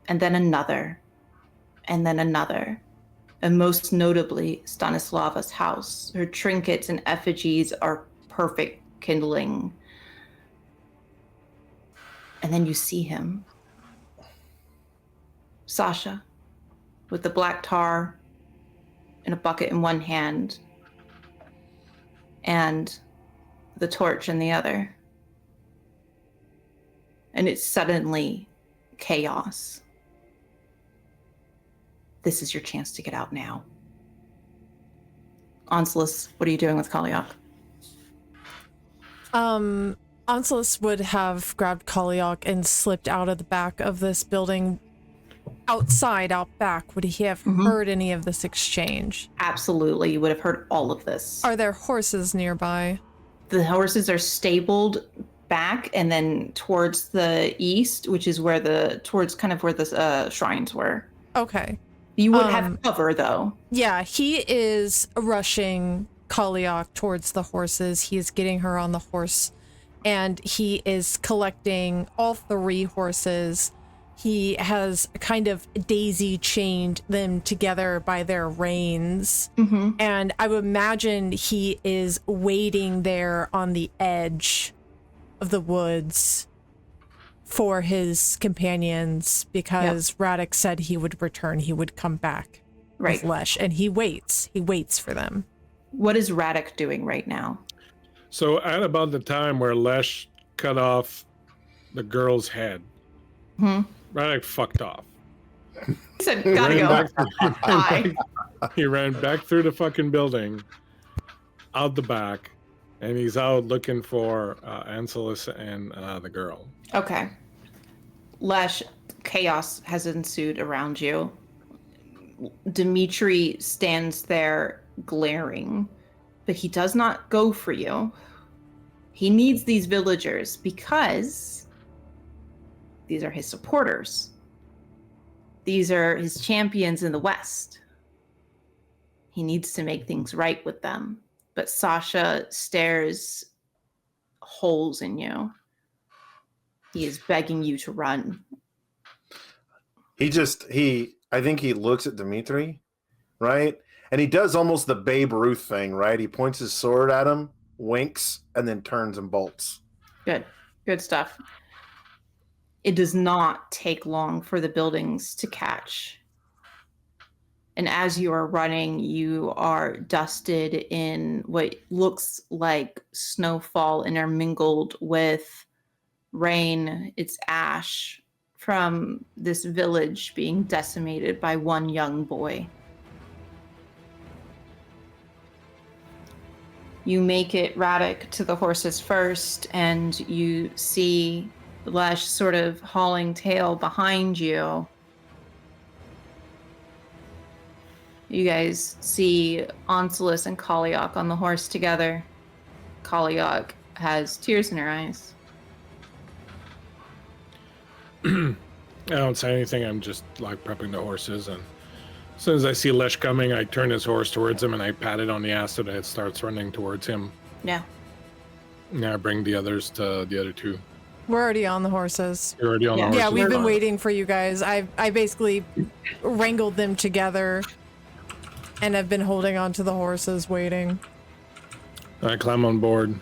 And then another. And then another. And most notably, Stanislava's house. Her trinkets and effigies are perfect kindling. And then you see him. Sasha, with the black tar and a bucket in one hand, and the torch in the other. And it's suddenly chaos. This is your chance to get out now. Onslus, what are you doing with Kaliak? Onslus would have grabbed Kaliak and slipped out of the back of this building. Outside, out back, would he have heard any of this exchange? Absolutely, you would have heard all of this. Are there horses nearby? The horses are stabled back and then towards the east, which is where towards kind of where the shrines were. Okay. You would have cover, though. Yeah, he is rushing Kaliak towards the horses. He is getting her on the horse, and he is collecting all 3 horses. He has kind of daisy chained them together by their reins. And I would imagine he is waiting there on the edge of the woods for his companions, because Radek said he would return, he would come back with Lesh, and he waits for them. What is Radek doing right now? So at about the time where Lesh cut off the girl's head, Radek fucked off. He said, gotta go. Bye. He ran back through the fucking building, out the back, and he's out looking for Anselus and the girl. Okay. Lesh, chaos has ensued around you. Dimitri stands there glaring, but he does not go for you. He needs these villagers because these are his supporters. These are his champions in the West. He needs to make things right with them. But Sasha stares holes in you. He is begging you to run. I think he looks at Dimitri, right? And he does almost the Babe Ruth thing, right? He points his sword at him, winks, and then turns and bolts. Good stuff. It does not take long for the buildings to catch. And as you are running, you are dusted in what looks like snowfall intermingled with rain. It's ash from this village being decimated by one young boy. You make it, Radek, to the horses first, and you see Lesh sort of hauling tail behind you. You guys see Onselus and Kaliak on the horse together. Kaliak has tears in her eyes. I don't say anything. I'm just like prepping the horses, and as soon as I see Lesh coming, I turn his horse towards him and I pat it on the ass so that it starts running towards him. Yeah. And I bring the others to the other 2. We're already on the horses. You're already on the horses? Yeah, we've been waiting for you guys. I basically wrangled them together and have been holding on to the horses waiting. I climb on board.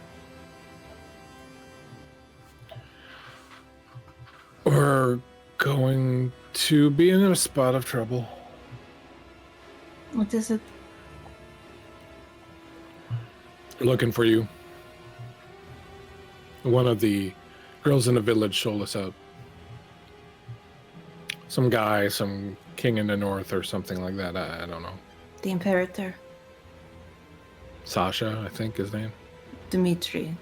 We're going to be in a spot of trouble. What is it? Looking for you. One of the girls in the village sold us out. Some guy, some king in the north or something like that. I don't know. The Imperator. Sasha, I think his name. Dmitri.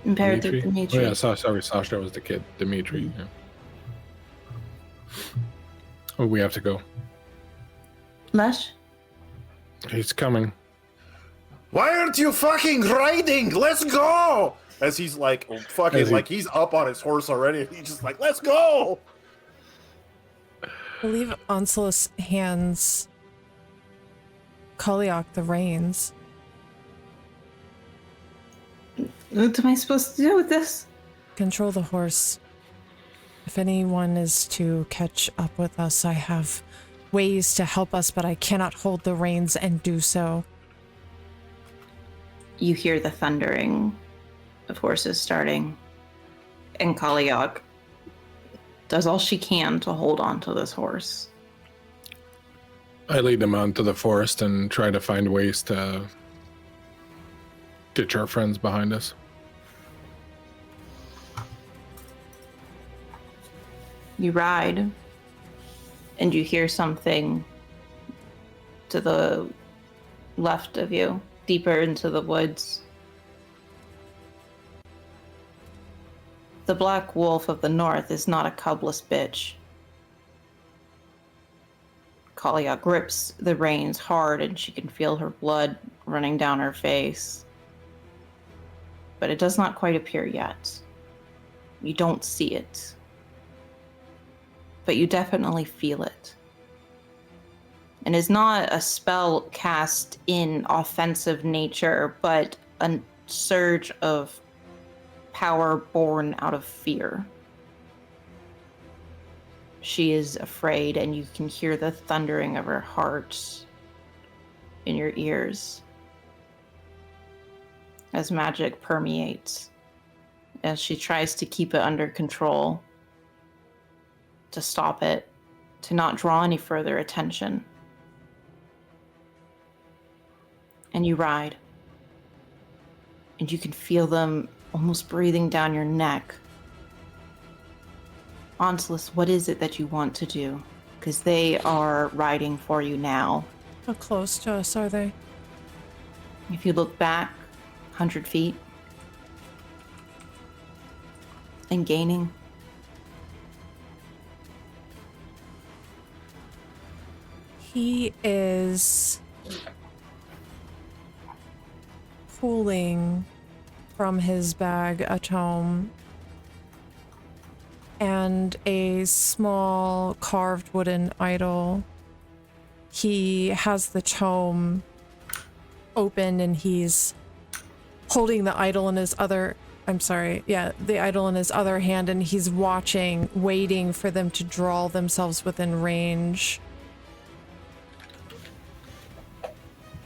Imperator Dmitri. Oh yeah, sorry, Sasha was the kid. Dmitri. Yeah. Oh, we have to go. Lush? He's coming. Why aren't you fucking riding? Let's go! As he's like, fucking, like he's up on his horse already. And he's just like, let's go! I believe Onslus hands Kaliak the reins. What am I supposed to do with this? Control the horse. If anyone is to catch up with us, I have ways to help us, but I cannot hold the reins and do so. You hear the thundering of horses starting, and Kaliak does all she can to hold on to this horse. I lead them out into the forest and try to find ways to ditch our friends behind us. You ride, and you hear something to the left of you, deeper into the woods. The black wolf of the north is not a cubless bitch. Kalia grips the reins hard, and she can feel her blood running down her face. But it does not quite appear yet. You don't see it. But you definitely feel it. And it's not a spell cast in offensive nature, but a surge of power born out of fear. She is afraid, and you can hear the thundering of her heart in your ears as magic permeates, as she tries to keep it under control, to stop it, to not draw any further attention. And you ride, and you can feel them almost breathing down your neck. Onslus, what is it that you want to do? Because they are riding for you now. How close to us are they? If you look back 100 feet and gaining. He is pulling from his bag a tome and a small carved wooden idol. He has the tome open, and he's holding the idol in his other, the idol in his other hand, and he's watching, waiting for them to draw themselves within range.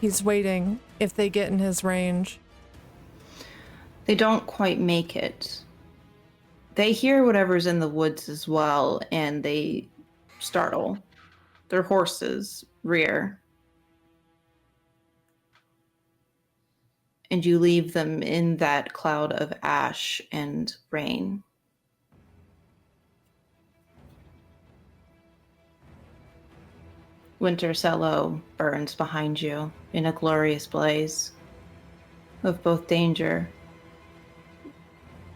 He's waiting if they get in his range. They don't quite make it. They hear whatever's in the woods as well, and they startle. Their horses rear. And you leave them in that cloud of ash and rain. Winter Cello burns behind you in a glorious blaze of both danger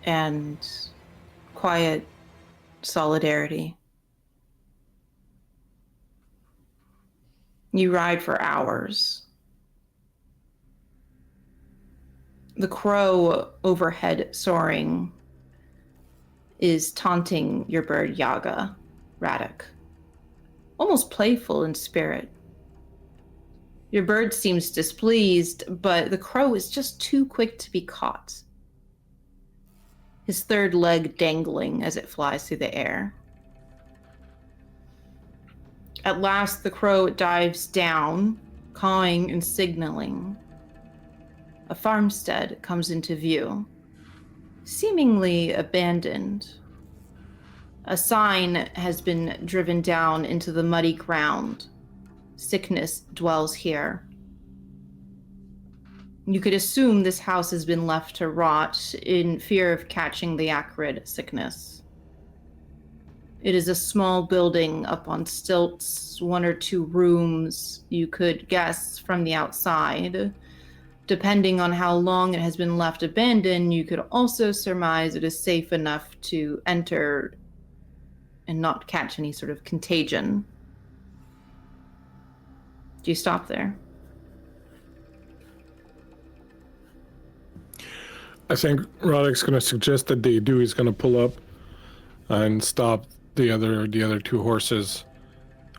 and quiet solidarity. You ride for hours. The crow overhead soaring is taunting your bird Yaga, Radek, almost playful in spirit. Your bird seems displeased, but the crow is just too quick to be caught. His third leg dangling as it flies through the air. At last, the crow dives down, cawing and signaling. A farmstead comes into view, seemingly abandoned. A sign has been driven down into the muddy ground. Sickness dwells here. You could assume this house has been left to rot in fear of catching the acrid sickness. It is a small building up on stilts, 1 or 2 rooms, you could guess from the outside. Depending on how long it has been left abandoned, you could also surmise it is safe enough to enter and not catch any sort of contagion. Do you stop there? I think Roddick's going to suggest that they do. He's going to pull up and stop the other 2 horses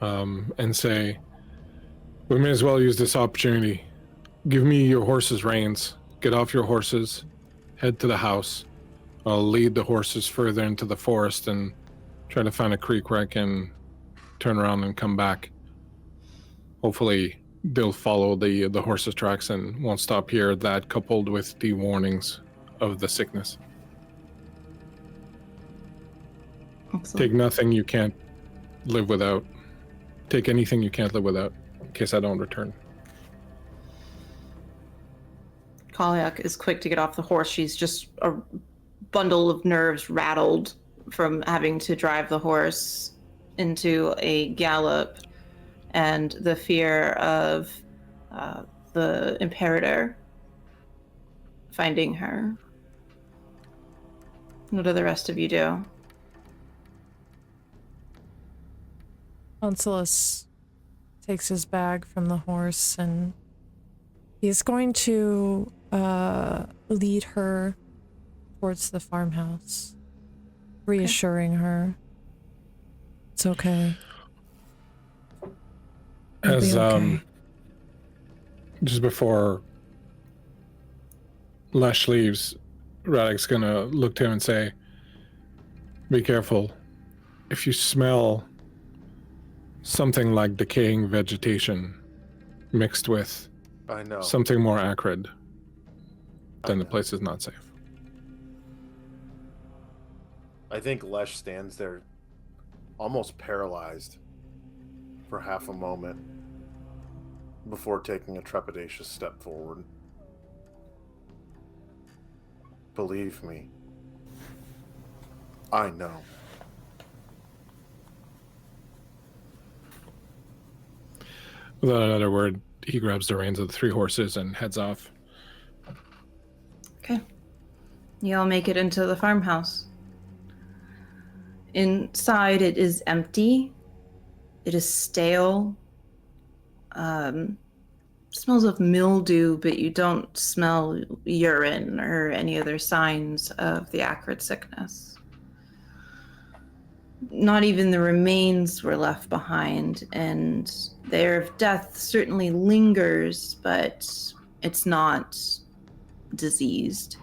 and say, we may as well use this opportunity. Give me your horses' reins. Get off your horses. Head to the house. I'll lead the horses further into the forest and try to find a creek where I can turn around and come back. Hopefully they'll follow the horses' tracks and won't stop here. That coupled with the warnings of the sickness. Excellent. Take nothing you can't live without. Take anything you can't live without, in case I don't return. Kalyak is quick to get off the horse. She's just a bundle of nerves rattled from having to drive the horse into a gallop and the fear of the Imperator finding her. What do the rest of you do? Onsilis takes his bag from the horse and he's going to lead her towards the farmhouse, reassuring her it's okay. It'll As be okay. just before Lesh leaves, Radek's gonna look to him and say, be careful. If you smell something like decaying vegetation mixed with I know. something more acrid, then the place is not safe. I think Lesh stands there almost paralyzed for half a moment before taking a trepidatious step forward. Believe me, I know. Without another word, he grabs the reins of the 3 horses and heads off. Okay. You all make it into the farmhouse. Inside, it is empty. It is stale. Smells of mildew, but you don't smell urine or any other signs of the acrid sickness. Not even the remains were left behind, and the air of death certainly lingers, but it's not diseased.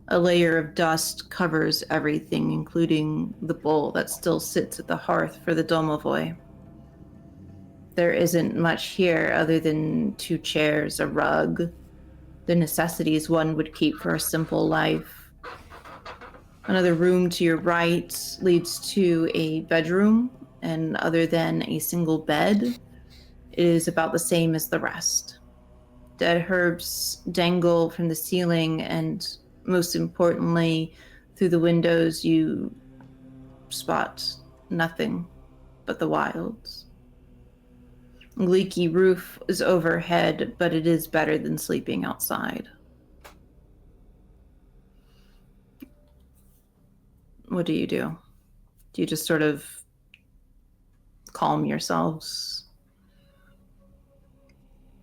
A layer of dust covers everything, including the bowl that still sits at the hearth for the domovoi. There isn't much here other than 2 chairs, a rug, the necessities one would keep for a simple life. Another room to your right leads to a bedroom, and other than a single bed, it is about the same as the rest. Dead herbs dangle from the ceiling, and most importantly, through the windows you spot nothing but the wilds. A leaky roof is overhead, but it is better than sleeping outside. What do? Do you just sort of calm yourselves?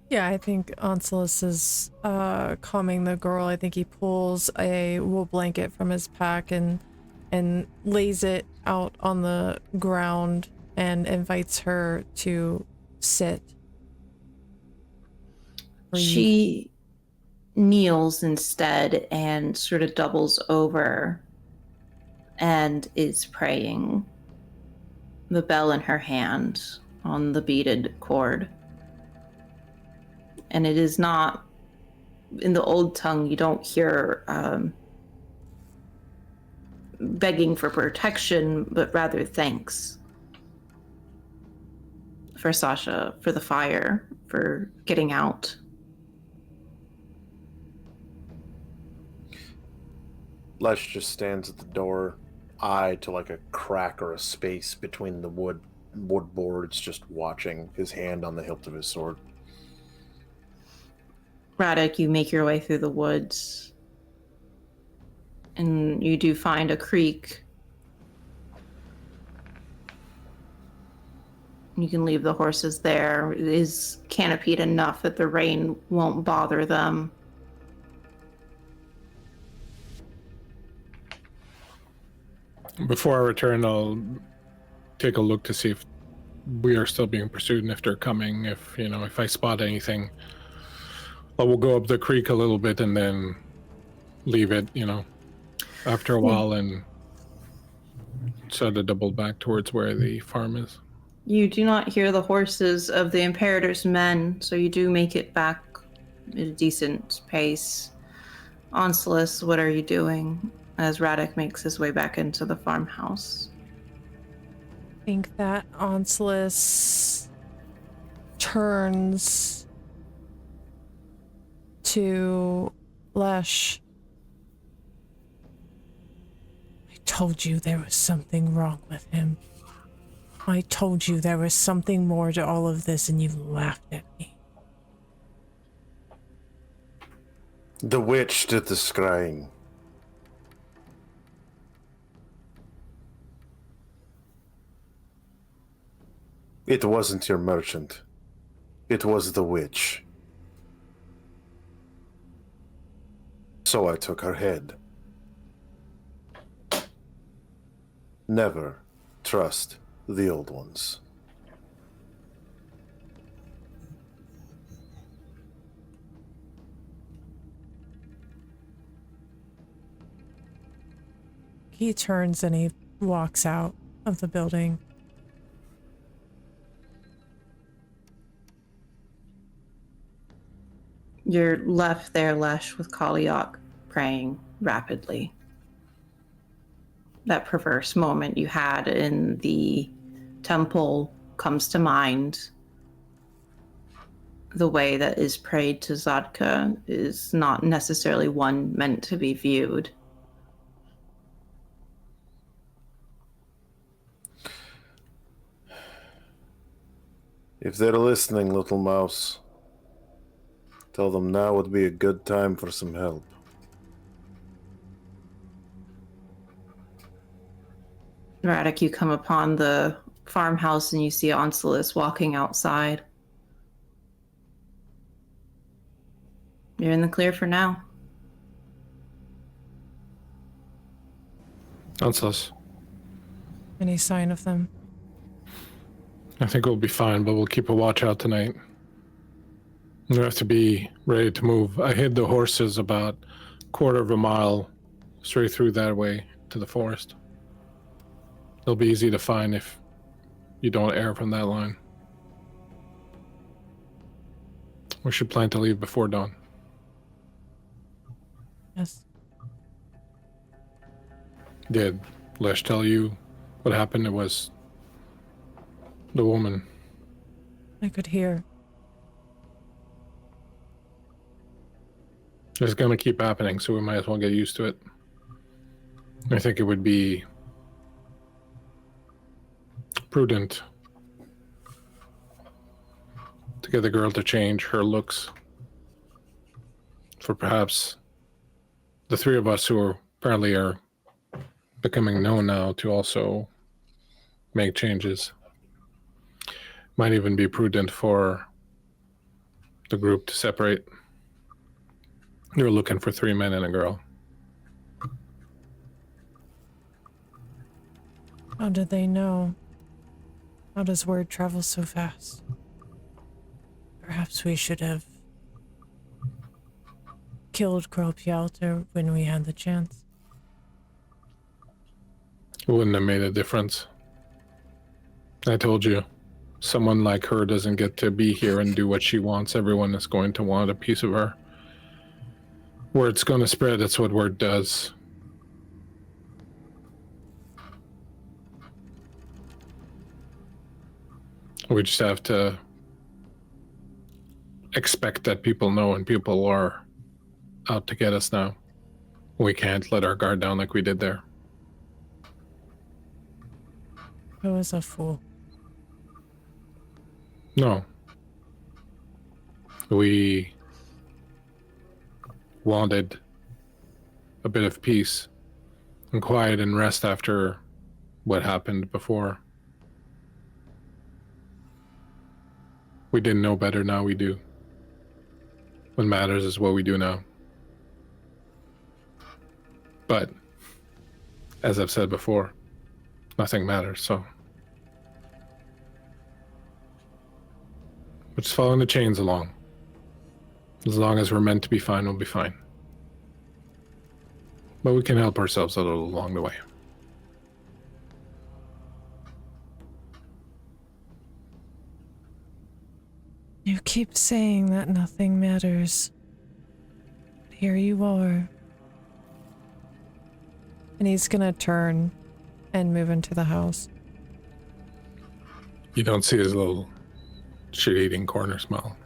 Yeah, I think Onsilis is calming the girl. I think he pulls a wool blanket from his pack and lays it out on the ground and invites her to sit. She kneels instead and sort of doubles over and is praying, the bell in her hand on the beaded cord. And it is not, in the old tongue, you don't hear begging for protection, but rather thanks. For Sasha, for the fire, for getting out. Lesh just stands at the door, eye to like a crack or a space between the wood boards, just watching, his hand on the hilt of his sword. Radek, you make your way through the woods, and you do find a creek. You can leave the horses there. It is canopied enough that the rain won't bother them. Before I return, I'll take a look to see if we are still being pursued and if they're coming. If I spot anything, I will go up the creek a little bit and then leave it, after a while and sort of double back towards where the farm is. You do not hear the horses of the Imperator's men, so you do make it back at a decent pace. Onslus, what are you doing as Radek makes his way back into the farmhouse? I think that Onslus turns to Lesh. I told you there was something wrong with him. I told you there was something more to all of this, and you laughed at me. The witch did the scrying. It wasn't your merchant. It was the witch. So I took her head. Never trust the old ones. He turns and he walks out of the building. You're left there, Lesh, with Kaliak praying rapidly. That perverse moment you had in the temple comes to mind. The way that is prayed to Zadka is not necessarily one meant to be viewed. If they're listening, little mouse, tell them now would be a good time for some help. Radek, you come upon the farmhouse and you see Onslus walking outside. You're in the clear for now. Onslus. Any sign of them? I think we'll be fine, but we'll keep a watch out tonight. We have to be ready to move. I hid the horses about a quarter of a mile straight through that way to the forest. They'll be easy to find if you don't err from that line. We should plan to leave before dawn. Yes. Did Lesh tell you what happened? It was the woman. I could hear. It's going to keep happening, so we might as well get used to it. I think it would be prudent to get the girl to change her looks for perhaps the three of us who apparently are becoming known now to also make changes. Might even be prudent for the group to separate. You're looking for 3 men and a girl. How did they know? How does word travel so fast? Perhaps we should have killed Craed-Pra when we had the chance. It wouldn't have made a difference. I told you, someone like her doesn't get to be here and do what she wants. Everyone is going to want a piece of her. Word's going to spread. That's what word does. We just have to expect that people know and people are out to get us now. We can't let our guard down like we did there. I was a fool. No. We wanted a bit of peace and quiet and rest after what happened before. We didn't know better, now we do. What matters is what we do now. But, as I've said before, nothing matters, so. We're just following the chains along. As long as we're meant to be fine, we'll be fine. But we can help ourselves a little along the way. You keep saying that nothing matters. But here you are. And he's gonna turn and move into the house. You don't see his little shit-eating corner smile.